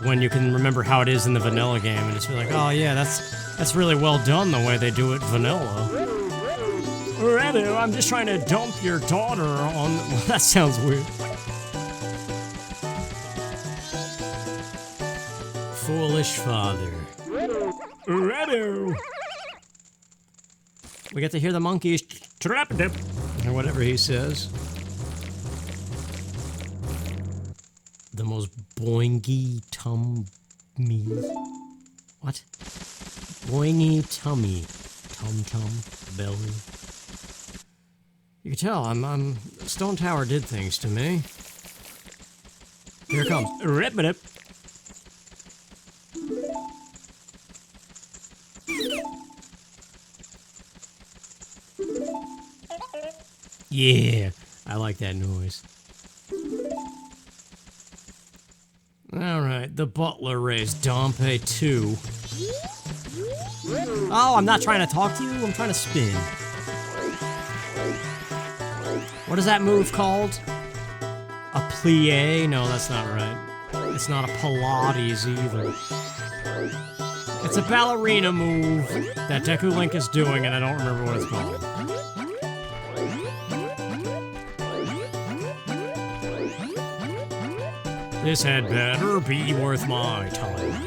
When you can remember how it is in the vanilla game, and just be like, oh yeah, that's really well done the way they do it vanilla. Redo, I'm just trying to dump your daughter on... well, that sounds weird. Foolish father. Redo. We get to hear the monkeys trap-a-dip, or whatever he says. The most boingy tummy. What? Boingy tummy. Tum-tum. Belly. You can tell, Stone Tower did things to me. Here it comes. Rip-a-dip. Yeah, I like that noise. Alright, the butler raised Dompe 2. Oh, I'm not trying to talk to you, I'm trying to spin. What is that move called? A plie? No, that's not right. It's not a Pilates either. It's a ballerina move that Deku Link is doing, and I don't remember what it's called. This had better be worth my time.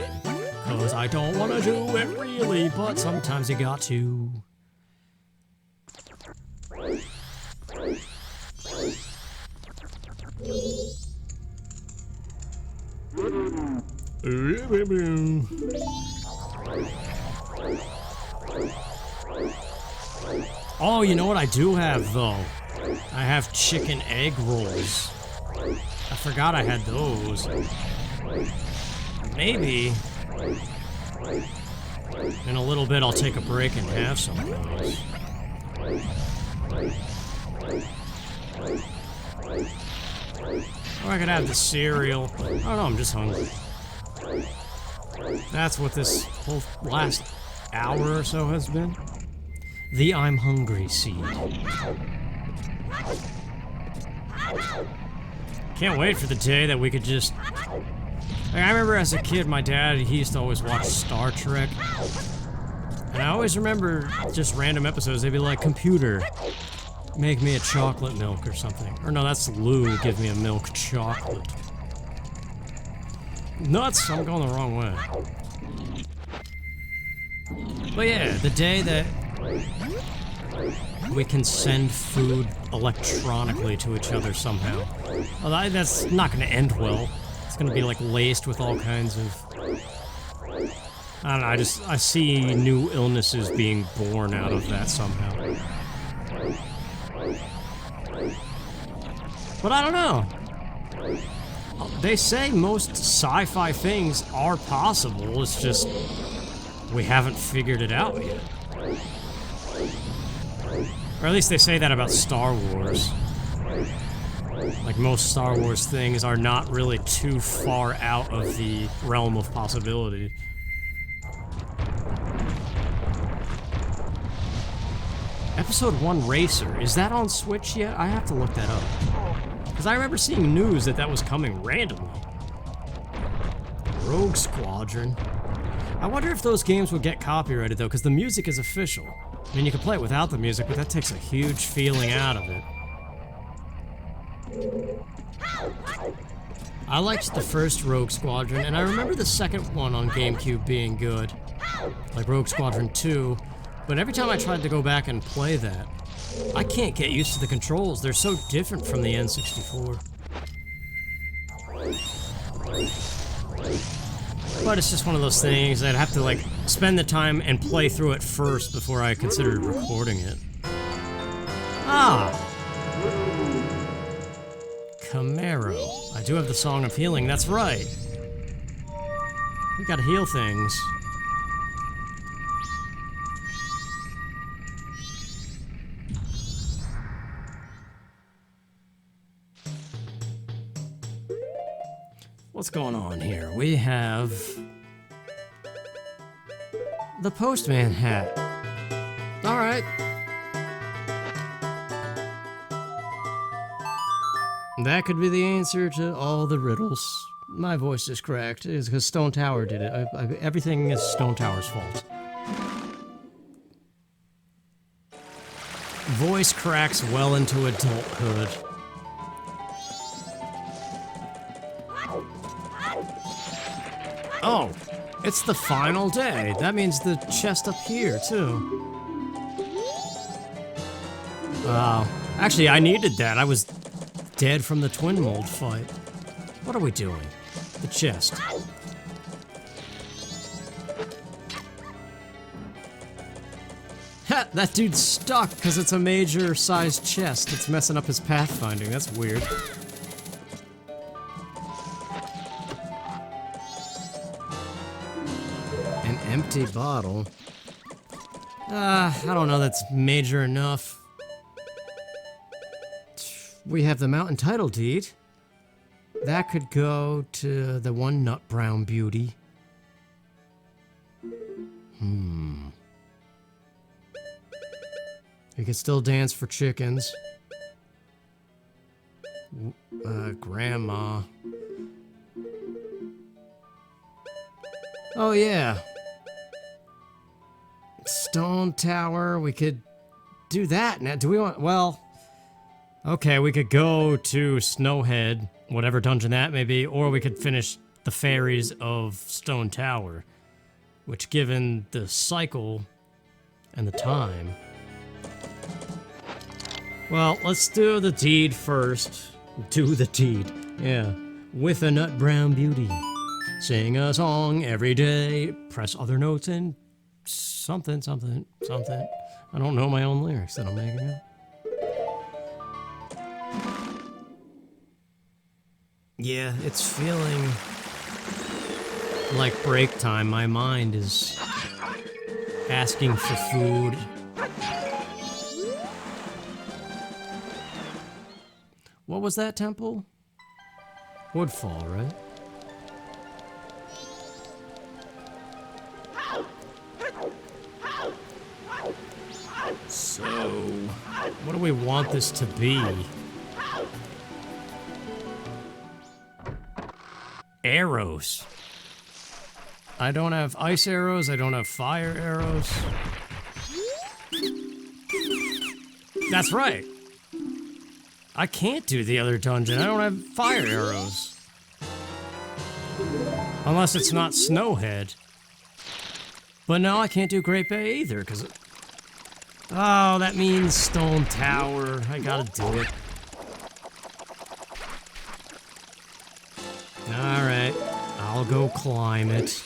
Cause I don't want to do it really, but sometimes you got to. Oh, you know what I do have, though? I have chicken egg rolls. I forgot I had those. Maybe in a little bit I'll take a break and have some of those. Or I could have the cereal. Oh no, I'm just hungry. That's what this whole last hour or so has been. The I'm hungry seed. Can't wait for the day that we could just... Like, I remember as a kid, my dad, he used to always watch Star Trek. And I always remember just random episodes, they'd be like, computer, make me a chocolate milk or something. Or no, that's Lou, give me a milk chocolate. Nuts, I'm going the wrong way. But yeah, the day that we can send food electronically to each other somehow. Well, that's not going to end well. It's going to be like laced with all kinds of... I don't know, I see new illnesses being born out of that somehow. But I don't know. They say most sci-fi things are possible, it's just we haven't figured it out yet. Or at least they say that about Star Wars. Like, most Star Wars things are not really too far out of the realm of possibility. Episode 1 Racer, is that on Switch yet? I have to look that up. Because I remember seeing news that that was coming randomly. Rogue Squadron. I wonder if those games would get copyrighted though, because the music is official. I mean, you can play it without the music, but that takes a huge feeling out of it. I liked the first Rogue Squadron, and I remember the second one on GameCube being good. Like Rogue Squadron 2, but every time I tried to go back and play that, I can't get used to the controls. They're so different from the N64. But it's just one of those things I'd have to, like, spend the time and play through it first before I considered recording it. Ah! Camaro. I do have the Song of Healing, that's right. We gotta heal things. What's going on here? We have the postman hat. Alright. That could be the answer to all the riddles. My voice is cracked. It's because Stone Tower did it. Everything is Stone Tower's fault. Voice cracks well into adulthood. Oh, it's the final day. That means the chest up here, too. Wow. Actually, I needed that. I was dead from the twin mold fight. What are we doing? The chest. Ha! That dude's stuck because it's a major-sized chest. It's messing up his pathfinding. That's weird. Empty bottle. I don't know, that's major enough. We have the mountain title deed. That could go to the one nut brown beauty. You can still dance for chickens. Grandma. Oh yeah. Stone Tower, we could do that now. Do we want, well, okay, we could go to Snowhead whatever dungeon that may be, or we could finish the fairies of Stone Tower, which, given the cycle and the time... Well, let's do the deed first. Do the deed, yeah. With a nut brown beauty. Sing a song every day. Press other notes and something, something, something. I don't know my own lyrics that I'm making up. Yeah, it's feeling like break time. My mind is asking for food. What was that temple? Woodfall, right? So, what do we want this to be? Arrows. I don't have ice arrows, I don't have fire arrows. That's right. I can't do the other dungeon, I don't have fire arrows. Unless it's not Snowhead. But no, I can't do Great Bay either, because... Oh, that means Stone Tower. I gotta do it. Alright, I'll go climb it.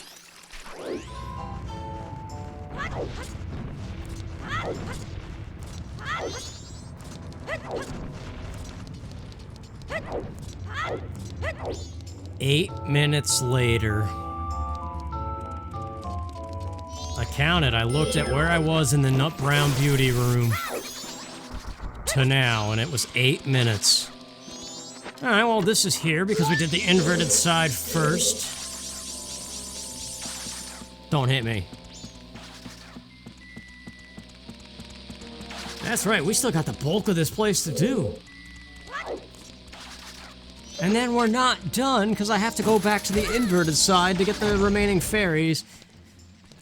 Eight minutes later. I counted, I looked at where I was in the Nut Brown Beauty room to now, and it was 8 minutes. Alright, well, this is here because we did the inverted side first. Don't hit me. That's right, we still got the bulk of this place to do. And then we're not done, because I have to go back to the inverted side to get the remaining fairies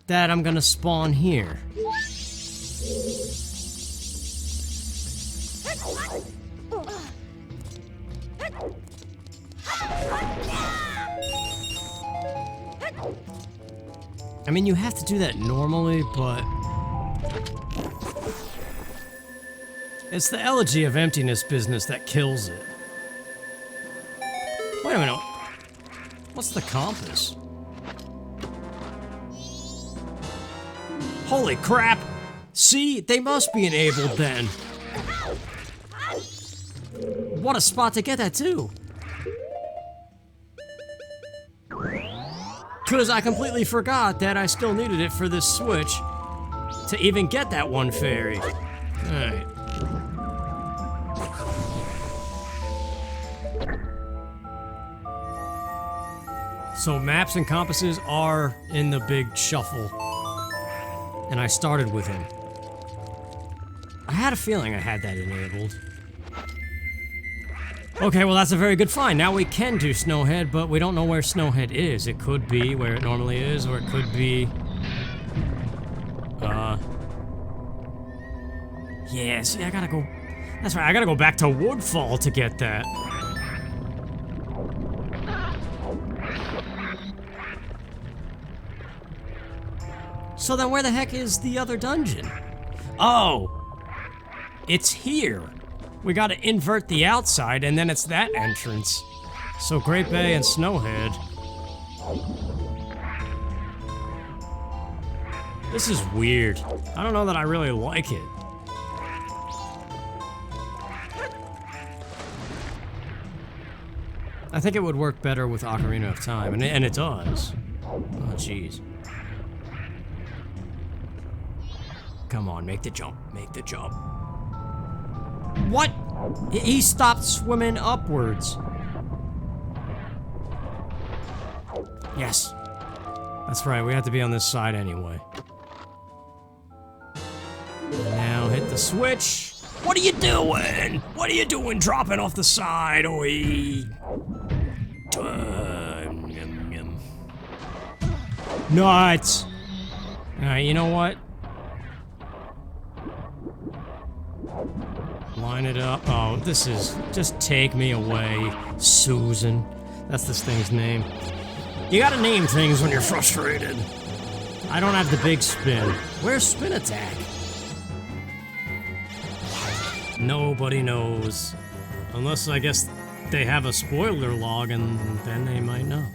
that I'm gonna spawn here. I mean, you have to do that normally, but... it's the Elegy of Emptiness business that kills it. Wait a minute. What's the compass? Holy crap! See? They must be enabled then. What a spot to get that too. Because I completely forgot that I still needed it for this switch to even get that one fairy. Alright. So maps and compasses are in the big shuffle. And I started with him. I had a feeling I had that enabled. Okay, well that's a very good find. Now we can do Snowhead, but we don't know where Snowhead is. It could be where it normally is, or it could be... yeah, see, I gotta go... That's right, I gotta go back to Woodfall to get that. So then where the heck is the other dungeon? Oh! It's here. We gotta invert the outside, and then it's that entrance. So Great Bay and Snowhead. This is weird. I don't know that I really like it. I think it would work better with Ocarina of Time, and it does. Oh, jeez. Come on, make the jump, make the jump. What? He stopped swimming upwards. Yes. That's right, we have to be on this side anyway. Now hit the switch. What are you doing? What are you doing dropping off the side? Oi. Nuts. Alright, you know what? Line it up. Oh, this is... Just take me away, Susan. That's this thing's name. You gotta name things when you're frustrated. I don't have the big spin. Where's spin attack? Nobody knows. Unless, I guess, they have a spoiler log, and then they might know.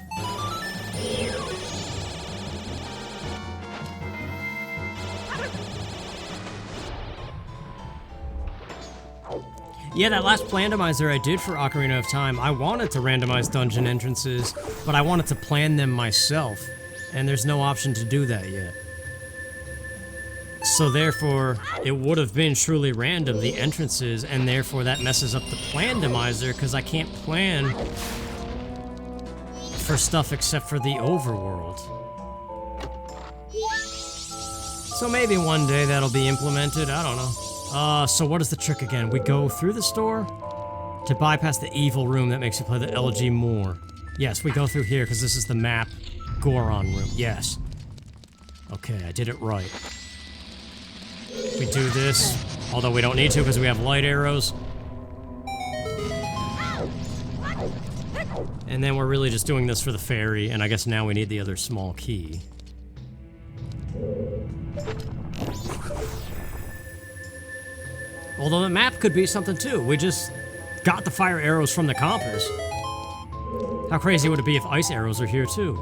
Yeah, that last randomizer I did for Ocarina of Time, I wanted to randomize dungeon entrances, but I wanted to plan them myself, and there's no option to do that yet. So therefore, it would have been truly random, the entrances, and therefore that messes up the plandomizer, because I can't plan for stuff except for the overworld. So maybe one day that'll be implemented, I don't know. So what is the trick again? We go through the store to bypass the evil room that makes you play the LG more. Yes, we go through here because this is the map Goron room. Yes. Okay, I did it right. We do this, although we don't need to because we have light arrows. And then we're really just doing this for the fairy, and I guess now we need the other small key. Although the map could be something too. We just got the fire arrows from the compass. How crazy would it be if ice arrows are here too?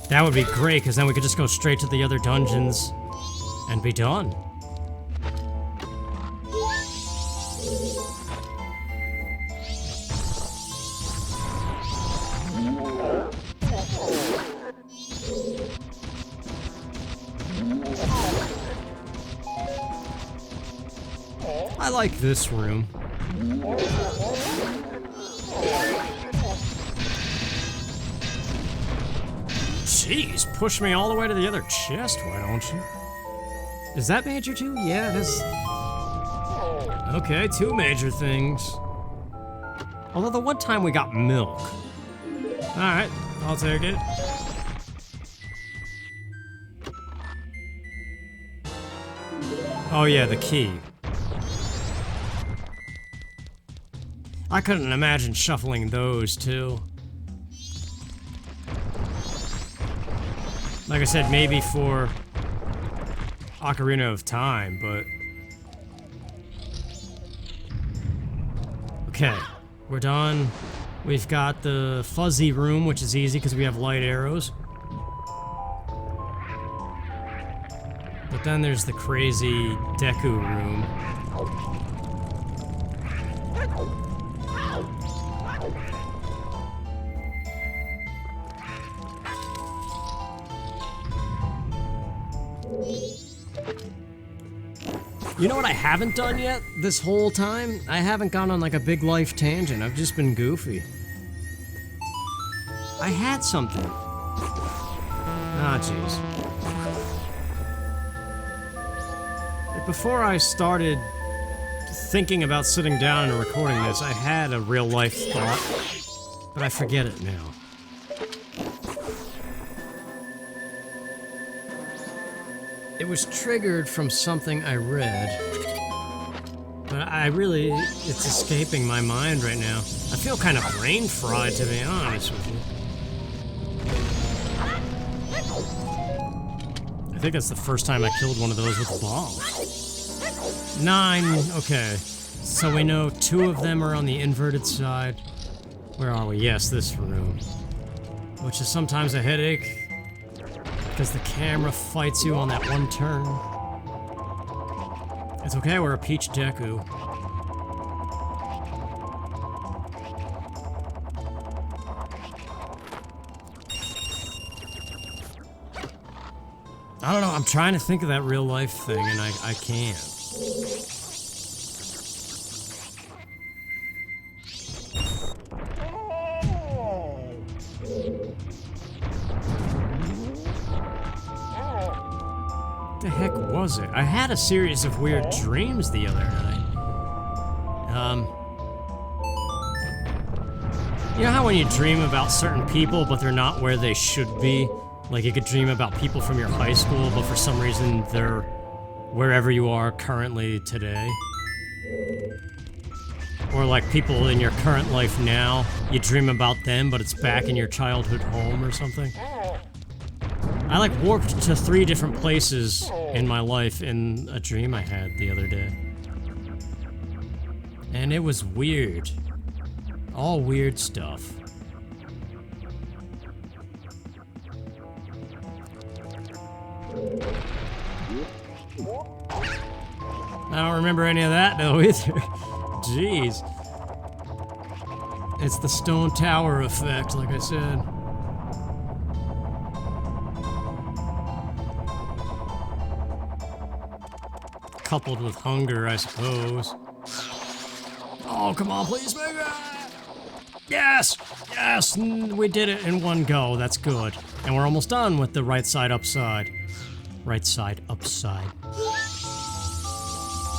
That would be great, because then we could just go straight to the other dungeons and be done. I like this room. Jeez, push me all the way to the other chest, why don't you? Is that major too? Yeah, that's... Okay, 2 major things. Although the one time we got milk. Alright, I'll take it. Oh yeah, the key. I couldn't imagine shuffling those, too. Like I said, maybe for Ocarina of Time, but... Okay, we're done. We've got the fuzzy room, which is easy because we have light arrows. But then there's the crazy Deku room. You know what I haven't done yet this whole time? I haven't gone on like a big life tangent. I've just been goofy. I had something. Ah, jeez. Before I started thinking about sitting down and recording this, I had a real life thought, but I forget it now. It was triggered from something I read, but it's escaping my mind right now. I feel kind of brain fried, to be honest with you. I think that's the first time I killed one of those with a bomb. 9, okay. So we know 2 of them are on the inverted side. Where are we? Yes, this room. Which is sometimes a headache, because the camera fights you on that one turn. It's okay, we're a Peach Deku. I don't know, I'm trying to think of that real life thing, and I can't. What the heck was it? I had a series of weird dreams the other night. You know how when you dream about certain people, but they're not where they should be? Like, you could dream about people from your high school, but for some reason they're wherever you are currently today. Or like people in your current life now, you dream about them, but it's back in your childhood home or something. I like warped to 3 different places in my life in a dream I had the other day. And it was weird. All weird stuff. I don't remember any of that though either. Jeez. It's the stone tower effect, like I said. Coupled with hunger, I suppose. Oh, come on, please make it! Yes! Yes! We did it in one go. That's good. And we're almost done with the right side upside. Right side upside.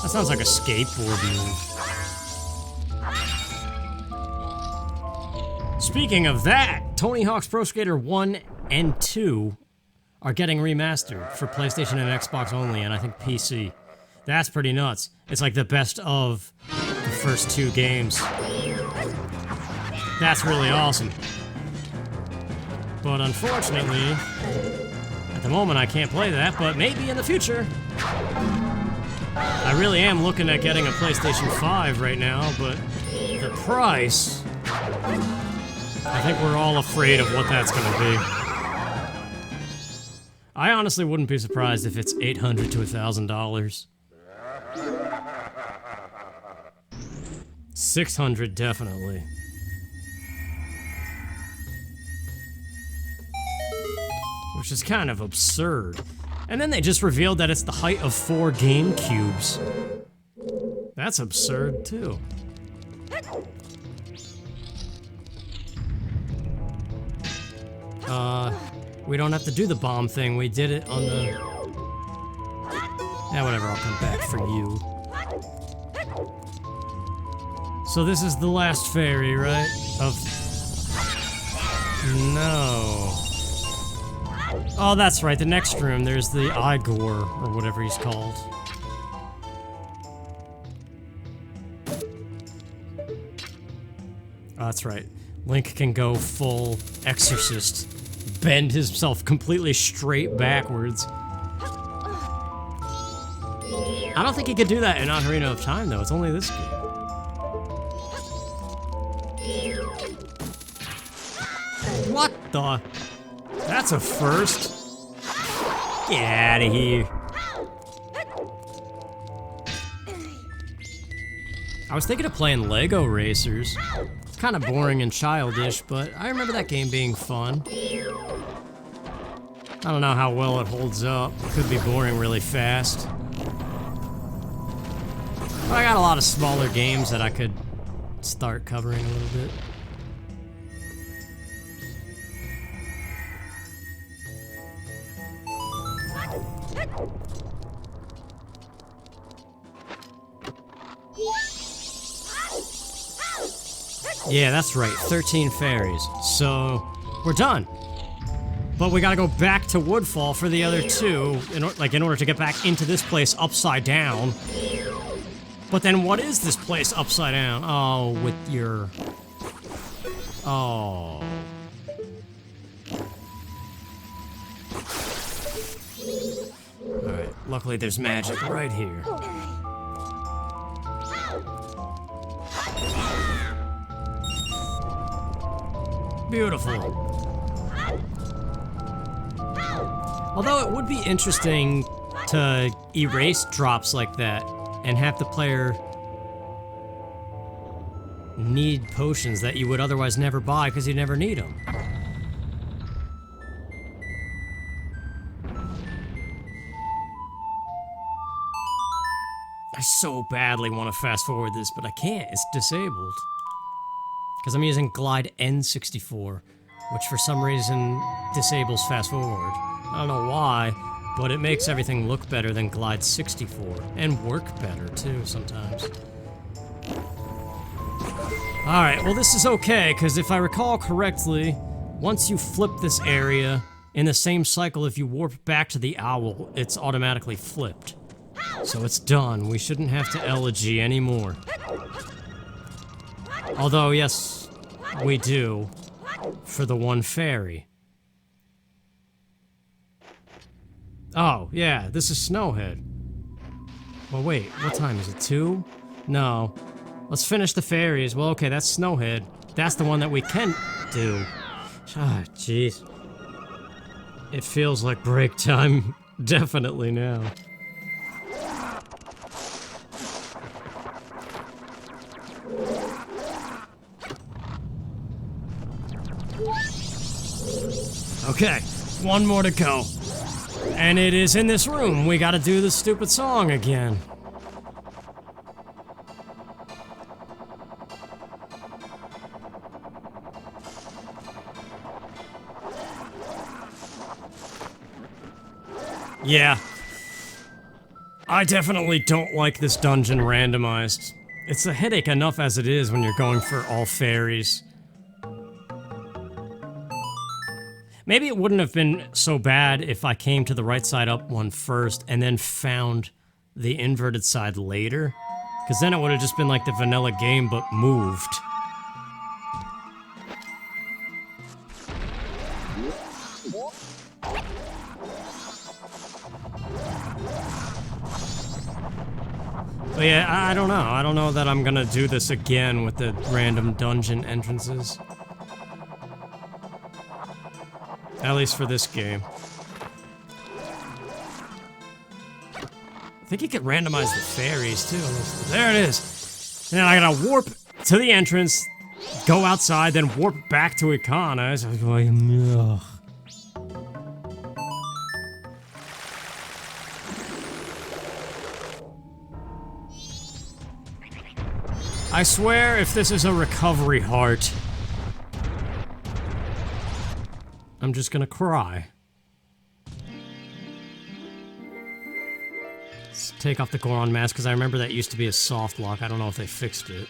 That sounds like a skateboard move. Speaking of that, Tony Hawk's Pro Skater 1 and 2 are getting remastered for PlayStation and Xbox only, and I think PC. That's pretty nuts. It's like the best of the first 2 games. That's really awesome. But unfortunately, at the moment I can't play that, but maybe in the future. I really am looking at getting a PlayStation 5 right now, but the price... I think we're all afraid of what that's gonna be. I honestly wouldn't be surprised if it's $800 to $1,000. $600 definitely. Which is kind of absurd. And then they just revealed that it's the height of 4 GameCubes. That's absurd too. We don't have to do the bomb thing. We did it on the... Yeah, whatever, I'll come back for you. So this is the last fairy, right? No. Oh, that's right, the next room, there's the Igor, or whatever he's called. Oh, that's right. Link can go full exorcist. Bend himself completely straight backwards. I don't think he could do that in Ocarina of Time, though. It's only this game. What the? That's a first. Get out of here. I was thinking of playing Lego Racers. It's kind of boring and childish, but I remember that game being fun. I don't know how well it holds up. It could be boring really fast. But I got a lot of smaller games that I could start covering a little bit. Yeah, that's right, 13 fairies. So, we're done. But we gotta go back to Woodfall for the other 2, in order to get back into this place upside down. But then what is this place upside down? Oh, with your... Oh... Alright, luckily there's magic right here. Beautiful. Although it would be interesting to erase drops like that and have the player need potions that you would otherwise never buy because you never need them. I so badly want to fast forward this, but I can't. It's disabled. Because I'm using Glide N64, which for some reason disables fast forward. I don't know why, but it makes everything look better than Glide 64, and work better too sometimes. Alright, well this is okay, because if I recall correctly, once you flip this area, in the same cycle if you warp back to the owl, it's automatically flipped. So it's done. We shouldn't have to elegy anymore. Although, yes, we do. For the one fairy. Oh, yeah, this is Snowhead. Well, wait, what time is it? 2? No. Let's finish the fairies. Well, okay, that's Snowhead. That's the one that we can do. Ah, jeez. It feels like break time. Definitely now. Okay, one more to go. And it is in this room. We gotta do this stupid song again. Yeah. I definitely don't like this dungeon randomized. It's a headache enough as it is when you're going for all fairies. Maybe it wouldn't have been so bad if I came to the right side up one first and then found the inverted side later. Because then it would have just been like the vanilla game but moved. But yeah, I don't know. I don't know that I'm gonna do this again with the random dungeon entrances. At least for this game. I think you could randomize the fairies too. There it is. Then I gotta warp to the entrance, go outside, then warp back to Ikana. So ugh. I swear if this is a recovery heart, I'm just gonna cry. Let's take off the Goron mask, because I remember that used to be a soft lock. I don't know if they fixed it.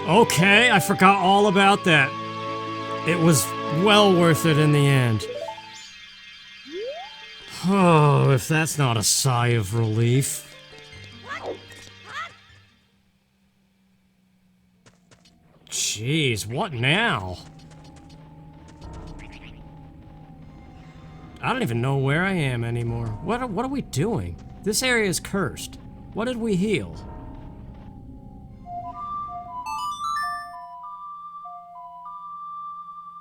Okay, I forgot all about that. It was well worth it in the end. Oh, if that's not a sigh of relief. Jeez, what now? I don't even know where I am anymore. What are we doing? This area is cursed. What did we heal?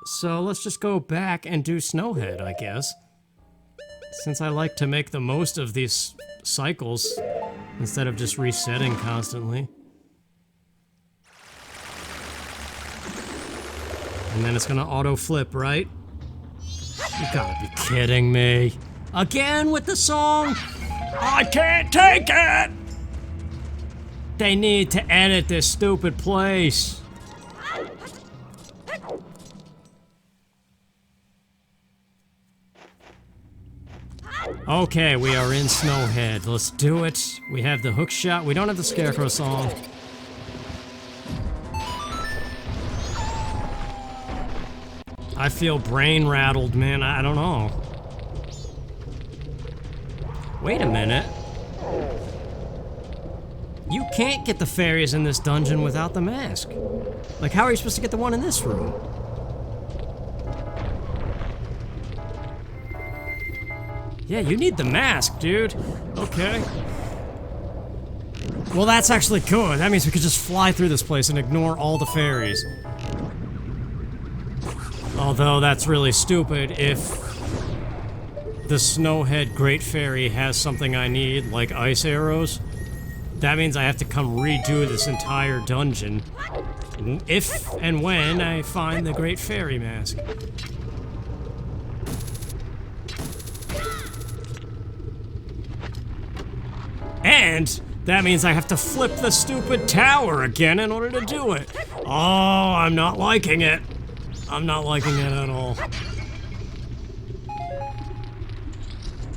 So let's just go back and do Snowhead, I guess. Since I like to make the most of these cycles instead of just resetting constantly. And then it's gonna auto-flip, right? You gotta be kidding me. Again with the song? I can't take it! They need to edit this stupid place. Okay, we are in Snowhead. Let's do it. We have the hook shot. We don't have the Scarecrow song. I feel brain rattled, man. I don't know. Wait a minute. You can't get the fairies in this dungeon without the mask. Like, how are you supposed to get the one in this room? Yeah, you need the mask, dude. Okay. Well, that's actually good. That means we could just fly through this place and ignore all the fairies. Although that's really stupid if the Snowhead Great Fairy has something I need, like ice arrows. That means I have to come redo this entire dungeon if and when I find the Great Fairy mask. And that means I have to flip the stupid tower again in order to do it. Oh, I'm not liking it. I'm not liking it at all.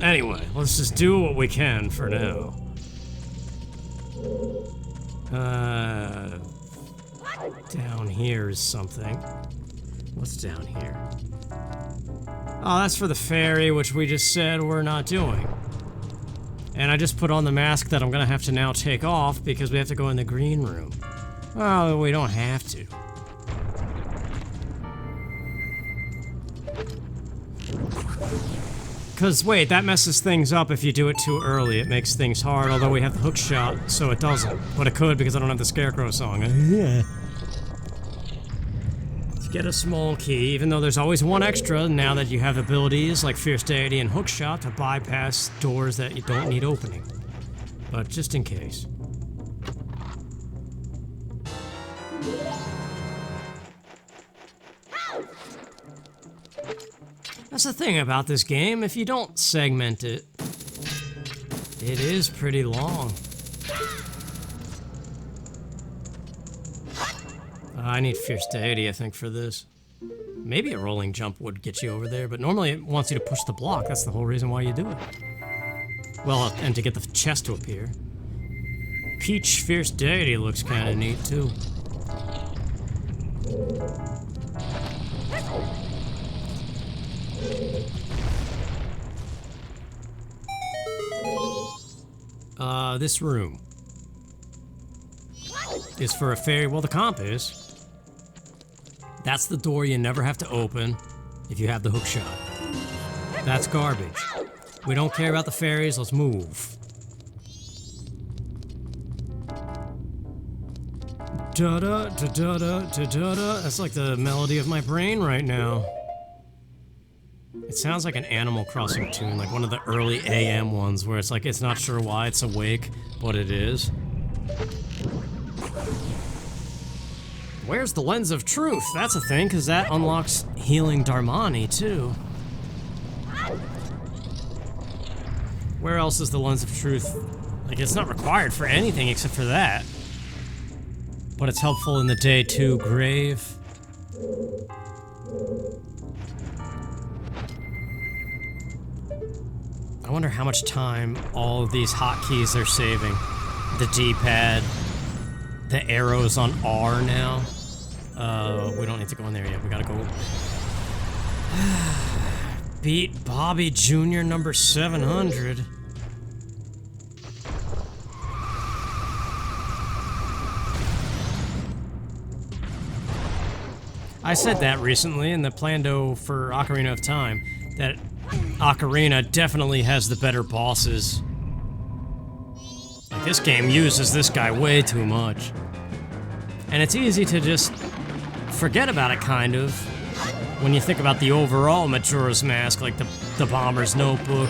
Anyway, let's just do what we can for now. Down here is something. What's down here? Oh, that's for the ferry, which we just said we're not doing. And I just put on the mask that I'm gonna have to now take off because we have to go in the green room. Oh, we don't have to. Because, wait, that messes things up if you do it too early. It makes things hard, although we have the hook shot, so it doesn't. But it could because I don't have the Scarecrow song. Let's get a small key, even though there's always one extra now that you have abilities like Fierce Deity and hook shot to bypass doors that you don't need opening. But just in case. That's the thing about this game, if you don't segment it, it is pretty long. I need Fierce Deity, I think, for this. Maybe a rolling jump would get you over there, but normally it wants you to push the block. That's the whole reason why you do it. Well, and to get the chest to appear. Peach Fierce Deity looks kind of neat, too. This room is for a fairy. Well, the comp is. That's the door you never have to open if you have the hook shot. That's garbage. We don't care about the fairies. Let's move. Da-da, da-da-da, da-da-da. That's like the melody of my brain right now. It sounds like an Animal Crossing tune, like one of the early AM ones where it's like it's not sure why it's awake, but it is. Where's the Lens of Truth? That's a thing, because that unlocks Healing Darmani, too. Where else is the Lens of Truth? Like, it's not required for anything except for that. But it's helpful in the Day 2 grave. I wonder how much time all of these hotkeys are saving. The D-pad, the arrows on R now. We don't need to go in there yet. We gotta go. Beat Bobby Jr. number 700. I said that recently in the Plando for Ocarina of Time, that Ocarina definitely has the better bosses. Like, this game uses this guy way too much. And it's easy to just forget about it, kind of, when you think about the overall Majora's Mask, like the Bomber's Notebook.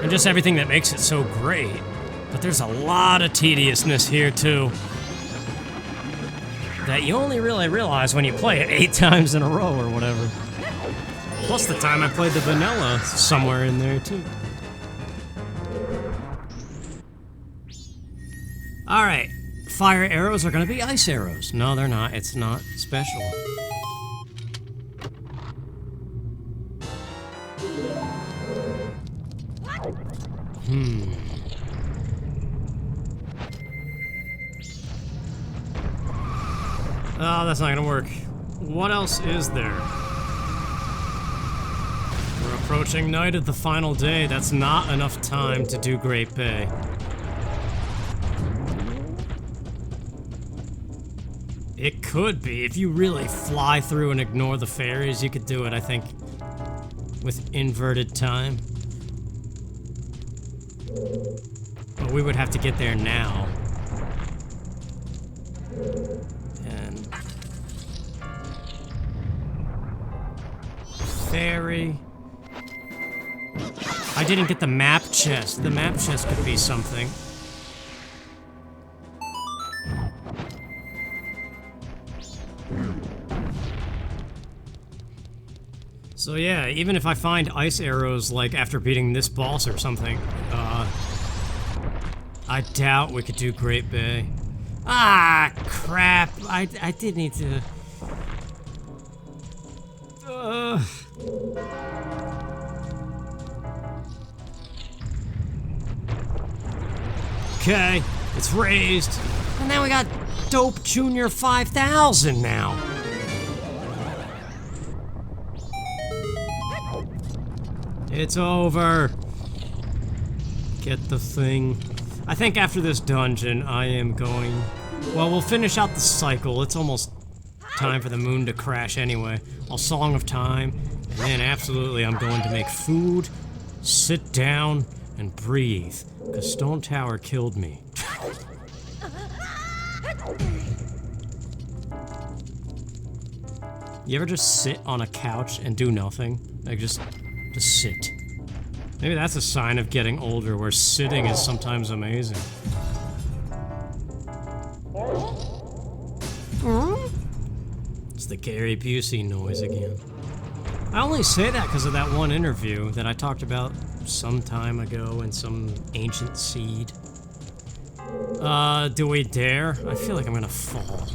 And just everything that makes it so great. But there's a lot of tediousness here, too. That you only really realize when you play it 8 times in a row or whatever. Plus the time I played the vanilla somewhere in there, too. Alright, fire arrows are gonna be ice arrows. No, they're not. It's not special. Oh, that's not gonna work. What else is there? We're approaching night of the final day. That's not enough time to do Great Bay. It could be. If you really fly through and ignore the fairies, you could do it, I think, with inverted time. But we would have to get there now. And... fairy... I didn't get the map chest. The map chest could be something. So yeah, even if I find ice arrows, like after beating this boss or something, I doubt we could do Great Bay. Ah, crap! I did need to... Okay, it's raised. And now we got Dope Junior 5000 now. It's over. Get the thing. I think after this dungeon, I am going... Well, we'll finish out the cycle. It's almost time for the moon to crash anyway. I'll Song of Time, and then absolutely I'm going to make food, sit down, and breathe. Because Stone Tower killed me. You ever just sit on a couch and do nothing? Like, just sit. Maybe that's a sign of getting older, where sitting is sometimes amazing. It's the Gary Busey noise again. I only say that because of that one interview that I talked about some time ago in some ancient seed. Do we dare? I feel like I'm gonna fall.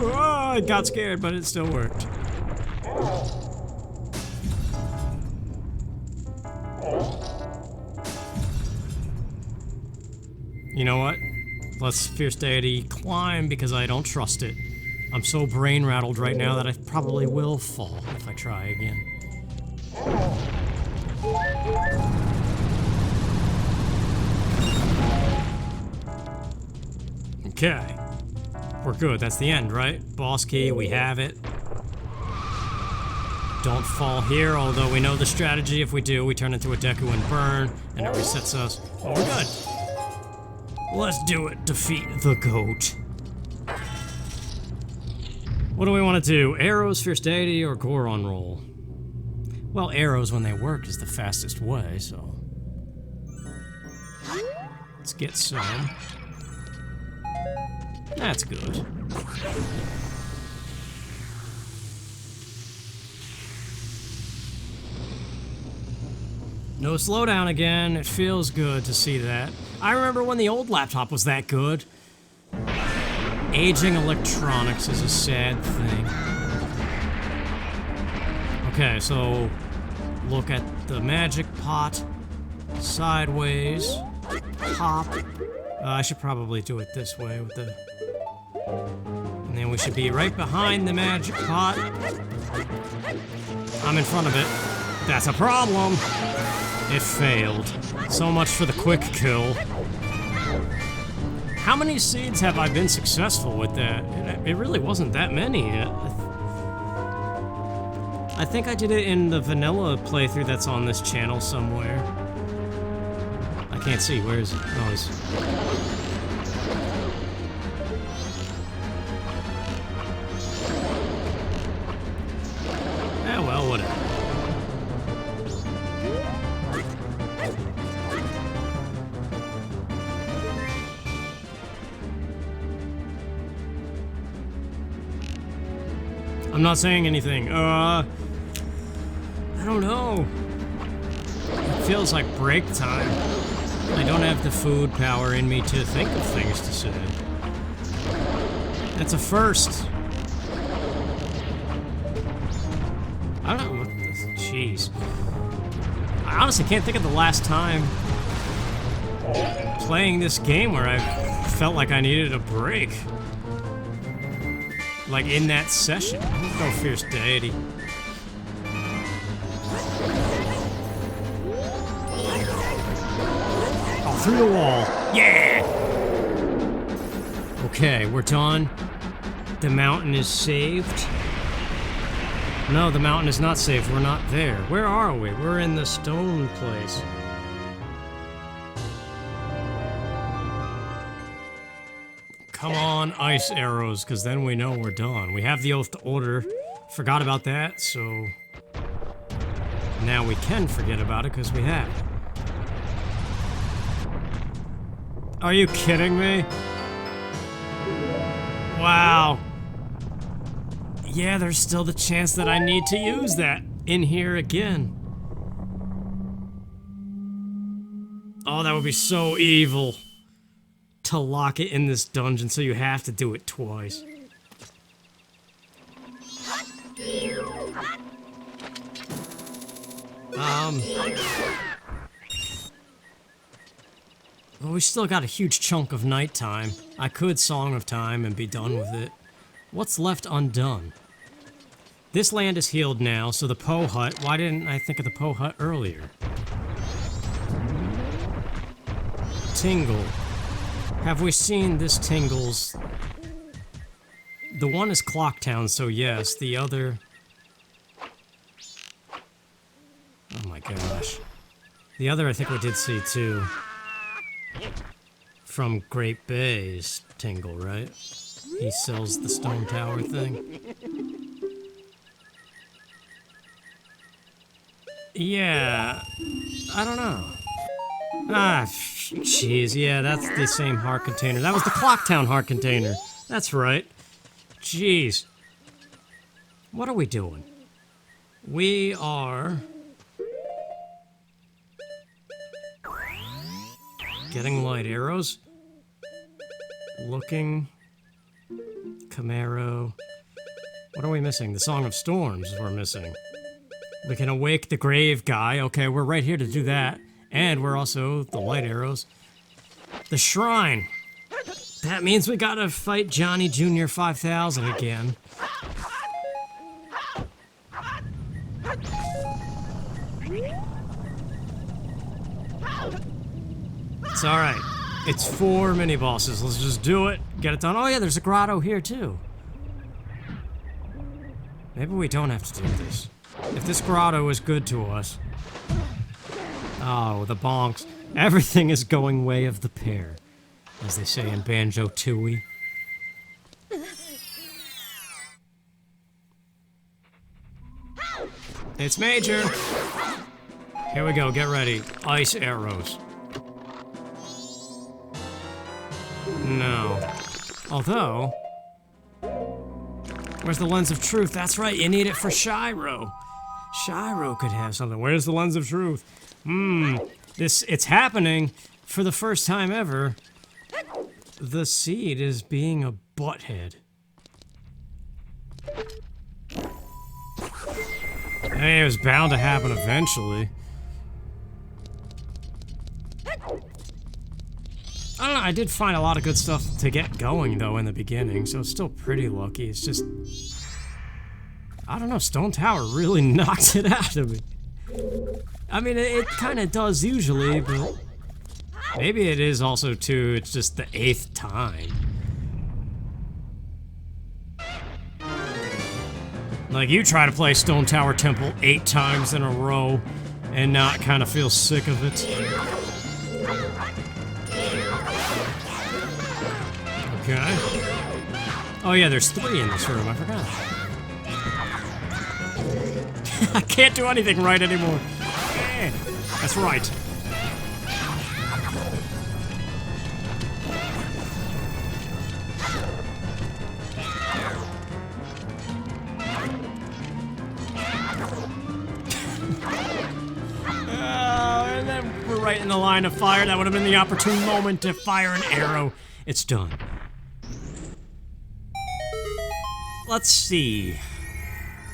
Oh, I got scared, but it still worked. You know what? Let's Fierce Deity climb because I don't trust it. I'm so brain rattled right now that I probably will fall if I try again. Okay. We're good. That's the end, right? Boss key, we have it. Don't fall here, although we know the strategy. If we do, we turn into a Deku and burn, and it resets us. Oh, we're good. Let's do it. Defeat the goat. What do we want to do? Arrows, Fierce Deity, or Goron roll? Well, arrows when they work is the fastest way, so... Let's get some. That's good. No slowdown again. It feels good to see that. I remember when the old laptop was that good. Aging electronics is a sad thing. Okay, so look at the magic pot. Sideways. Pop. I should probably do it this way with the... And then we should be right behind the magic pot. I'm in front of it. That's a problem. It failed. So much for the quick kill. How many seeds have I been successful with that? It really wasn't that many. I think I did it in the vanilla playthrough that's on this channel somewhere. I can't see. Where is it? Oh, it's... well, whatever. I'm not saying anything. I don't know. It feels like break time. I don't have the food power in me to think of things to say. That's a first. I don't know what this... Jeez. I honestly can't think of the last time playing this game where I felt like I needed a break. Like in that session. Let's go Fierce Deity. Oh, through the wall. Yeah! Okay, we're done. The mountain is saved. No, the mountain is not saved. We're not there. Where are we? We're in the stone place. Come on, ice arrows, because then we know we're done. We have the Oath to Order. Forgot about that, so... Now we can forget about it, because we have it. Are you kidding me? Wow. Yeah, there's still the chance that I need to use that in here again. Oh, that would be so evil. To lock it in this dungeon, so you have to do it twice. Well, we still got a huge chunk of nighttime. I could Song of Time and be done with it. What's left undone? This land is healed now, so the Poe Hut. Why didn't I think of the Poe Hut earlier? Tingle. Have we seen this Tingle's? The one is Clocktown, so yes. The other... Oh my gosh. The other I think we did see too. From Great Bay's Tingle, right? He sells the stone tower thing. Yeah, I don't know. Ah, jeez, yeah, that's the same heart container. That was the Clocktown heart container. That's right. Jeez. What are we doing? We are... getting light arrows. Looking. Camaro. What are we missing? The Song of Storms we're missing. We can awake the grave guy. Okay, we're right here to do that. And we're also the light arrows. The shrine. That means we gotta fight Johnny Jr. 5000 again. It's alright. It's 4 mini-bosses. Let's just do it. Get it done. Oh yeah, there's a grotto here too. Maybe we don't have to do this. If this grotto is good to us. Oh, the bonks. Everything is going way of the pair, as they say in Banjo-Tooie. It's Major! Here we go, get ready. Ice arrows. No. Although... where's the Lens of Truth? That's right, you need it for Shiro. Shiro could have something. Where's the Lens of Truth? It's happening for the first time ever. The seed is being a butthead. Hey, it was bound to happen eventually. I don't know, I did find a lot of good stuff to get going, though, in the beginning, so it's still pretty lucky. It's just... I don't know, Stone Tower really knocked it out of me. I mean, it kind of does usually, but... maybe it is also, too, it's just the 8th time. Like, you try to play Stone Tower Temple 8 times in a row and not kind of feel sick of it. Okay. Oh yeah, there's 3 in this room, I forgot. I can't do anything right anymore. That's right. And then we're right in the line of fire. That would have been the opportune moment to fire an arrow. It's done. Let's see.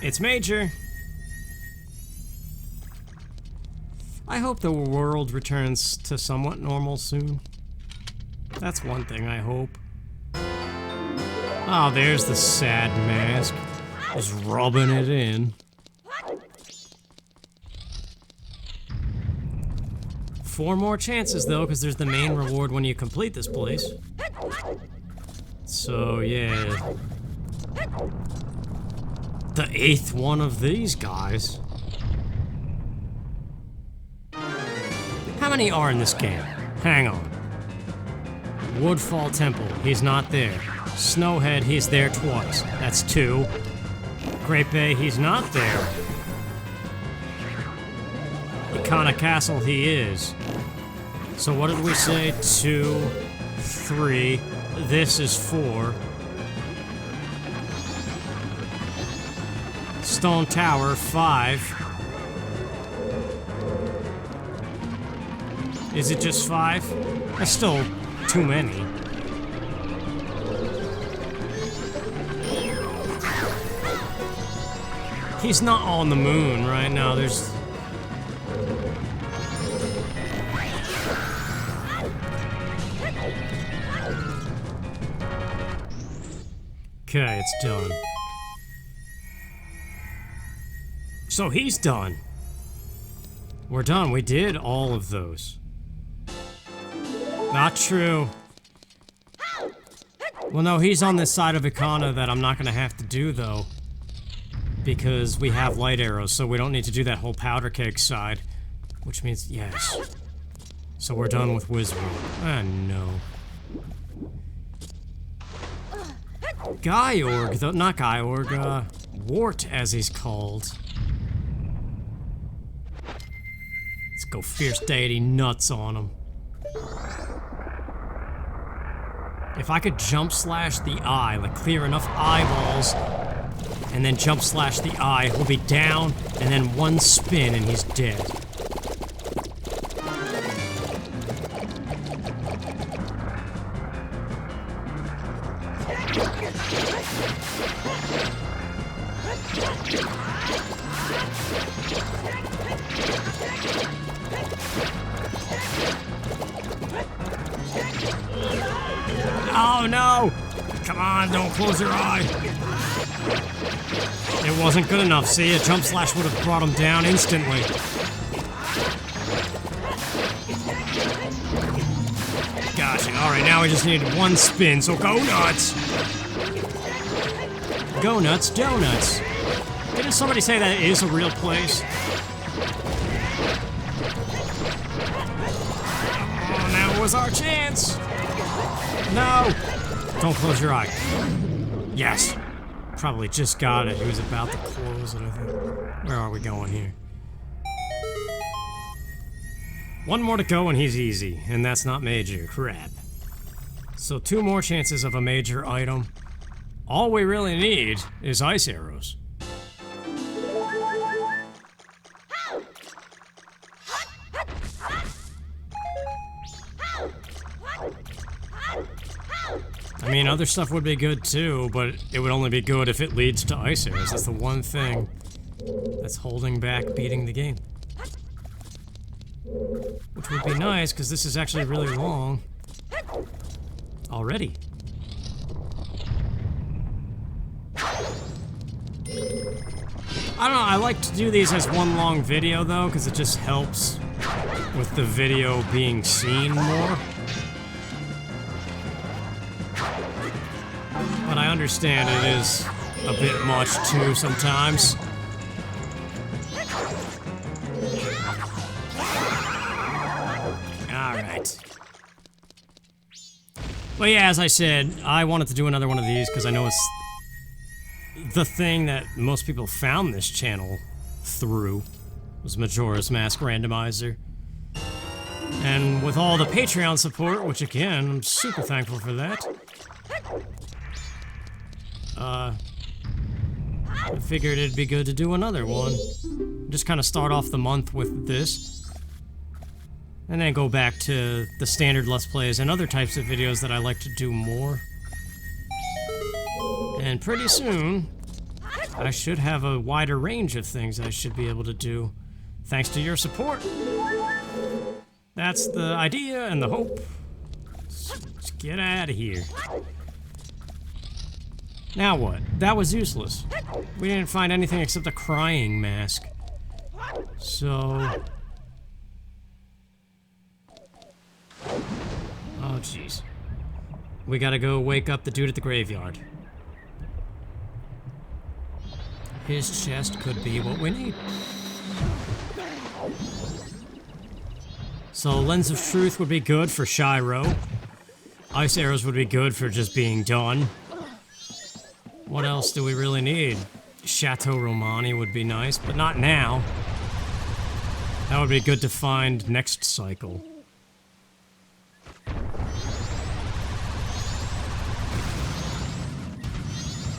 It's Major. I hope the world returns to somewhat normal soon. That's one thing I hope. Oh, there's the sad mask. Just rubbing it in. Four more chances, though, because there's the main reward when you complete this place. So, yeah. The 8th one of these guys. How many are in this game? Hang on. Woodfall Temple, he's not there. Snowhead, he's there twice. That's 2. Great Bay, he's not there. Ikana Castle, he is. So what did we say? 2, 3. This is 4. Stone Tower, 5. Is it just 5? That's still too many. He's not on the moon right now. There's... okay, it's done. So he's done. We're done. We did all of those. Not true. Well, no, he's on this side of Ikana that I'm not gonna have to do, though. Because we have light arrows, so we don't need to do that whole powder keg side. Which means, yes. So we're done with Wizard. Ah, no. Gyorg, though, not Gyorg, Wart, as he's called. Let's go fierce deity nuts on him. If I could jump slash the eye, like clear enough eyeballs, and then jump slash the eye, he'll be down, and then one spin and he's dead. Oh no! Come on, don't close your eye. It wasn't good enough, see? A jump slash would have brought him down instantly. Gotcha. Alright, now we just need one spin, so go nuts! Go nuts, donuts. Didn't somebody say that it is a real place? Oh, now was our chance! No! Don't close your eye. Yes! Probably just got it. He was about to close it, I think. Where are we going here? One more to go and he's easy, and that's not major. Crap. So 2 more chances of a major item. All we really need is ice arrows. I mean, other stuff would be good too, but it would only be good if it leads to ice arrows. That's the one thing that's holding back beating the game. Which would be nice, because this is actually really long. Already. I don't know, I like to do these as one long video though, because it just helps with the video being seen more. But I understand it is a bit much too sometimes. Alright. But yeah, as I said, I wanted to do another one of these because I know it's the thing that most people found this channel through was Majora's Mask Randomizer. And with all the Patreon support, which again, I'm super thankful for that, I figured it'd be good to do another one. Just kind of start off the month with this, and then go back to the standard Let's Plays and other types of videos that I like to do more. And pretty soon, I should have a wider range of things I should be able to do, thanks to your support. That's the idea and the hope. Let's get out of here. Now what? That was useless. We didn't find anything except a crying mask. So... oh, jeez. We gotta go wake up the dude at the graveyard. His chest could be what we need. So, Lens of Truth would be good for Shiro. Ice arrows would be good for just being done. What else do we really need? Chateau Romani would be nice, but not now. That would be good to find next cycle.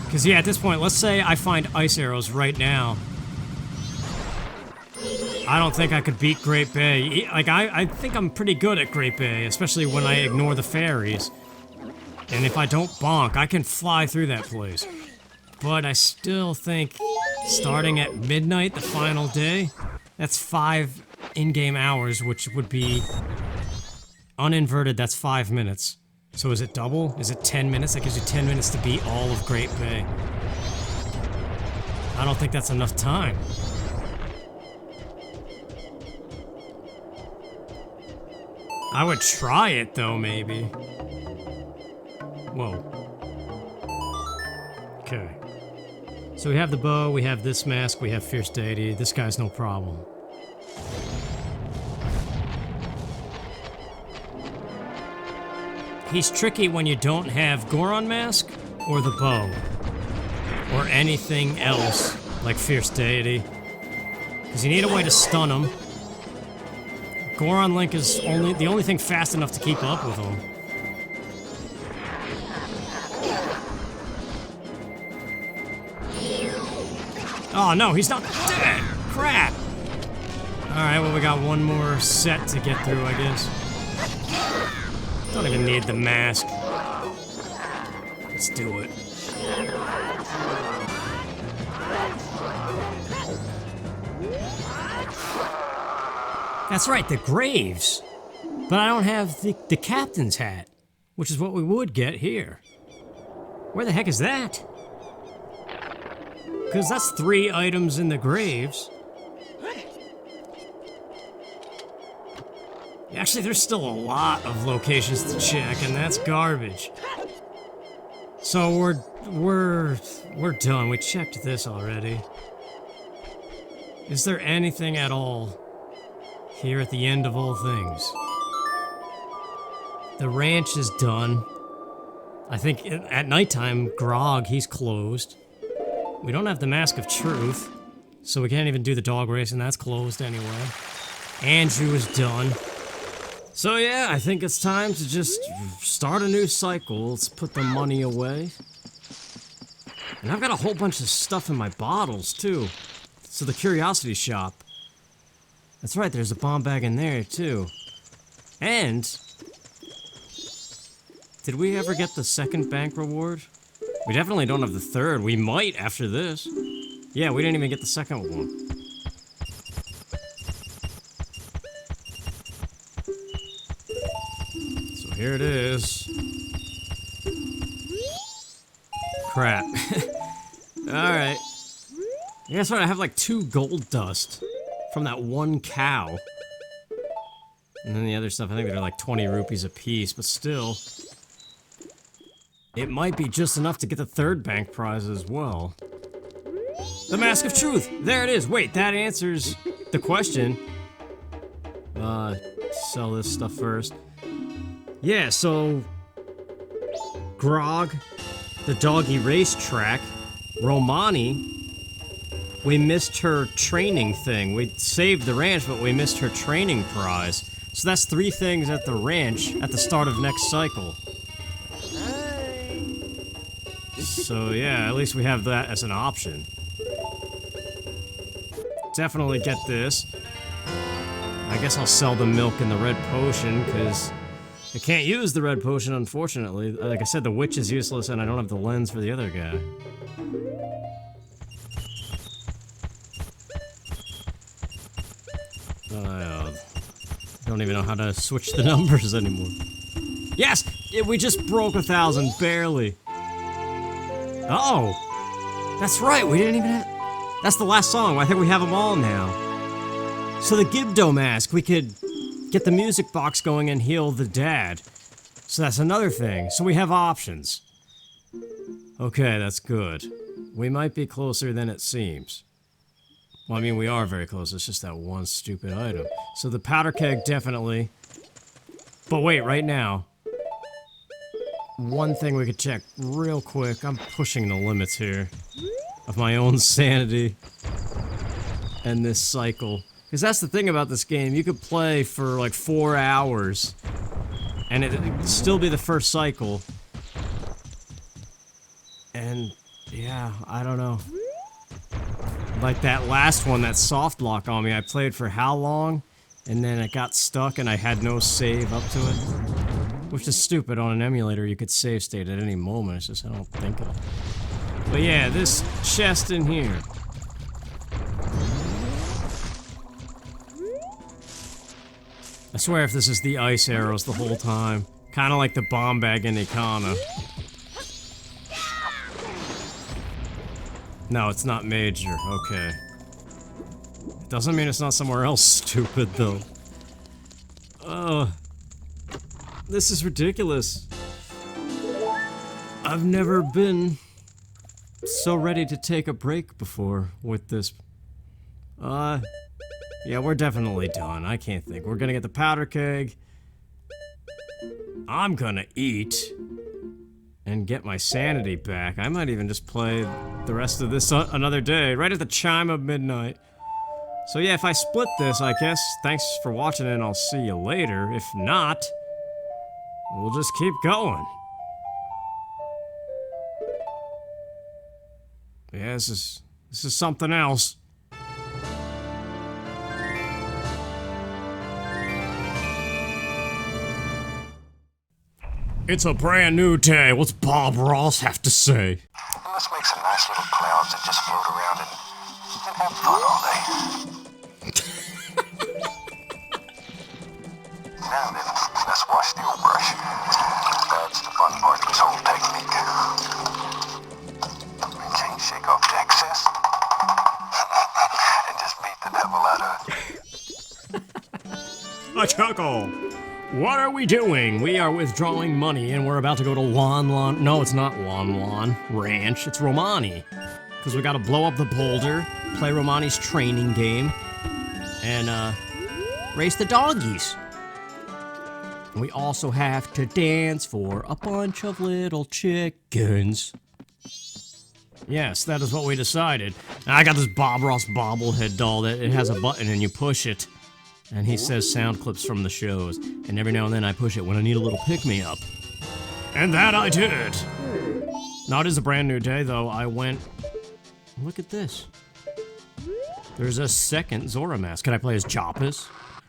Because yeah, at this point, let's say I find ice arrows right now. I don't think I could beat Great Bay. Like, I think I'm pretty good at Great Bay, especially when I ignore the fairies. And if I don't bonk, I can fly through that place. But I still think starting at midnight, the final day, that's 5 in-game hours, which would be uninverted, that's 5 minutes. So is it double? Is it 10 minutes? That gives you 10 minutes to beat all of Great Bay. I don't think that's enough time. I would try it though, maybe. Whoa. Okay. So we have the bow, we have this mask, we have Fierce Deity. This guy's no problem. He's tricky when you don't have Goron mask or the bow. Or anything else like Fierce Deity. Because you need a way to stun him. Goron Link is the only thing fast enough to keep up with him. Oh no, he's not dead! Crap! Alright, well we got one more set to get through, I guess. Don't even need the mask. Let's do it. That's right, the graves. But I don't have the captain's hat, which is what we would get here. Where the heck is that? Because that's 3 items in the graves. Actually, there's still a lot of locations to check, and that's garbage. So we're done. We checked this already. Is there anything at all here at the end of all things? The ranch is done. I think at nighttime, Grog, he's closed. We don't have the Mask of Truth, so we can't even do the dog race, and that's closed anyway. Andrew is done. So yeah, I think it's time to just start a new cycle. Let's put the money away. And I've got a whole bunch of stuff in my bottles, too. So the Curiosity Shop. That's right, there's a bomb bag in there, too. And did we ever get the second bank reward? We definitely don't have the third. We might after this. Yeah, we didn't even get the second one. So here it is. Crap. Alright. Guess what? I have like 2 gold dust from that one cow. And then the other stuff, I think they're like 20 rupees a piece, but still. It might be just enough to get the third bank prize as well. The Mask of Truth! There it is! Wait, that answers the question. Sell this stuff first. Yeah, so Grog, the doggy racetrack, Romani, we missed her training thing. We saved the ranch, but we missed her training prize. So that's 3 things at the ranch at the start of next cycle. So yeah, at least we have that as an option. Definitely get this. I guess I'll sell the milk and the red potion, because I can't use the red potion, unfortunately. Like I said, the witch is useless, and I don't have the lens for the other guy. I don't even know how to switch the numbers anymore. Yes! We just broke 1,000, barely. Uh-oh! That's right, we didn't even have... That's the last song, I think we have them all now. So the Gibdo mask, we could get the music box going and heal the dad. So that's another thing, so we have options. Okay, that's good. We might be closer than it seems. Well, I mean, we are very close, it's just that one stupid item. So the powder keg, definitely. But wait, right now. One thing we could check real quick. I'm pushing the limits here of my own sanity and this cycle. Because that's the thing about this game. You could play for like 4 hours and it'd still be the first cycle. And yeah, I don't know. Like that last one, that soft lock on me, I played for how long? And then it got stuck and I had no save up to it. Which is stupid. On an emulator, you could save state at any moment. It's just I don't think of it. But yeah, this chest in here. I swear if this is the ice arrows the whole time. Kind of like the bomb bag in Ikana. No, it's not major. Okay. Doesn't mean it's not somewhere else stupid, though. This is ridiculous. I've never been so ready to take a break before with this. Yeah, we're definitely done. I can't think. We're gonna get the powder keg. I'm gonna eat and get my sanity back. I might even just play the rest of this another day, right at the chime of midnight. So yeah, if I split this, I guess, thanks for watching and I'll see you later. If not, we'll just keep going. Yeah, this is something else. It's a brand new day. What's Bob Ross have to say? Let's make some nice little clouds that just float around and have fun all day. Now then, let's wash the old brush. That's the fun part of this whole technique. We can't shake off the excess and just beat the devil out of it. A chuckle. What are we doing? We are withdrawing money and we're about to go to no, it's not Lon Ranch, it's Romani. Because we gotta blow up the boulder, play Romani's training game, and race the doggies. And we also have to dance for a bunch of little chickens. Yes, that is what we decided. And I got this Bob Ross bobblehead doll that it has a button and you push it. And he says sound clips from the shows. And every now and then I push it when I need a little pick-me-up. And that I did! Now it is a brand new day though. I went... Look at this. There's a second Zora mask. Can I play as Joppus?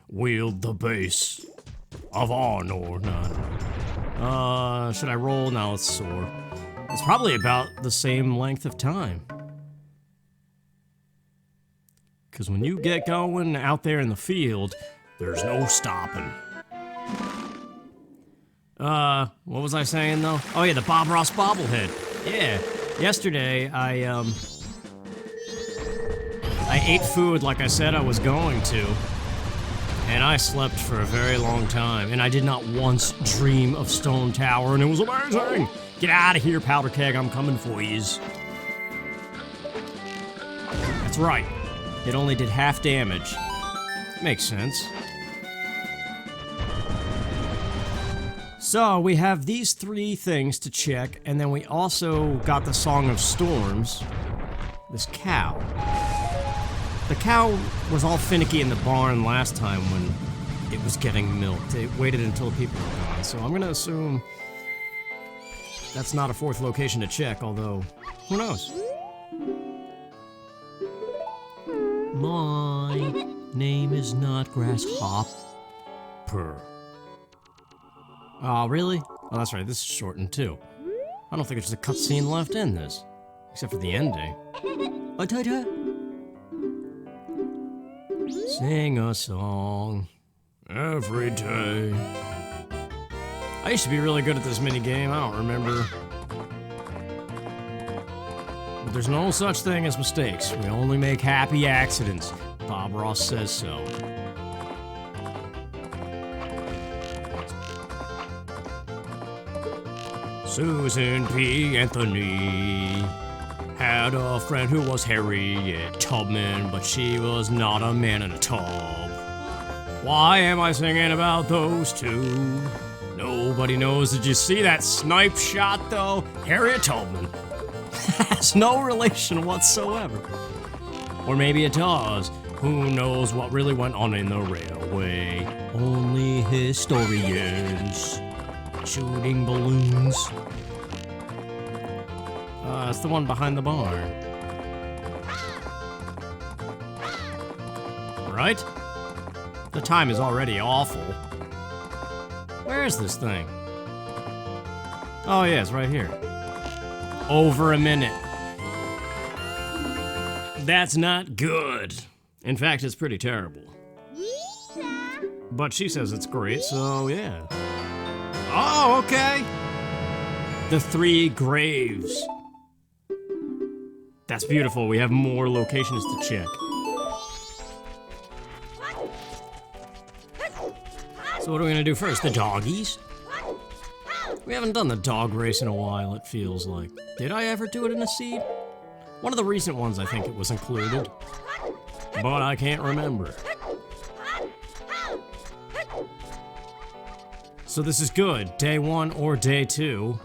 Wield the base of honor. No. Should I roll? No, it's soar. It's probably about the same length of time. Because when you get going out there in the field, there's no stopping. What was I saying though? Oh yeah, the Bob Ross bobblehead. Yeah, yesterday I ate food like I said I was going to, and I slept for a very long time, and I did not once dream of Stone Tower, and it was amazing! Get out of here, Powder Keg, I'm coming for yous. That's right. It only did half damage. Makes sense. So, we have these 3 things to check, and then we also got the Song of Storms. This cow. The cow was all finicky in the barn last time when it was getting milked. It waited until people were gone, so I'm gonna assume that's not a 4th location to check, although, who knows? My name is not Grasshopper. Oh, really? Oh, that's right, this is shortened too. I don't think there's a cutscene left in this. Except for the ending. Sing a song every day. I used to be really good at this minigame, I don't remember. But there's no such thing as mistakes. We only make happy accidents. Bob Ross says so. Susan P. Anthony had a friend who was Harriet Tubman, but she was not a man in a tub. Why am I singing about those two? Nobody knows. Did you see that snipe shot, though? Harriet Tubman has no relation whatsoever. Or maybe it does. Who knows what really went on in the railway? Only historians. Shooting balloons. It's the one behind the barn. Right? The time is already awful. Where is this thing? Oh yeah, it's right here. Over a minute. That's not good. In fact, it's pretty terrible. But she says it's great, so yeah. Oh, okay. The 3 graves. That's beautiful. We have more locations to check. So what are we gonna do first? The doggies? We haven't done the dog race in a while, it feels like. Did I ever do it in a seed? One of the recent ones, I think it was included. But I can't remember. So this is good. Day 1 or day 2.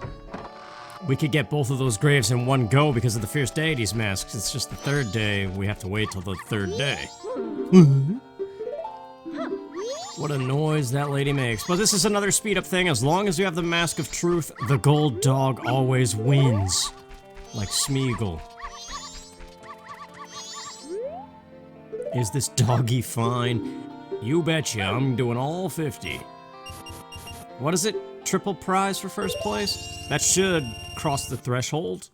We could get both of those graves in one go because of the Fierce Deities masks. It's just the 3rd day. We have to wait till the 3rd day. What a noise that lady makes. But this is another speed up thing. As long as you have the Mask of Truth, the gold dog always wins. Like Smeagol. Is this doggy fine? You betcha, I'm doing all 50. What is it? Triple prize for first place? That should cross the threshold.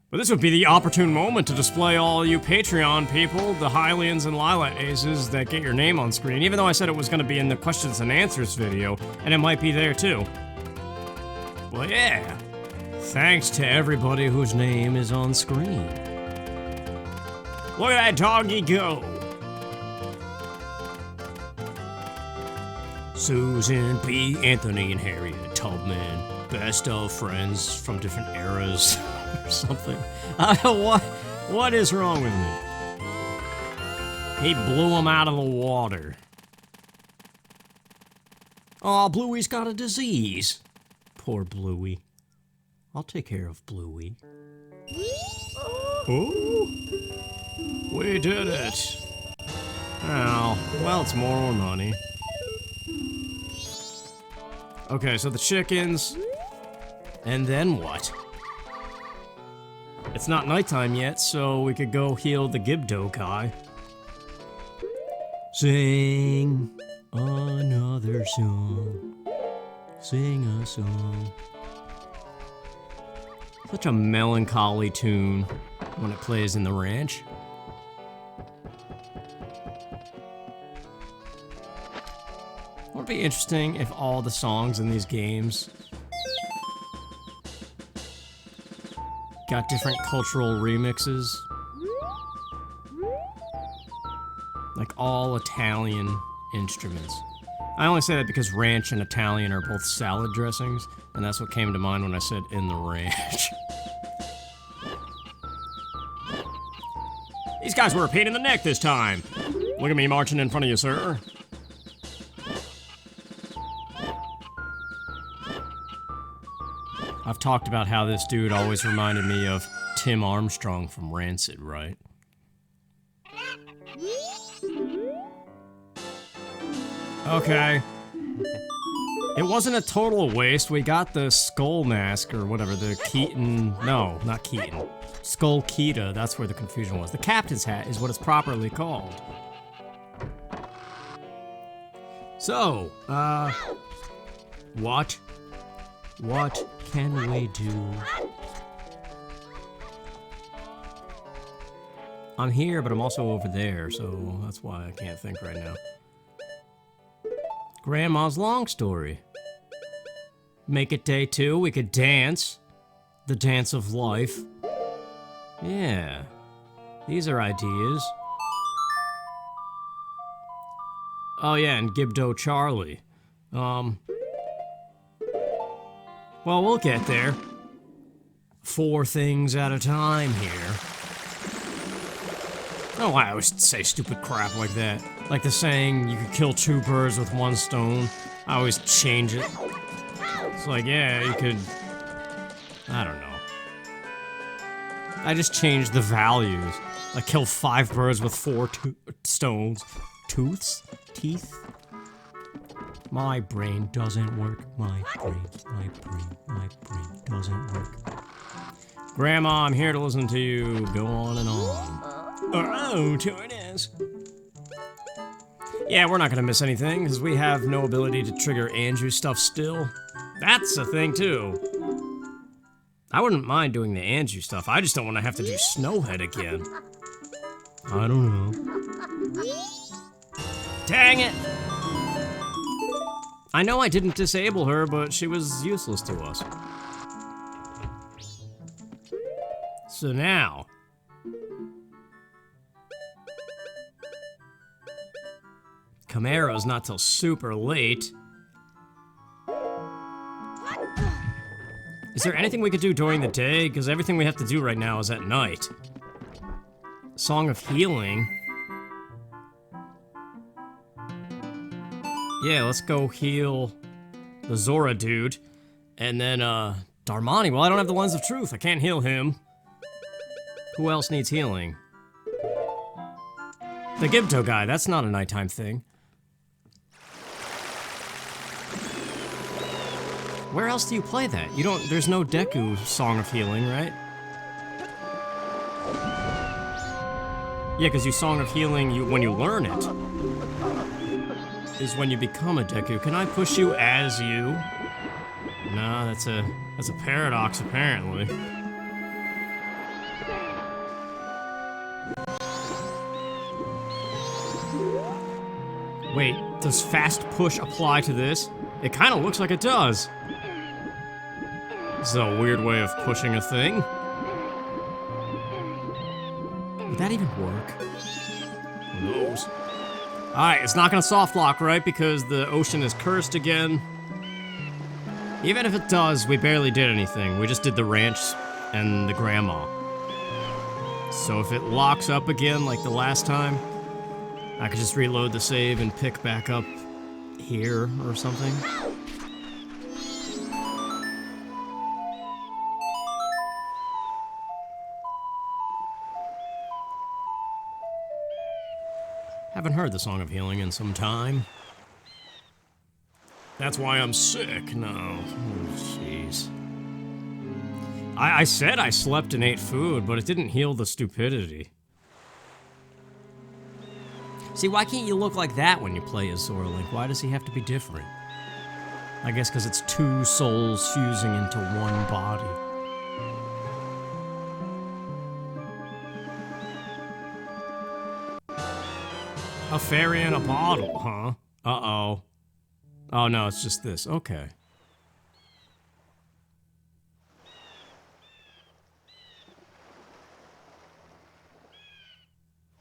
But this would be the opportune moment to display all you Patreon people, the Hylians and Lilat Aces that get your name on screen, even though I said it was going to be in the questions and answers video, and it might be there too. Well, yeah. Thanks to everybody whose name is on screen. Look at that doggy go! Susan B. Anthony and Harriet Tubman, best of friends from different eras, or something. What is wrong with me? He blew him out of the water. Aw, Bluey's got a disease. Poor Bluey. I'll take care of Bluey. Oh, we did it. Oh, well, it's more money. Okay, so the chickens. And then what? It's not nighttime yet, so we could go heal the Gibdo guy. Sing another song. Sing a song. Such a melancholy tune when it plays in the ranch. Would it be interesting if all the songs in these games got different cultural remixes? Like all Italian instruments. I only say that because ranch and Italian are both salad dressings, and that's what came to mind when I said in the ranch. These guys were a pain in the neck this time. Look at me marching in front of you, sir. I've talked about how this dude always reminded me of Tim Armstrong from Rancid, right? Okay. It wasn't a total waste. We got the skull mask, or whatever, the Keaton... No, not Keaton. Skull Kita, that's where the confusion was. The captain's hat is what it's properly called. So, what? What can we do? I'm here, but I'm also over there, so that's why I can't think right now. Grandma's long story. Make it day 2, we could dance. The dance of life. Yeah. These are ideas. Oh yeah, and Gibdo Charlie. Well, we'll get there. 4 things at a time here. Oh, I always say stupid crap like that. Like the saying, you could kill 2 birds with 1 stone. I always change it. It's like, yeah, you could... I don't know. I just changed the values. Like, kill 5 birds with 4 stones. Tooths? Teeth? My brain doesn't work. My brain doesn't work. Grandma, I'm here to listen to you go on and on. Oh, to it is. Yeah, we're not gonna miss anything, because we have no ability to trigger Andrew stuff still. That's a thing, too. I wouldn't mind doing the Andrew stuff, I just don't want to have to do Snowhead again. I don't know. Dang it! I know I didn't disable her, but she was useless to us. So now... Camaro's not till super late. Is there anything we could do during the day? Because everything we have to do right now is at night. Song of Healing. Yeah, let's go heal the Zora dude. And then, Darmani. Well, I don't have the Lens of Truth. I can't heal him. Who else needs healing? The Gibto guy. That's not a nighttime thing. Where else do you play that? You don't, there's no Deku Song of Healing, right? Yeah, because you Song of Healing, when you learn it, is when you become a Deku. Can I push you as you? No, that's a paradox, apparently. Wait, does fast push apply to this? It kind of looks like it does. This is a weird way of pushing a thing. Would that even work? Who knows? Alright, it's not gonna soft lock, right? Because the ocean is cursed again. Even if it does, we barely did anything. We just did the ranch and the grandma. So if it locks up again like the last time, I could just reload the save and pick back up here or something. Haven't heard the Song of Healing in some time. That's why I'm sick. No. Oh, jeez. I said I slept and ate food, but it didn't heal the stupidity. See, why can't you look like that when you play as Zora Link? Why does he have to be different? I guess because it's two souls fusing into one body. A fairy in a bottle, huh? Uh-oh. Oh, no, it's just this. Okay.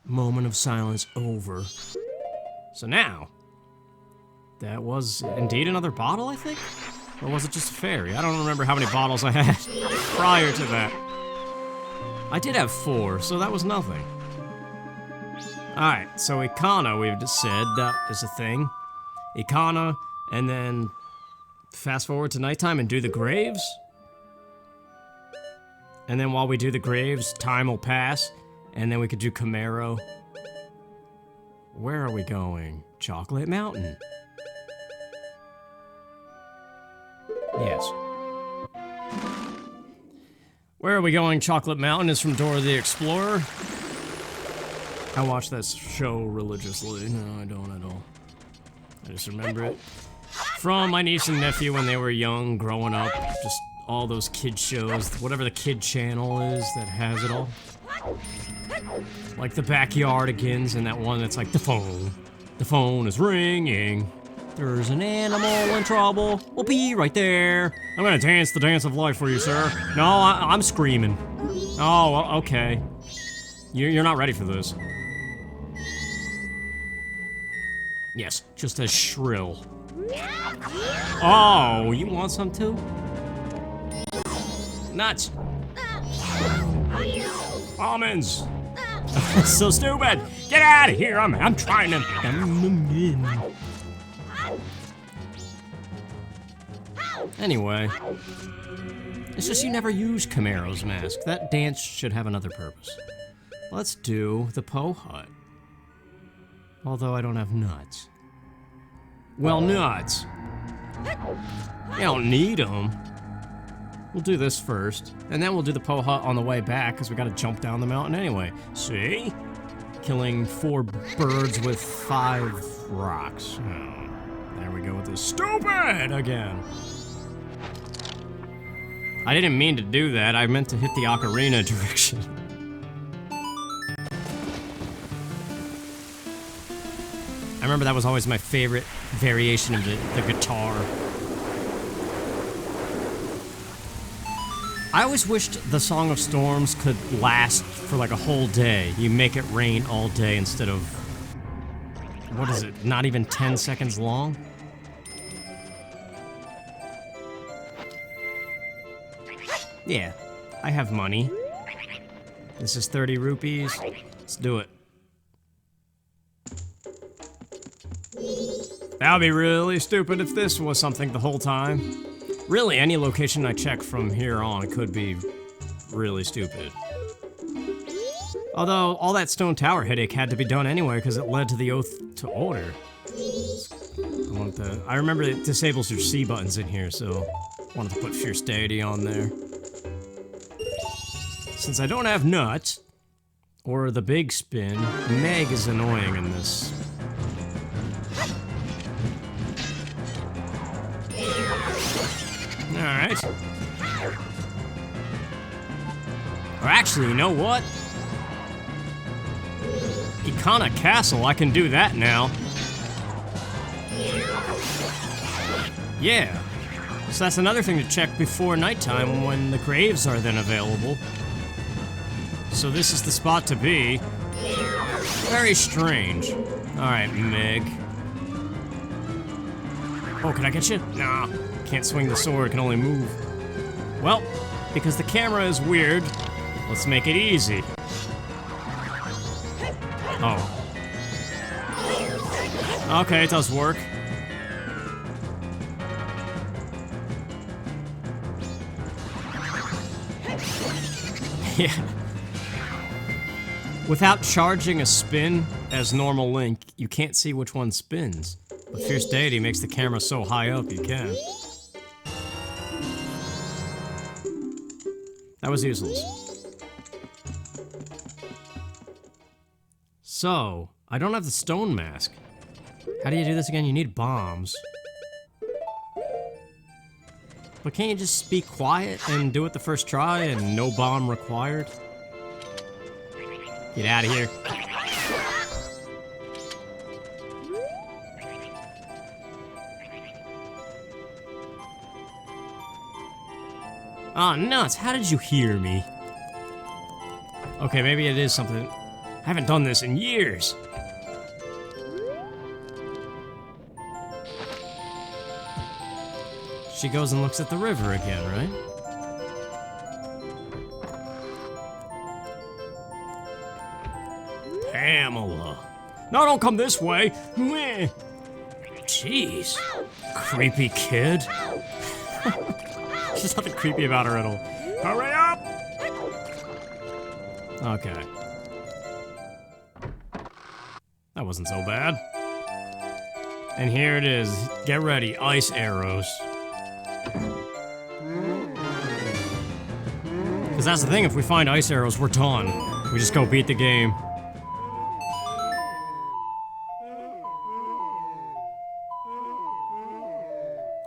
Moment of silence over. So now, that was indeed another bottle, I think? Or was it just a fairy? I don't remember how many bottles I had prior to that. I did have 4, so that was nothing. Alright, so Ikana, we've just said, that is a thing. Ikana, and then fast forward to nighttime and do the graves. And then while we do the graves, time will pass, and then we could do Camaro. Where are we going? Chocolate Mountain. Yes. Where are we going? Chocolate Mountain is from Dora the Explorer. I watch that show religiously. No, I don't at all. I just remember it from my niece and nephew when they were young, growing up. Just all those kid shows, whatever the kid channel is that has it all. Like the Backyardigans and that one that's like the phone. The phone is ringing. There's an animal in trouble. We'll be right there. I'm gonna dance the dance of life for you, sir. No, I'm screaming. Oh, okay. You're not ready for this. Yes, just as shrill. Oh, you want some too? Nuts. Almonds. So stupid. Get out of here. I'm trying to. Anyway, it's just you never use Camaro's mask. That dance should have another purpose. Let's do the Poe Hut. Although I don't have nuts. Well, nuts. You don't need them. We'll do this first, and then we'll do the Poe Hut on the way back, because we gotta jump down the mountain anyway. See? Killing 4 birds with 5 rocks. Oh, there we go with this stupid again. I didn't mean to do that. I meant to hit the ocarina direction. I remember that was always my favorite variation of the guitar. I always wished the Song of Storms could last for like a whole day. You make it rain all day instead of, what is it, not even 10 seconds long? Yeah, I have money. This is 30 rupees. Let's do it. That would be really stupid if this was something the whole time. Really, any location I check from here on could be really stupid. Although, all that stone tower headache had to be done anyway because it led to the oath to order. I remember it disables your C buttons in here, so I wanted to put Fierce Deity on there. Since I don't have Nut, or the Big Spin, Meg is annoying in this. Alright. Or actually, you know what? Ikana Castle, I can do that now. Yeah. So that's another thing to check before nighttime when the graves are then available. So this is the spot to be. Very strange. Alright, Meg. Oh, can I get you? Nah. Can't swing the sword, can only move. Well, because the camera is weird, let's make it easy. Oh. Okay, it does work. Yeah. Without charging a spin as normal Link, you can't see which one spins. But Fierce Deity makes the camera so high up you can. That was useless. So, I don't have the stone mask. How do you do this again? You need bombs. But can't you just be quiet and do it the first try and no bomb required? Get out of here. Aw, nuts, how did you hear me? Okay, maybe it is something. I haven't done this in years. She goes and looks at the river again, right? Pamela. No, don't come this way. Meh. Jeez. Creepy kid. There's nothing creepy about her at all. Hurry up! Okay. That wasn't so bad. And here it is. Get ready, ice arrows. Because that's the thing, if we find ice arrows, we're done. We just go beat the game.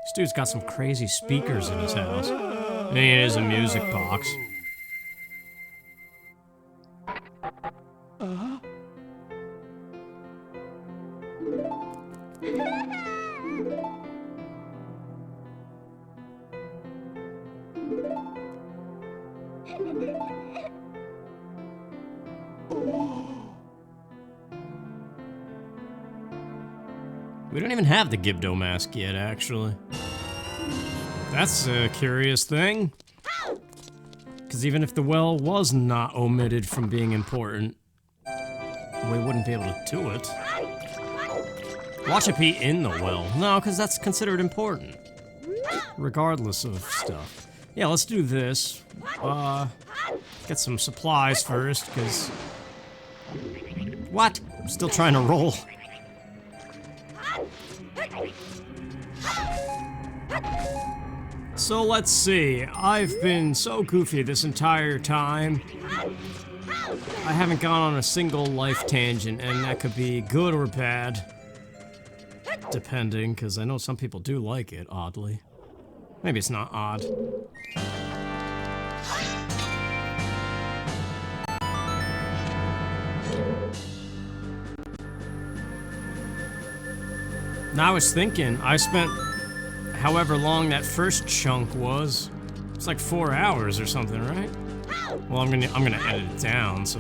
This dude's got some crazy speakers in his house. And he is a music box. We don't even have the Gibdo mask yet, actually. That's a curious thing. Because even if the well was not omitted from being important, we wouldn't be able to do it. Watch it be in the well. No, because that's considered important. Regardless of stuff. Yeah, let's do this. Get some supplies first, because... What? I'm still trying to roll. So let's see, I've been so goofy this entire time. I haven't gone on a single life tangent, and that could be good or bad. Depending, because I know some people do like it, oddly. Maybe it's not odd. Now I was thinking, I spent however long that first chunk was. It's like 4 hours or something, right? Well, I'm gonna edit it down, so.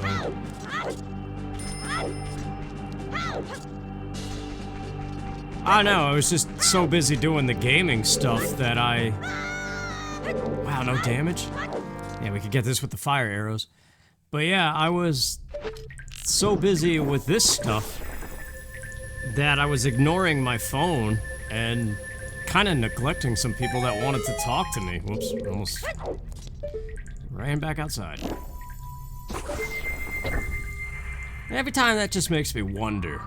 I don't know, I was just so busy doing the gaming stuff that I Wow, no damage? Yeah, we could get this with the fire arrows. But yeah, I was so busy with this stuff that I was ignoring my phone and kind of neglecting some people that wanted to talk to me. Whoops, almost ran back outside. Every time that just makes me wonder.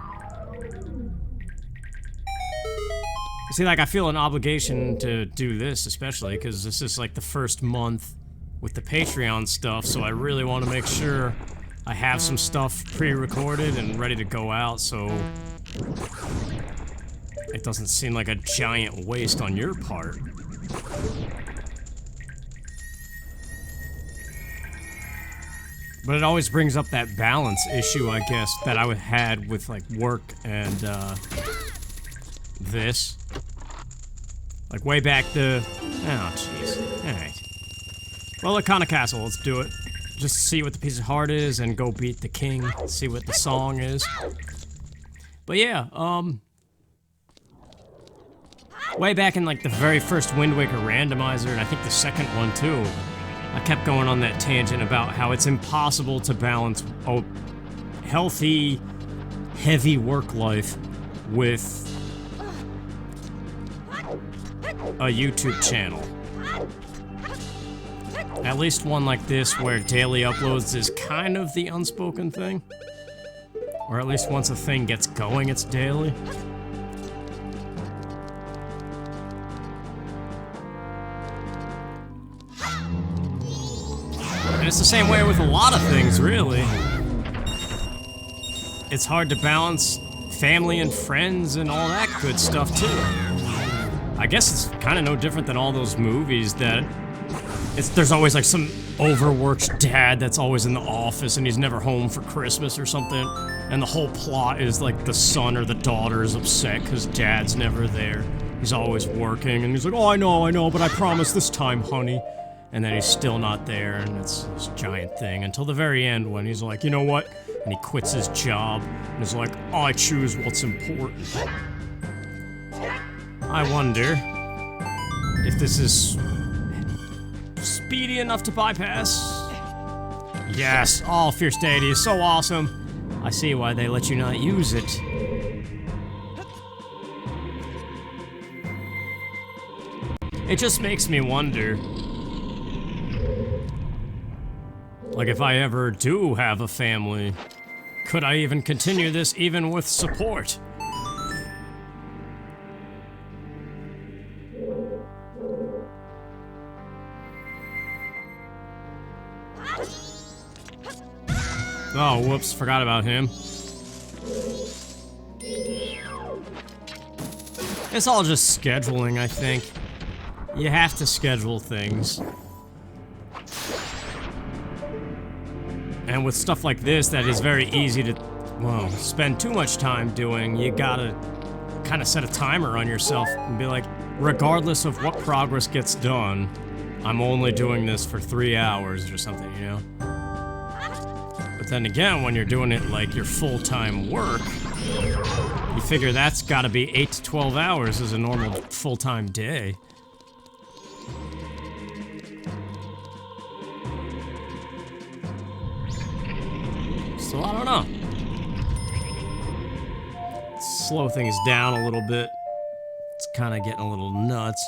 See, like, I feel an obligation to do this, especially because this is like the first month with the Patreon stuff, so I really want to make sure I have some stuff pre-recorded and ready to go out, so it doesn't seem like a giant waste on your part. But it always brings up that balance issue, I guess, that I had with, like, work and, this. Like, way back the... Oh, jeez. Alright. Well, Arcana Castle, let's do it. Just see what the piece of heart is and go beat the king. See what the song is. But yeah, way back in, like, the very first Wind Waker Randomizer, and I think the second one, too, I kept going on that tangent about how it's impossible to balance a healthy, heavy work life with a YouTube channel. At least one like this where daily uploads is kind of the unspoken thing. Or at least once a thing gets going, it's daily. And it's the same way with a lot of things, really. It's hard to balance family and friends and all that good stuff, too. I guess it's kind of no different than all those movies that there's always like some overworked dad that's always in the office and he's never home for Christmas or something, and the whole plot is like the son or the daughter is upset because dad's never there. He's always working and he's like, oh, I know, but I promise this time, honey. And then he's still not there, and it's this giant thing until the very end when he's like, you know what? And he quits his job and is like, I choose what's important. I wonder if this is speedy enough to bypass. Yes, oh, Fierce Deity is so awesome. I see why they let you not use it. It just makes me wonder, like, if I ever do have a family, could I even continue this even with support? Oh, whoops, forgot about him. It's all just scheduling, I think. You have to schedule things. And with stuff like this that is very easy to, well, spend too much time doing, you gotta kind of set a timer on yourself and be like, regardless of what progress gets done, I'm only doing this for 3 hours or something, you know? But then again, when you're doing it like your full-time work, you figure that's gotta be 8 to 12 hours as a normal full-time day. So I don't know. Slow things down a little bit. It's kind of getting a little nuts.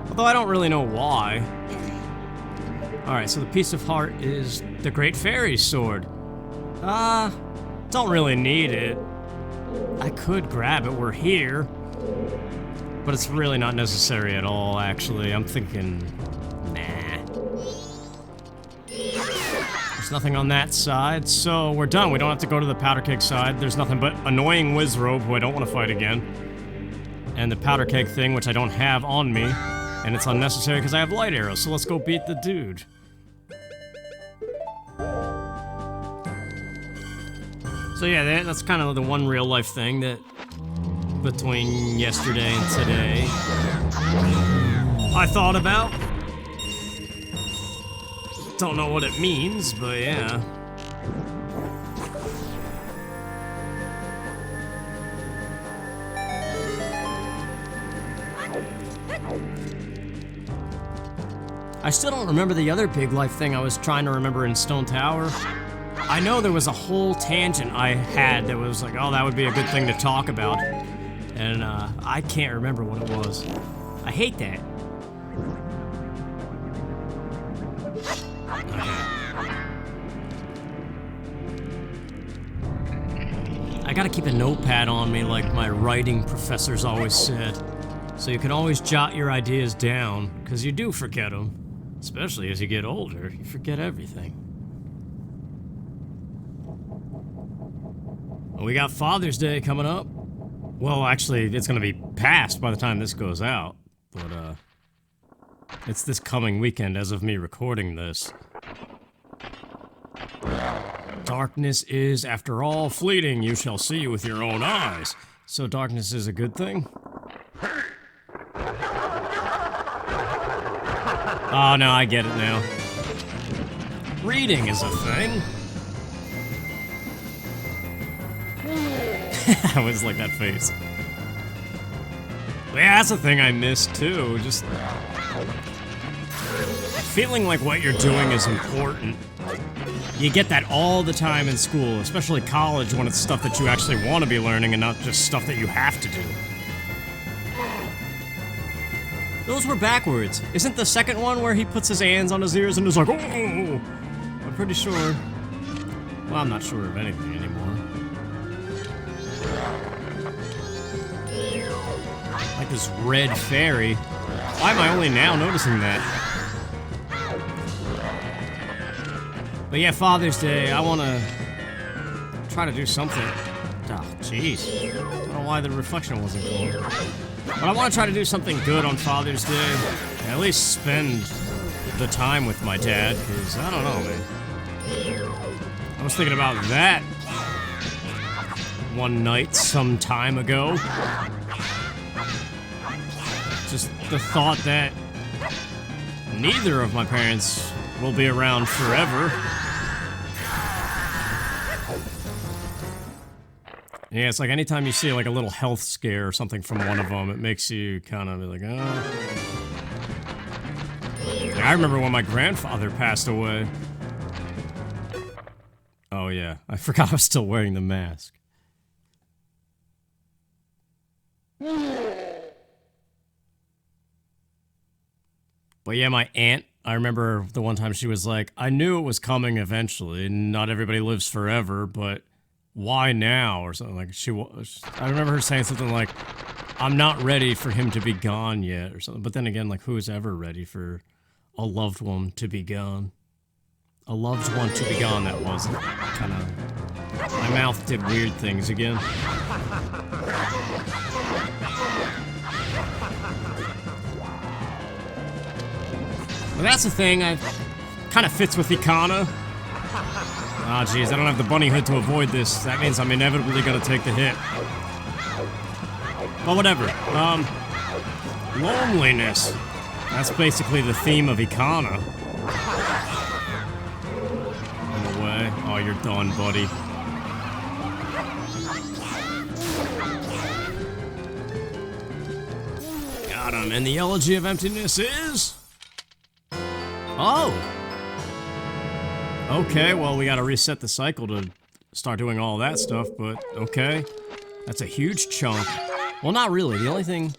Although I don't really know why. Alright, so the piece of heart is the Great Fairy's sword. Don't really need it. I could grab it, we're here. But it's really not necessary at all, actually. I'm thinking, nah. There's nothing on that side, so we're done. We don't have to go to the powder keg side. There's nothing but annoying Wizrobe, who I don't want to fight again. And the powder keg thing, which I don't have on me. And it's unnecessary because I have light arrows, so let's go beat the dude. So yeah, that's kind of the one real life thing that between yesterday and today I thought about. Don't know what it means, but yeah. I still don't remember the other big life thing I was trying to remember in Stone Tower. I know there was a whole tangent I had that was like, oh, that would be a good thing to talk about. And I can't remember what it was. I hate that. I gotta keep a notepad on me like my writing professors always said. So you can always jot your ideas down, because you do forget them. Especially as you get older, you forget everything. Well, we got Father's Day coming up. Well, actually, it's gonna be past by the time this goes out. But, it's this coming weekend as of me recording this. Darkness is, after all, fleeting. You shall see with your own eyes. So darkness is a good thing? Oh, no, I get it now. Reading is a thing. I always like that face. But yeah, that's a thing I miss too. Just feeling like what you're doing is important. You get that all the time in school, especially college when it's stuff that you actually want to be learning and not just stuff that you have to do. Those were backwards. Isn't the second one where he puts his hands on his ears and is like, oh? I'm pretty sure. Well, I'm not sure of anything anymore. Like this red fairy. Why am I only now noticing that? But yeah, Father's Day, I want to try to do something. Oh, jeez. I don't know why the reflection wasn't going. But I want to try to do something good on Father's Day. And at least spend the time with my dad, because I don't know, man. I was thinking about that one night some time ago. Just the thought that neither of my parents will be around forever. Yeah, it's like anytime you see like a little health scare or something from one of them, it makes you kind of be like, oh. I remember when my grandfather passed away. Oh yeah, I forgot I was still wearing the mask. But yeah, my aunt, I remember the one time she was like, I knew it was coming eventually, not everybody lives forever, but why now? Or something like I remember her saying something like, I'm not ready for him to be gone yet, or something. But then again, like, who's ever ready for a loved one to be gone? A loved one to be gone, that wasn't. Kind of, my mouth did weird things again. But that's the thing, I kind of fits with Ikana. Ah, jeez, I don't have the bunny hood to avoid this. That means I'm inevitably gonna take the hit. But whatever. Loneliness. That's basically the theme of Ikana. In a way. Oh, you're done, buddy. Got him. And the Elegy of Emptiness is... Oh! Okay, well, we gotta reset the cycle to start doing all that stuff, but okay. That's a huge chunk. Well, not really. The only thing...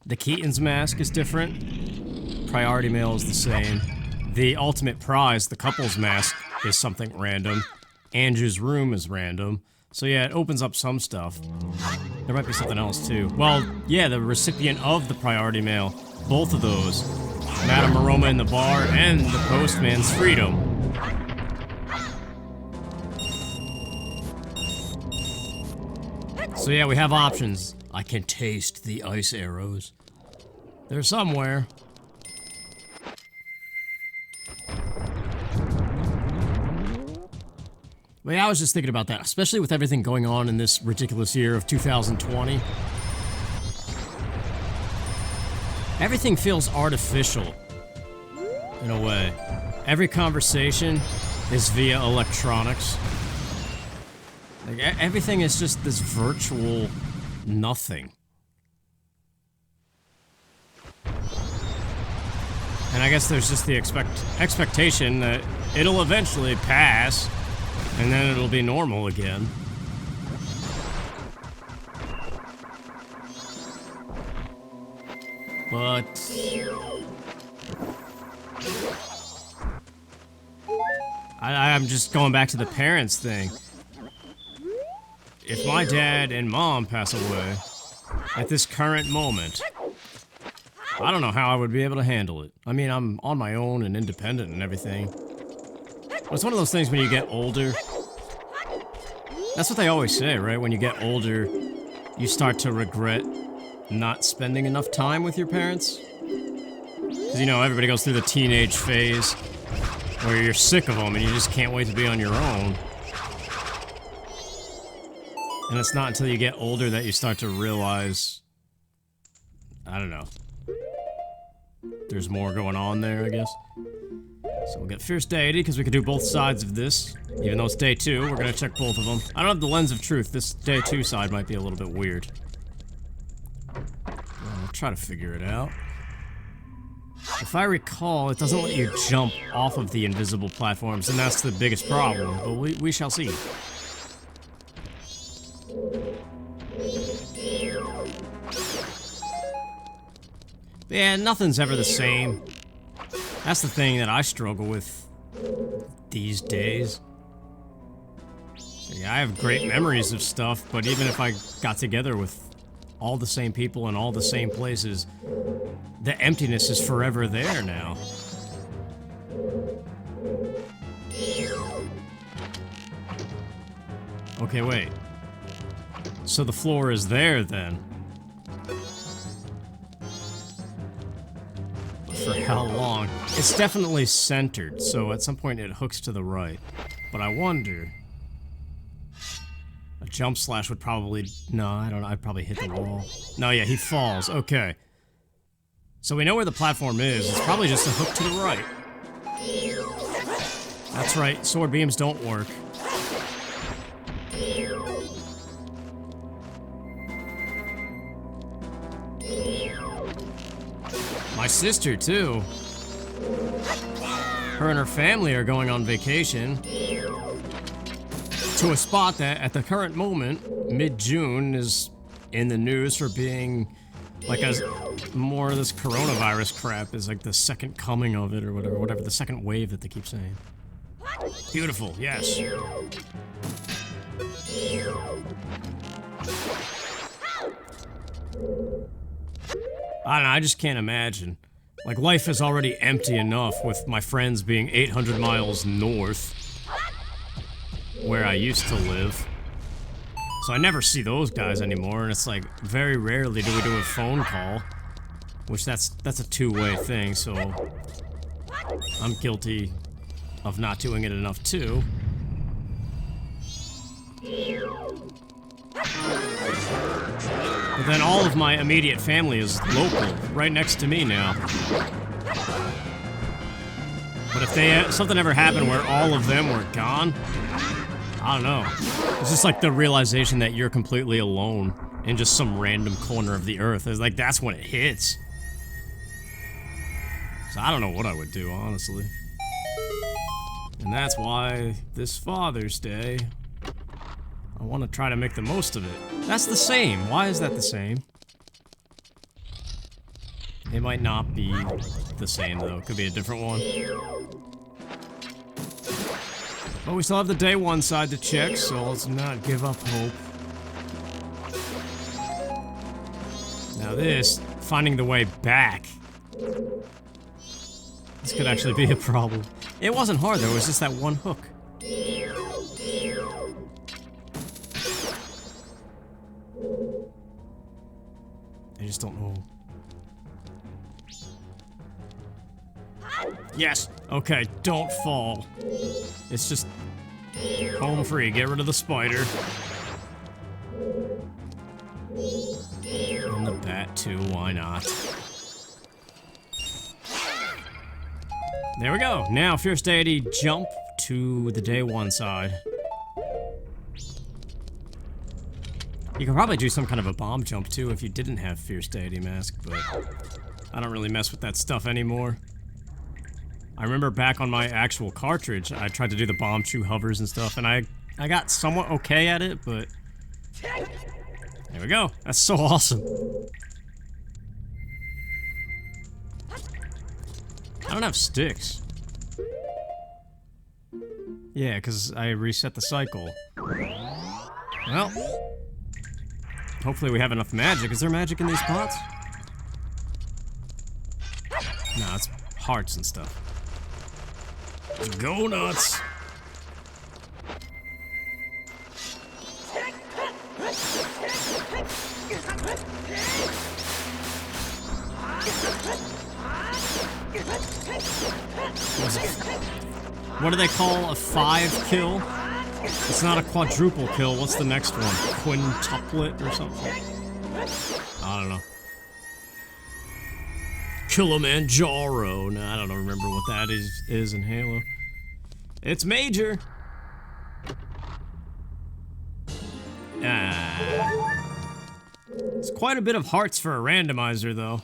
The Keaton's mask is different. Priority mail is the same. The ultimate prize, the couple's mask, is something random. Andrew's room is random. So yeah, it opens up some stuff. There might be something else, too. Well, yeah, the recipient of the priority mail. Both of those. Madame Aroma in the bar and the postman's freedom. So yeah, we have options. I can taste the ice arrows. They're somewhere. But yeah, I was just thinking about that, especially with everything going on in this ridiculous year of 2020. Everything feels artificial, in a way. Every conversation is via electronics. Like, everything is just this virtual nothing. And I guess there's just the expectation that it'll eventually pass, and then it'll be normal again. But I'm just going back to the parents thing. If my dad and mom pass away at this current moment, I don't know how I would be able to handle it. I mean, I'm on my own and independent and everything. But it's one of those things when you get older. That's what they always say, right? When you get older, you start to regret not spending enough time with your parents. Because, you know, everybody goes through the teenage phase where you're sick of them and you just can't wait to be on your own. And it's not until you get older that you start to realize, I don't know, there's more going on there, I guess. So we'll get Fierce Deity, because we can do both sides of this. Even though it's day 2, we're going to check both of them. I don't have the Lens of Truth. This day 2 side might be a little bit weird. I'll try to figure it out. If I recall, it doesn't let you jump off of the invisible platforms, and that's the biggest problem. But we shall see. Yeah, nothing's ever the same. That's the thing that I struggle with these days. Yeah, I have great memories of stuff, but even if I got together with all the same people in all the same places, the emptiness is forever there now. Okay, wait. So the floor is there then. For how long? It's definitely centered, so at some point it hooks to the right. But I wonder... A jump slash would probably... No, I don't know. I'd probably hit the wall. No, yeah, he falls. Okay. So we know where the platform is. It's probably just a hook to the right. That's right. Sword beams don't work. My sister, too. Her and her family are going on vacation to a spot that, at the current moment, mid-June, is in the news for being, like, as more of this coronavirus crap is like the second coming of it, or whatever, the second wave that they keep saying. Beautiful, yes. I don't know, I just can't imagine. Like, life is already empty enough with my friends being 800 miles north where I used to live. So I never see those guys anymore, and it's like, very rarely do we do a phone call. Which that's a two-way thing, so I'm guilty of not doing it enough too. But then all of my immediate family is local, right next to me now. But if something ever happened where all of them were gone, I don't know. It's just like the realization that you're completely alone in just some random corner of the earth. It's like, that's when it hits. So I don't know what I would do, honestly. And that's why this Father's Day, I want to try to make the most of it. That's the same. Why is that the same? It might not be the same, though. It could be a different one. But we still have the day 1 side to check, so let's not give up hope. Now this, finding the way back. This could actually be a problem. It wasn't hard, though. It was just that one hook. I just don't know. Yes! Okay, don't fall. It's just home free. Get rid of the spider. And the bat, too. Why not? There we go. Now, Fierce Deity, jump to the day 1 side. You could probably do some kind of a bomb jump too if you didn't have Fierce Deity Mask, but I don't really mess with that stuff anymore. I remember back on my actual cartridge, I tried to do the bomb chew hovers and stuff, and I got somewhat okay at it, but there we go. That's so awesome. I don't have sticks. Yeah, because I reset the cycle. Well, hopefully we have enough magic. Is there magic in these pots? No, it's hearts and stuff. Go nuts! What do they call a 5 kill? It's not a quadruple kill. What's the next one? Quintuplet or something? I don't know. Kilimanjaro. No, I don't remember what that is in Halo. It's major. It's quite a bit of hearts for a randomizer, though.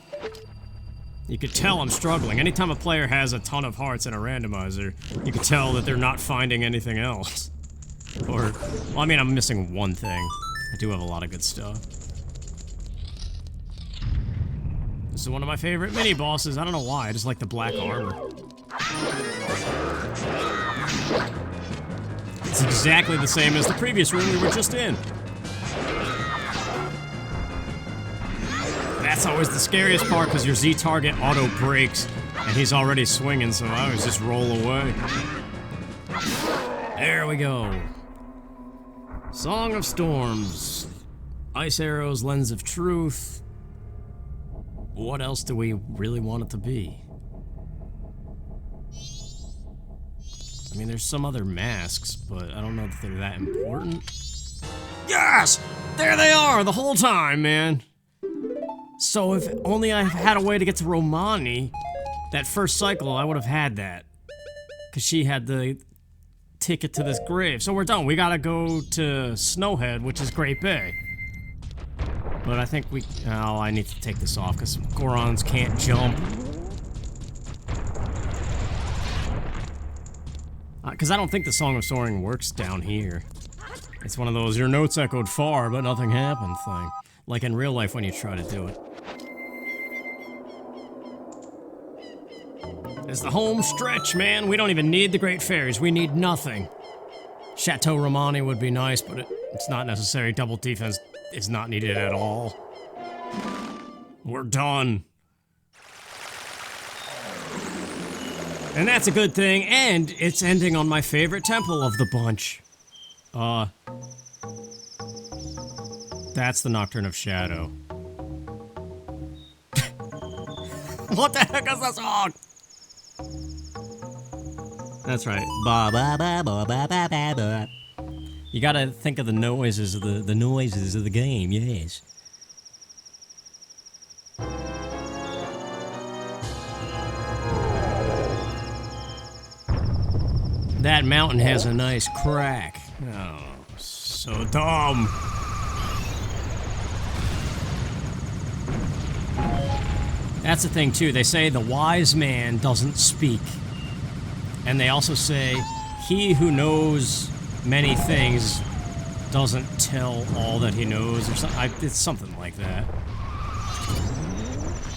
You could tell I'm struggling. Anytime a player has a ton of hearts in a randomizer, you could tell that they're not finding anything else. Or, well, I mean, I'm missing one thing. I do have a lot of good stuff. This is one of my favorite mini-bosses. I don't know why, I just like the black armor. It's exactly the same as the previous room we were just in. That's always the scariest part, because your Z-target auto-breaks, and he's already swinging, so I always just roll away. There we go. Song of Storms. Ice Arrows, Lens of Truth. What else do we really want it to be? I mean, there's some other masks, but I don't know if they're that important. Yes! There they are the whole time, man! So if only I had a way to get to Romani, that first cycle, I would have had that. Because she had the ticket to this grave. So we're done. We gotta go to Snowhead, which is Great Bay. But I think we... Oh, I need to take this off, because Gorons can't jump. Because I don't think the Song of Soaring works down here. It's one of those, your notes echoed far, but nothing happened thing. Like in real life when you try to do it. It's the home stretch, man. We don't even need the Great Fairies. We need nothing. Chateau Romani would be nice, but it's not necessary. Double defense is not needed at all. We're done. And that's a good thing, and it's ending on my favorite temple of the bunch. That's the Nocturne of Shadow. What the heck is that song? That's right. Ba ba ba ba ba ba ba ba. You gotta think of the noises of the noises of the game, yes. That mountain has a nice crack. Oh, so dumb. That's the thing too, they say the wise man doesn't speak. And they also say, he who knows many things doesn't tell all that he knows, or something. It's something like that.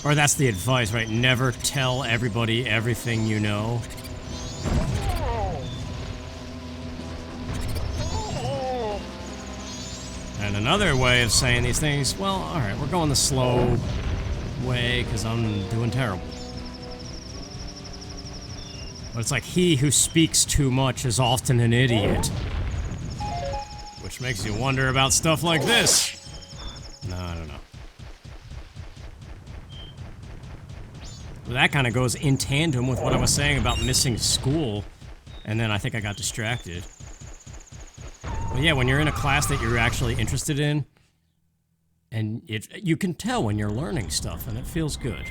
Or that's the advice, right? Never tell everybody everything you know. And another way of saying these things, well, alright, we're going the slow way, because I'm doing terrible. But it's like, he who speaks too much is often an idiot. Which makes you wonder about stuff like this. No, I don't know. Well, that kind of goes in tandem with what I was saying about missing school. And then I think I got distracted. But yeah, when you're in a class that you're actually interested in, and you can tell when you're learning stuff, and it feels good.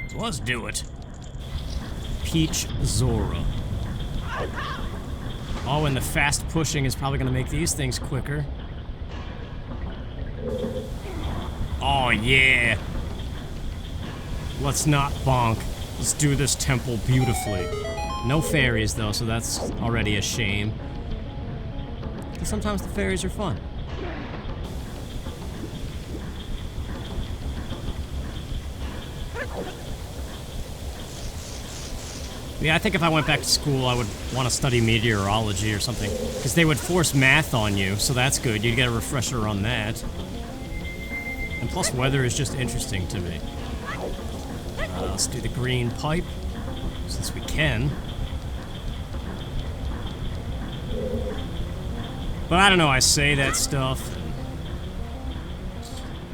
So let's do it. Peach Zora. Oh, and the fast pushing is probably going to make these things quicker. Oh, yeah. Let's not bonk. Let's do this temple beautifully. No fairies, though, so that's already a shame. But sometimes the fairies are fun. Yeah, I think if I went back to school, I would want to study meteorology or something. Because they would force math on you, so that's good. You'd get a refresher on that. And plus, weather is just interesting to me. Let's do the green pipe, since we can. But I don't know, I say that stuff.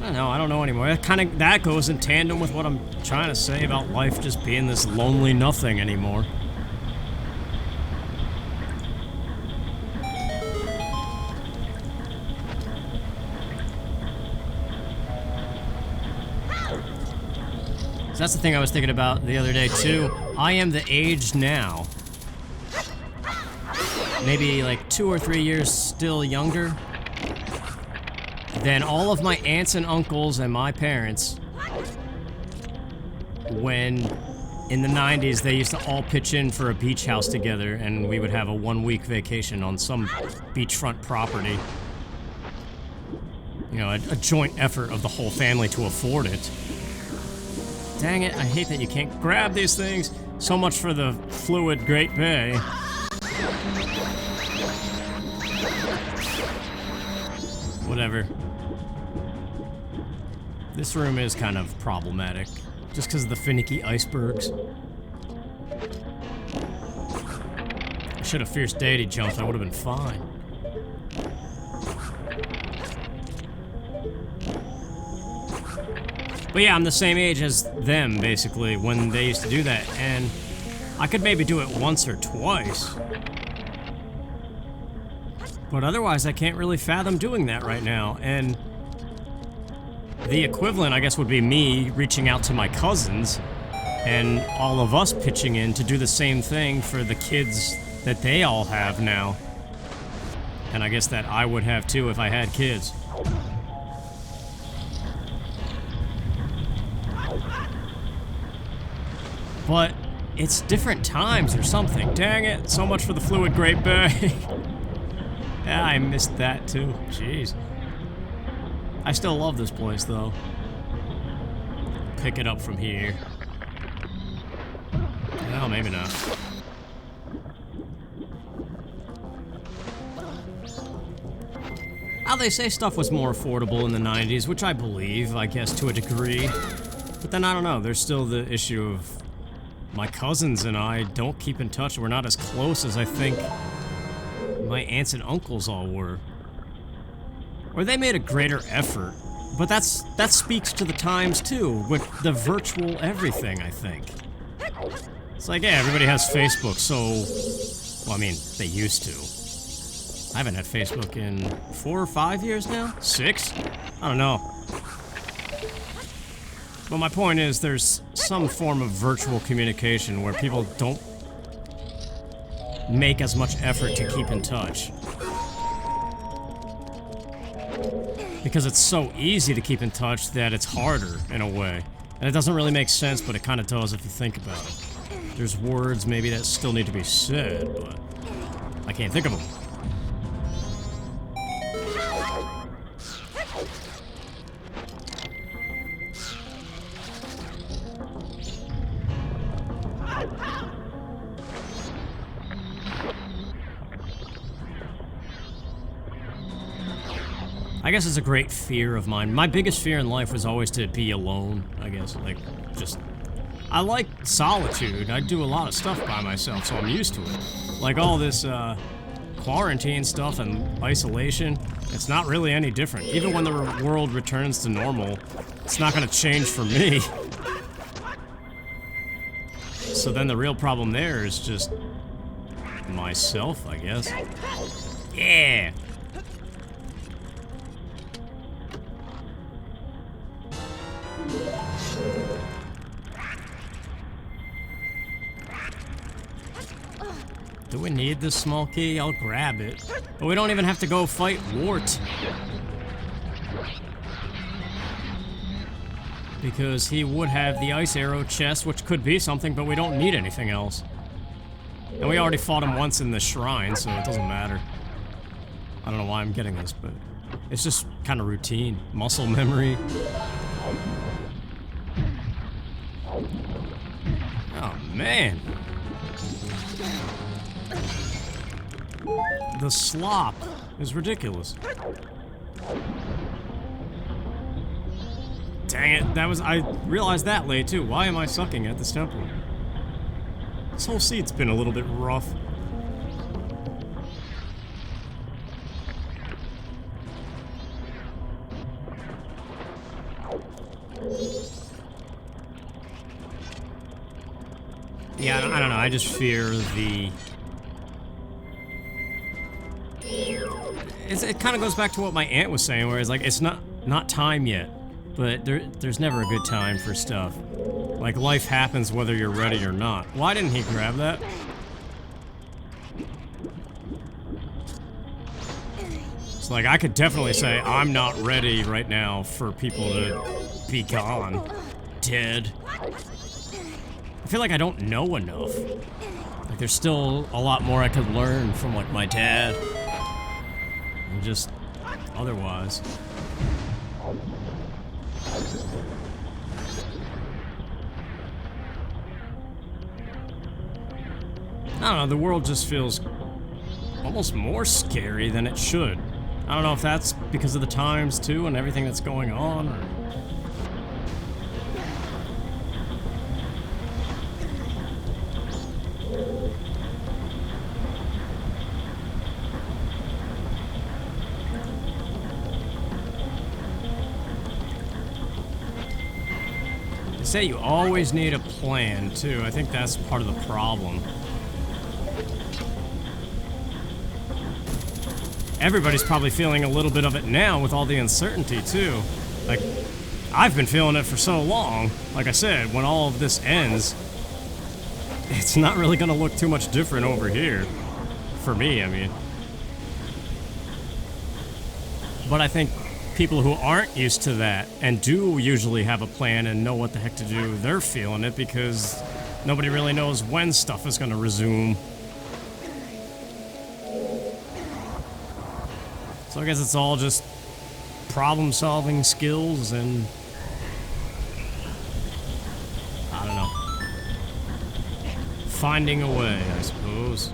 I don't know anymore. That goes in tandem with what I'm trying to say about life just being this lonely nothing anymore. So that's the thing I was thinking about the other day too. I am the age now, maybe like 2 or 3 years still younger than all of my aunts and uncles and my parents when in the 90s they used to all pitch in for a beach house together and we would have a 1-week vacation on some beachfront property. You know, a joint effort of the whole family to afford it. Dang it, I hate that you can't grab these things. So much for the fluid Great Bay. Whatever. This room is kind of problematic, just because of the finicky icebergs. I should have Fierce Deity jumped, I would have been fine. But yeah, I'm the same age as them, basically, when they used to do that, and I could maybe do it once or twice. But otherwise, I can't really fathom doing that right now, and the equivalent, I guess, would be me reaching out to my cousins and all of us pitching in to do the same thing for the kids that they all have now. And I guess that I would have too if I had kids. But it's different times or something. Dang it, so much for the fluid Great Bay. Yeah, I missed that too. Jeez. I still love this place, though. Pick it up from here. Well, maybe not. Now, they say stuff was more affordable in the 90s, which I believe, I guess, to a degree. But then, I don't know, there's still the issue of my cousins and I don't keep in touch. We're not as close as I think my aunts and uncles all were. Or they made a greater effort. But that speaks to the times too, with the virtual everything, I think. It's like, yeah, everybody has Facebook, so... Well, I mean, they used to. I haven't had Facebook in 4 or 5 years now? 6? I don't know. But my point is, there's some form of virtual communication where people don't make as much effort to keep in touch. Because it's so easy to keep in touch that it's harder, in a way. And it doesn't really make sense, but it kind of does if you think about it. There's words maybe that still need to be said, but I can't think of them. I guess it's a great fear of mine. My biggest fear in life was always to be alone, I guess. Like, just... I like solitude. I do a lot of stuff by myself, so I'm used to it. Like all this, quarantine stuff and isolation, it's not really any different. Even when the world returns to normal, it's not gonna change for me. So then the real problem there is just... myself, I guess. Yeah! Do we need this small key? I'll grab it. But we don't even have to go fight Wart. Because he would have the ice arrow chest, which could be something, but we don't need anything else. And we already fought him once in the shrine, so it doesn't matter. I don't know why I'm getting this, but it's just kind of routine. Muscle memory. Oh, man. The slop is ridiculous. Dang it, I realized that late too. Why am I sucking at this temple? This whole seat's been a little bit rough. Yeah, I don't know, I just fear the... It kind of goes back to what my aunt was saying, where it's like, it's not time yet. But there's never a good time for stuff. Like, life happens whether you're ready or not. Why didn't he grab that? It's like, I could definitely say, I'm not ready right now for people to be gone. Dead. I feel like I don't know enough. Like, there's still a lot more I could learn from, like, my dad. And just otherwise. I don't know, the world just feels almost more scary than it should. I don't know if that's because of the times, too, and everything that's going on, or... They say you always need a plan, too. I think that's part of the problem. Everybody's probably feeling a little bit of it now with all the uncertainty, too. Like, I've been feeling it for so long. Like I said, when all of this ends, it's not really gonna look too much different over here. For me, I mean. But I think people who aren't used to that and do usually have a plan and know what the heck to do, they're feeling it because nobody really knows when stuff is gonna resume. So I guess it's all just problem-solving skills and... I don't know. Finding a way, I suppose.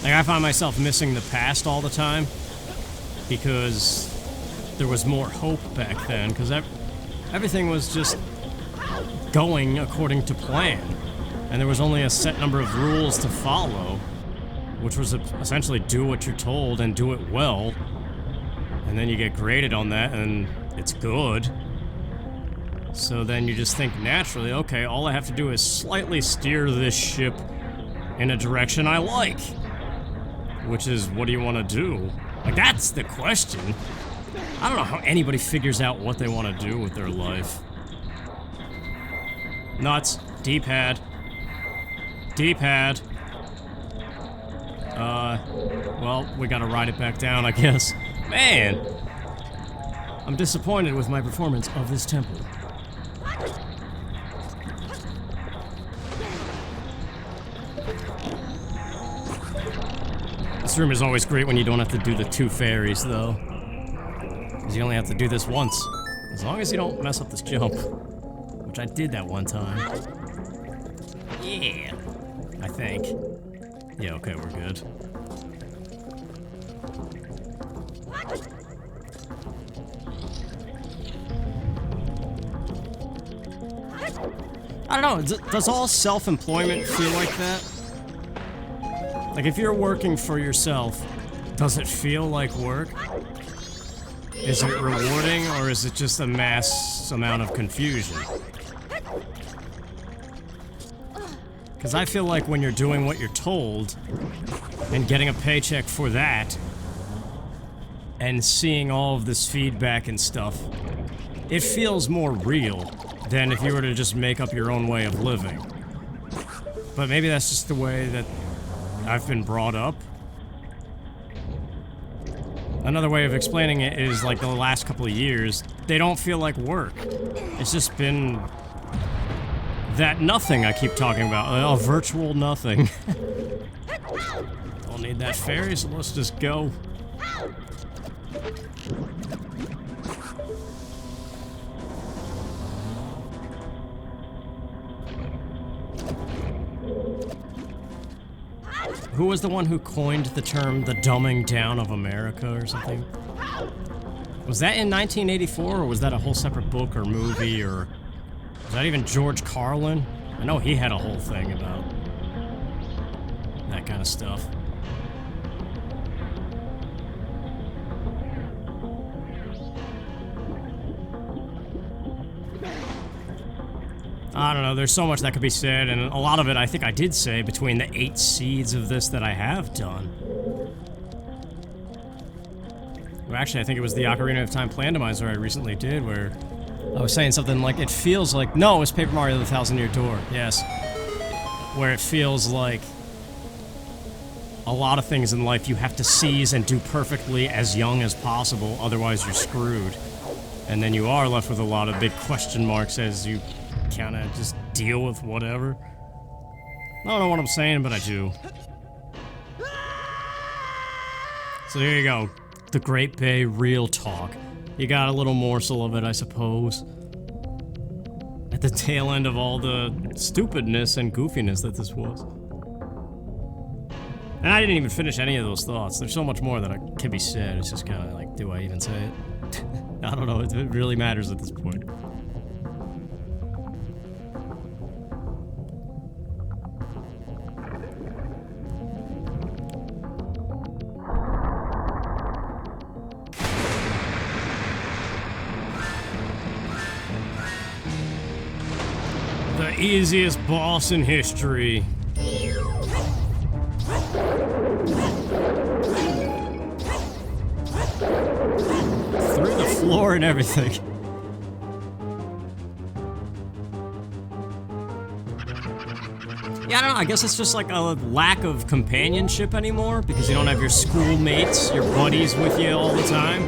Like, I find myself missing the past all the time because there was more hope back then, because everything was just going according to plan, and there was only a set number of rules to follow, which was essentially do what you're told and do it well, and then you get graded on that and it's good. So then you just think naturally, okay, all I have to do is slightly steer this ship in a direction I like. Which is, what do you want to do? Like, that's the question. I don't know how anybody figures out what they want to do with their life. Nuts. D-pad. D-pad. Well, we gotta ride it back down, I guess. Man! I'm disappointed with my performance of this temple. This room is always great when you don't have to do the 2 fairies, though. Because you only have to do this once. As long as you don't mess up this jump. Which I did that one time. Yeah. I think. Yeah, okay, we're good. I don't know, does all self-employment feel like that? Like, if you're working for yourself, does it feel like work? Is it rewarding, or is it just a mass amount of confusion? Because I feel like when you're doing what you're told and getting a paycheck for that and seeing all of this feedback and stuff, it feels more real than if you were to just make up your own way of living. But maybe that's just the way that I've been brought up. Another way of explaining it is like the last couple of years, they don't feel like work. It's just been that nothing I keep talking about, a virtual nothing. Don't need that ferry, so let's just go. Who was the one who coined the term the dumbing down of America or something? Was that in 1984 or was that a whole separate book or movie, or was that even George Carlin? I know he had a whole thing about that kind of stuff. I don't know, there's so much that could be said, and a lot of it I think I did say between the 8 seeds of this that I have done. Well, actually, I think it was the Ocarina of Time Randomizer I recently did, where I was saying something like, it feels like... No, it was Paper Mario the Thousand Year Door, yes. Where it feels like a lot of things in life you have to seize and do perfectly as young as possible, otherwise you're screwed. And then you are left with a lot of big question marks as you kind of just deal with whatever. I don't know what I'm saying, but I do. So there you go. The Great Bay Real Talk. You got a little morsel of it, I suppose. At the tail end of all the stupidness and goofiness that this was. And I didn't even finish any of those thoughts. There's so much more that can be said. It's just kind of like, do I even say it? I don't know. It really matters at this point. The easiest boss in history. Through the floor and everything. Yeah, I don't know, I guess it's just like a lack of companionship anymore, because you don't have your schoolmates, your buddies with you all the time.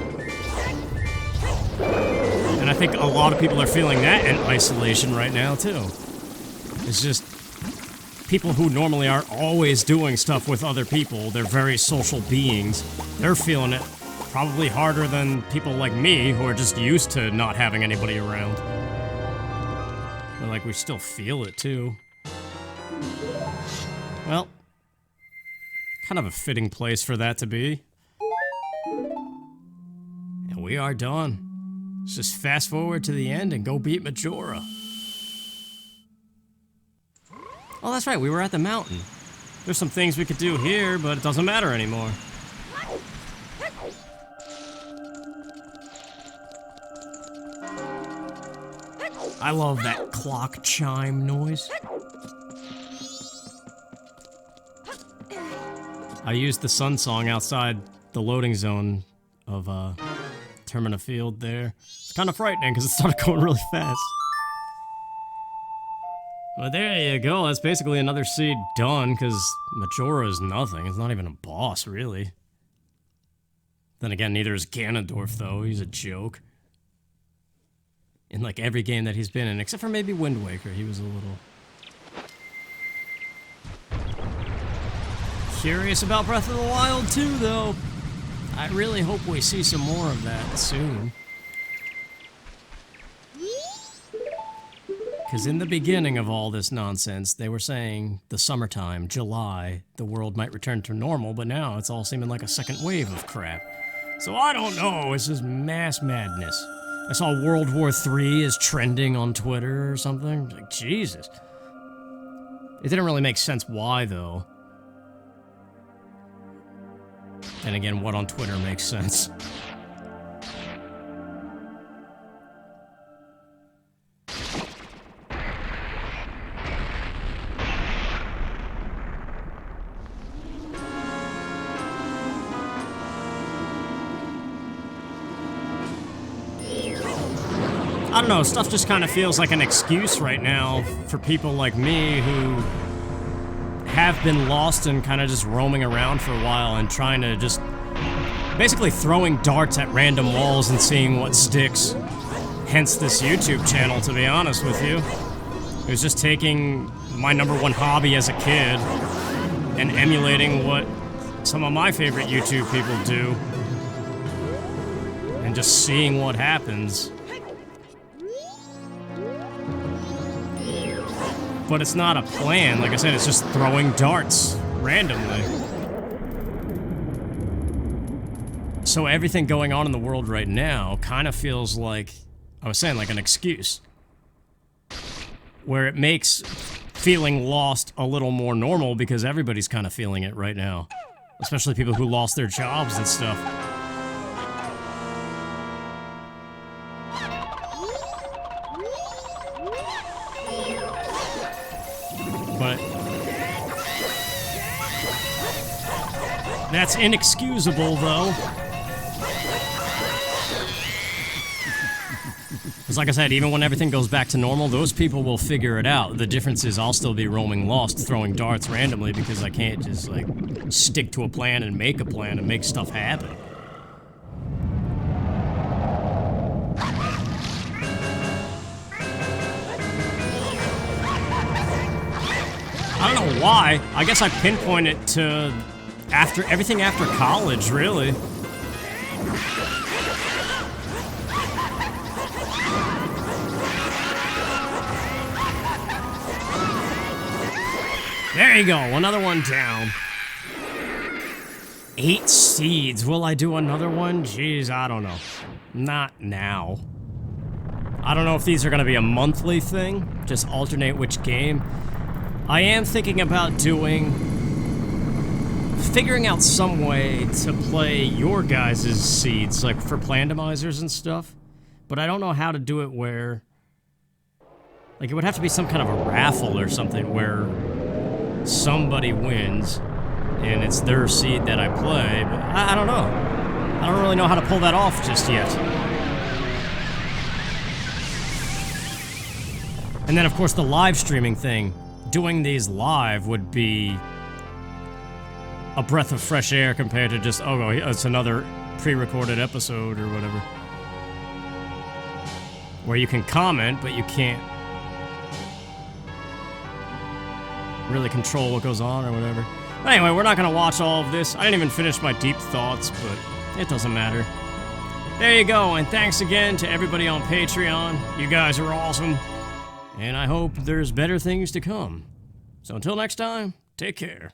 And I think a lot of people are feeling that in isolation right now, too. It's just people who normally are always doing stuff with other people, they're very social beings, they're feeling it probably harder than people like me who are just used to not having anybody around. But like, we still feel it, too. Well, kind of a fitting place for that to be. And we are done. Let's just fast forward to the end and go beat Majora. Oh, that's right, we were at the mountain. There's some things we could do here, but it doesn't matter anymore. I love that clock chime noise. I used the Sun Song outside the loading zone of Termina Field there. It's kind of frightening because it started going really fast. But there you go, that's basically another seed done, because Majora is nothing. It's not even a boss, really. Then again, neither is Ganondorf, though. He's a joke. In like every game that he's been in, except for maybe Wind Waker, he was a little... Curious about Breath of the Wild, too, though. I really hope we see some more of that soon. Because in the beginning of all this nonsense, they were saying the summertime, July, the world might return to normal, but now it's all seeming like a second wave of crap. So I don't know, it's just mass madness. I saw World War III is trending on Twitter or something. Like, Jesus. It didn't really make sense why, though. And again, what on Twitter makes sense? I don't know, stuff just kind of feels like an excuse right now for people like me who have been lost and kind of just roaming around for a while and trying to just basically throwing darts at random walls and seeing what sticks. Hence this YouTube channel, to be honest with you. It was just taking my #1 hobby as a kid and emulating what some of my favorite YouTube people do and just seeing what happens. But it's not a plan. Like I said, it's just throwing darts randomly. So everything going on in the world right now kind of feels like, I was saying, like an excuse. Where it makes feeling lost a little more normal because everybody's kind of feeling it right now. Especially people who lost their jobs and stuff. But that's inexcusable, though. Because like I said, even when everything goes back to normal, those people will figure it out. The difference is I'll still be roaming lost, throwing darts randomly because I can't just, like, stick to a plan and make stuff happen. I don't know why. I guess I pinpoint it to everything after college, really. There you go, another one down. 8 seeds. Will I do another one? Jeez, I don't know. Not now. I don't know if these are gonna be a monthly thing. Just alternate which game. I am thinking about figuring out some way to play your guys' seeds, like for Randomizers and stuff. But I don't know how to do it where... Like, it would have to be some kind of a raffle or something where somebody wins and it's their seed that I play, but I don't know. I don't really know how to pull that off just yet. And then, of course, the live streaming thing. Doing these live would be a breath of fresh air compared to just, oh, it's another pre-recorded episode or whatever. Where you can comment, but you can't really control what goes on or whatever. But anyway, we're not going to watch all of this. I didn't even finish my deep thoughts, but it doesn't matter. There you go, and thanks again to everybody on Patreon. You guys are awesome. And I hope there's better things to come. So until next time, take care.